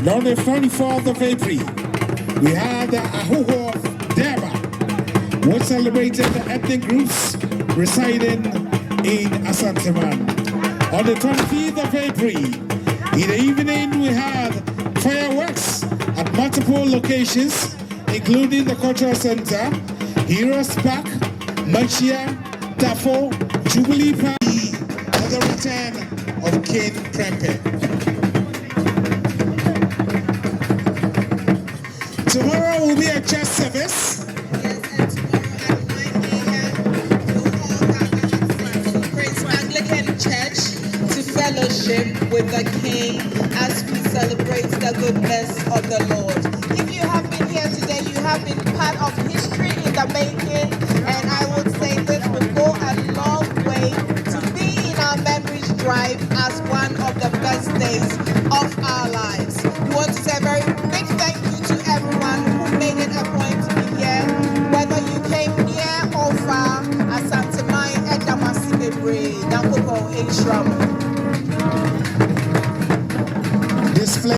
On the 24th of April, we had the Ahuho of Durbar, which celebrated the ethnic groups residing in Asante. On the 25th of April, in the evening, we had fireworks at multiple locations, including the Cultural Center, Heroes Park, Manshyia, Tafo, Jubilee Park, and the return of King Prempeh. Tomorrow will be a church service. Church to fellowship with the King as we celebrate the goodness of the Lord. If you have been here today, you have been part of history in the making, and I would say this will go a long way to be in our memories drive as one of the best days of our lives. We want to say a very big thank you to everyone who made it a point to be here, whether you came near or far. Asante Mai Edamasi Bebre. Display.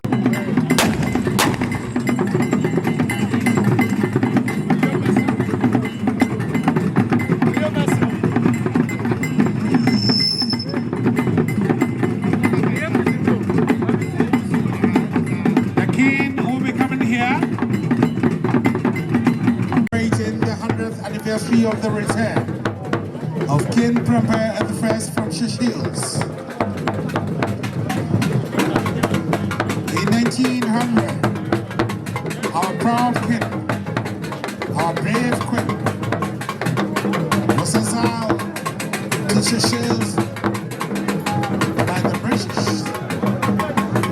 The King will be coming here, celebrating the 100th anniversary of the return of King Prempeh the First from Seychelles. In 1900, our proud king, our brave queen, was exiled to Seychelles by the British.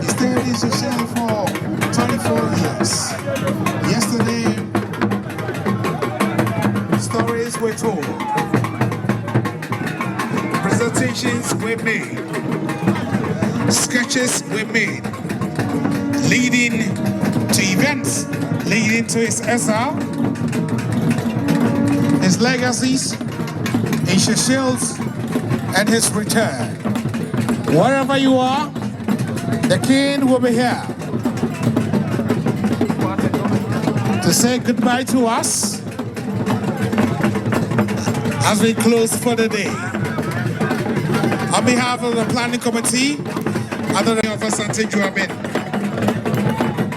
He stayed in Seychelles for 24 years. Yesterday, stories were told. Presentations were made, sketches were made, leading to events, leading to his exile, his legacies in Seychelles, and his return. Wherever you are, the King will be here to say goodbye to us as we close for the day. On behalf of the Planning Committee, under the of Asante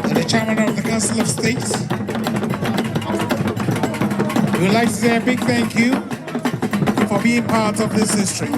and the Chairman of the Council of States, we would like to say a big thank you for being part of this history.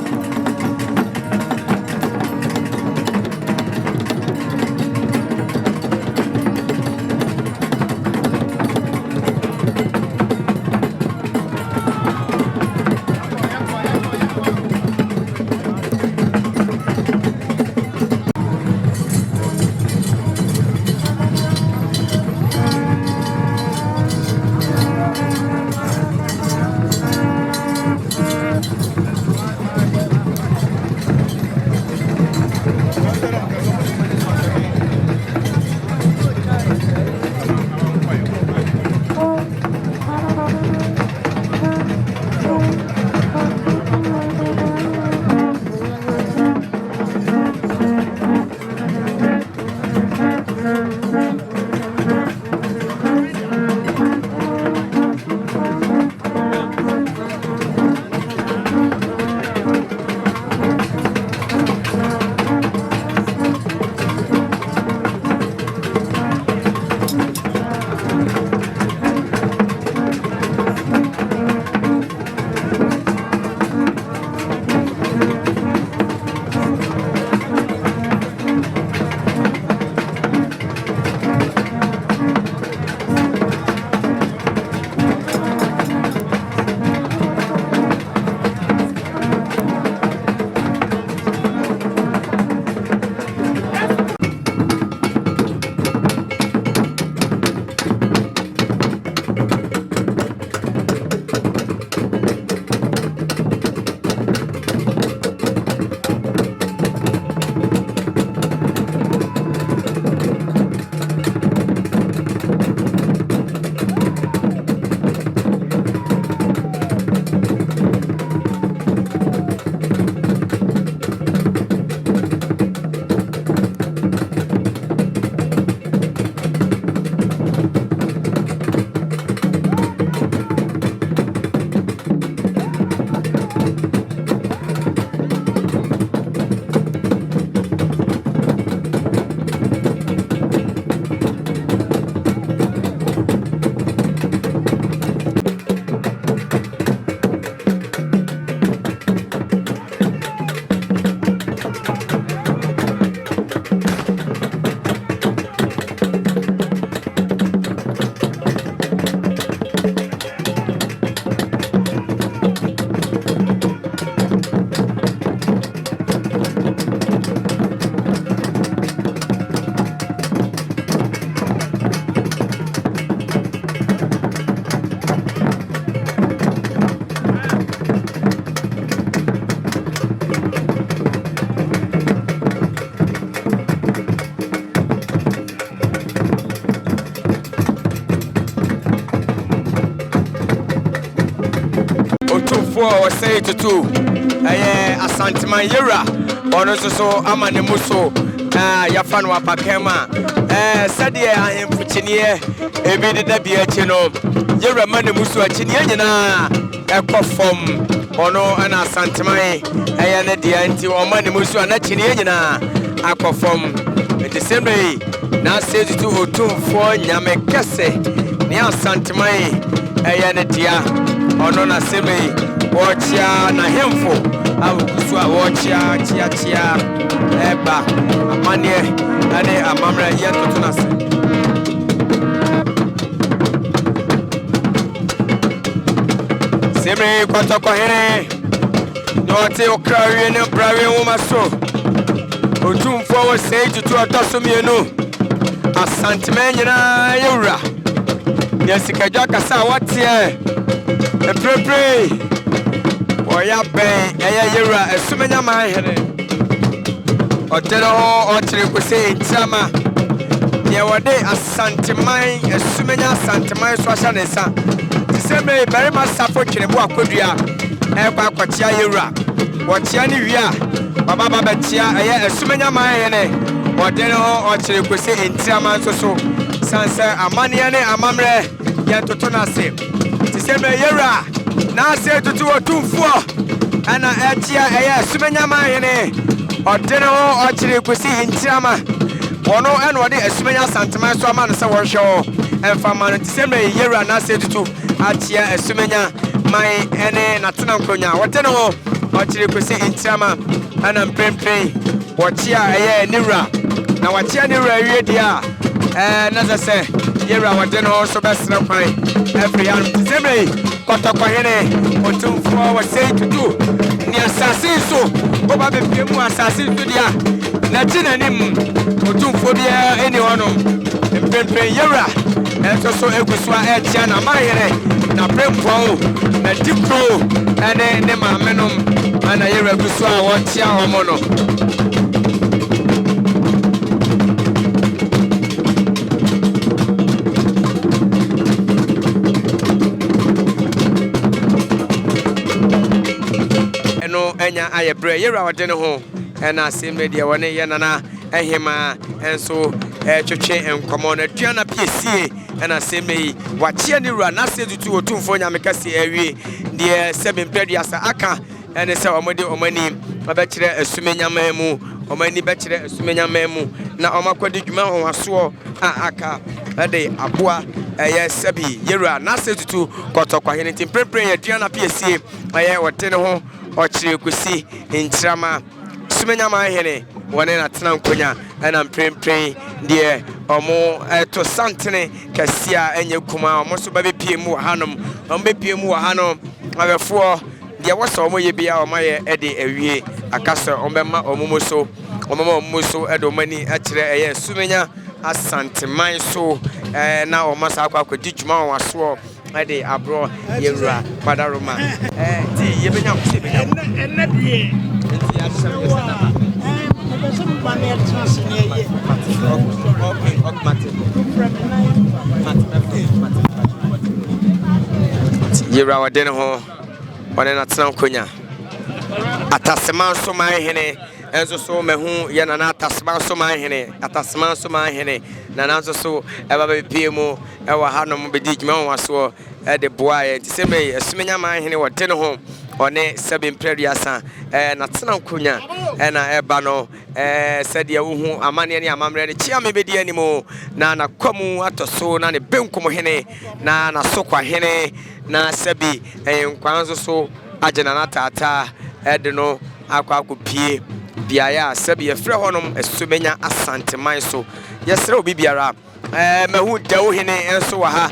OTUMFUO say to two. Asante man yera. Ono so amane muso. Yafan wa pakema. Sadie ahim fuchinie. Ebi de bia chino. Yera mane muso achinie nyina. Ekofom. Ono ana Asante man. Ne dia nti o mane muso ana chinie nyina. Akofom. The same way. Na say to OTUMFUO nyame kese. Ni Asante man. Ne dia. Ono na seme watchia na hemfo awu watchia chia eba amane ane amamra yento tunase seme kwata kwa here no te okrawe ne brawe woma so OTUMFUO wo sei tutu atoso mienu Asante man nyina yewra yesikajwa kasa watie Pray. Oya ben yera esumenya man here. Otero ho otire ko se ntama. Ye wode Asante man esumenya Asante man so ahya ne sa. Tiseme bere ma safo twere bo akodua. Kwa akotia yera. Wotia ne wi a. Baba baba tia esumenya man here. Otero ho otire ko se ntama so sansa amane ne amamre ye toto na se. Tiseme yera na say to OTUMFUO ana etia esumenya mahene odene ho ochire kwesi ntiama wono ene wode esumenya santeman so ama no se wo hwe emfa ma no tiseme yera na say to atia esumenya mai ene natena nkonya wodene ho ochire kwesi ntiama ana mpempen wotia nira na watia nira wie dia na se yera wodene ho so besra kwan every year tiseme kota kwa hene OTUMFUO wa say to do ni asase so oba be piemu asase so dia na tinanim OTUMFUO dia eni hono mpempe yera enso so egusua etia na mahene na prempo na dipro ene ne mamenom ana yera gusua wotia homo no enya aye bre yera wode ne ho na aseme de wone ye nana Hemaa enso twetwe enkomo na duana piesie na aseme yi wachie ne wura na se tutu OTUMFUO nyamekase awie de sebempedi asa aka ene se omode omani abekire esumenya mamu omani bekire esumenya mamu na omakodi dwuma ho aso aka ade aboa sebi yera na se tutu kotokwa hene timprempren ya duana piesie wote ne ho ochire kwesi ntrama sumenya mahene wone na tena nkonya na mprempren de omo to santene kasia enye kuma omo so ba bepiemu hanom omo bepiemu hanom abefo de woso omo ye bia omo ye ede awie akasa ombema omo so edomani akire sumenya Asante man so na omo sa akwa djuma waso ade abro yewra padaroma ti yebenya ko sebenya enne die ti ya sebe sana so ba me trans ne ye yewra wade ne ho wone na tena konya atasema so man hene enso so mehu ye na atasema so man hene atasema so man hene na nanso so eba bepiemu ewa hanom bedi djuma waso de boaye tiseme esumenya man hene wode ne ho one sebempediasa na tena nkonya na eba no sede wo amane ne amamre ne chia mebedi animo na kwamu atoso na ne benkom hene na sokwa hene na sebi nkwanzo so agena na tata de no akwa pie biaya sebi yefre honom esumenya Asante man so yesre obi biara mehu dawo hene enso wa ha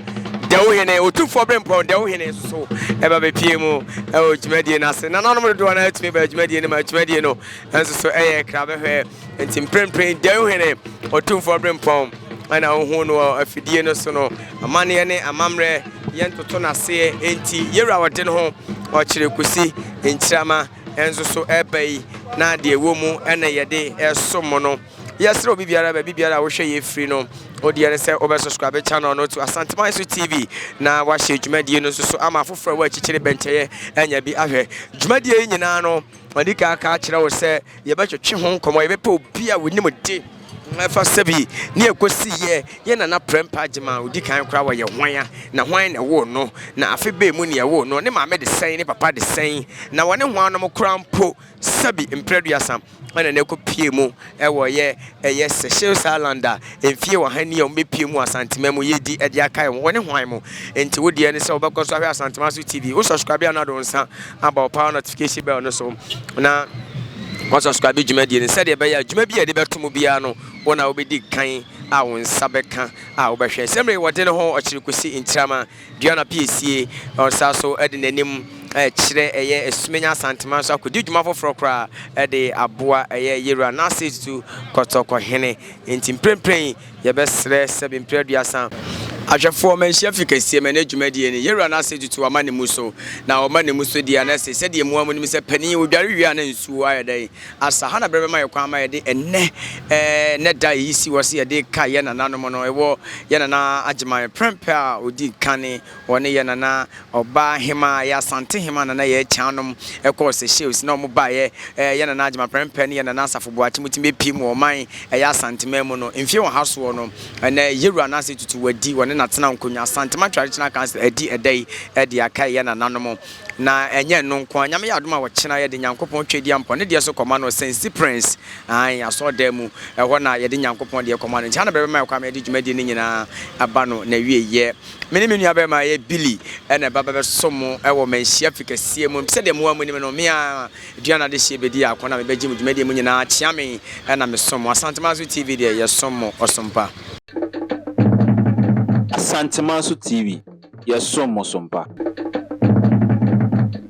dawo hene OTUMFUO brempo dawo hene so eba be piemu o djumadi na se na nanom do na atime ba djumadi ne ma djumadi no enso so krabe hwe enti mprempren dawo hene OTUMFUO brempo ana hu no afidie no so no amane ne amamre yentoto na se enti yewra wode ne ho o kire kusi enchirama enso so ebai na de ewo mu ena yede esom no yesre obi biara ba bibiara wo hwe ye free no Odiere say obe subscribe channel no to Asante Manso TV na wa share dwumadie no so ama foforo wa chichire bencheye enya bi ahwe dwumadie nyina no odika aka kire wo say ye be twetwe ho nkomo ye be pa obi a wonim de fa sabi ne ekosi ye na prempa agema odikan kra wo ye hwan na hwan na wo no na afe be mu ne ye wo no ne maame de sen ne papa de sen na wone hwan no mo kra mpo sabi impreduasam ana ne ko pie mu wo ye Seychelles Islander enfie wo hani o me pie mu Asante mu ye di e dia kai wone hwan mu enti wo die ne se obekoso ahwe Asante Manso TV wo subscribe na do nsa about power notification bell no so na what subscribe dwumadie ne said e be ya dwuma bia de beto bia no wona obedi kan a won sabeka a obehwe semre wode ne ho ochirikosi intrama duana piesie onsa so ede nanim chire eye esumenya Asante Manso akodi dwuma foforo kra ede aboa eye yera na say to kotoko hene enti mprempren ye besre sebe mpreduasa Ajafo Manshyia fikasie management ni yera na say to amane muso na omane muso dia na say said ye mu amu ni se pani odware wi na nsu ayedai asa hana brebe ma yekwa ma yede enne ne da yisi wose yede ka ye na nanom no ewo ye na na agema prempa odi kane wone ye na na oba Hemaa ya Asante Hemaa na ye chanom ekọ Seychelles na omo ba ye na na agema prempa ne ye na na asafo boachi mutime pim wo man ya Asante memu no mfie wo haso no na yera na say tutu wadi wone na tena nkonya Asante Ma traditional council edi edai edi akai ye na nanom na enye no nko anyame ya adoma wo chena ye de nyankopon twedi ampo ne de so koma no sensi prince an aso demu ho na ye de nyankopon de koma no ntia na bebe ma kwa me de dwumadi ni nyina aba no na wie ye menu abe ma ye Billy ene baba be somo wo Manshyia fikasie mu se de mu amu ni no me a duana de hye bedi akona me beji mu dwumadi mu nyina chiame na me somo Asante Manso TV de ye somo osompa Asante Manso TV, yes, so Mosompa.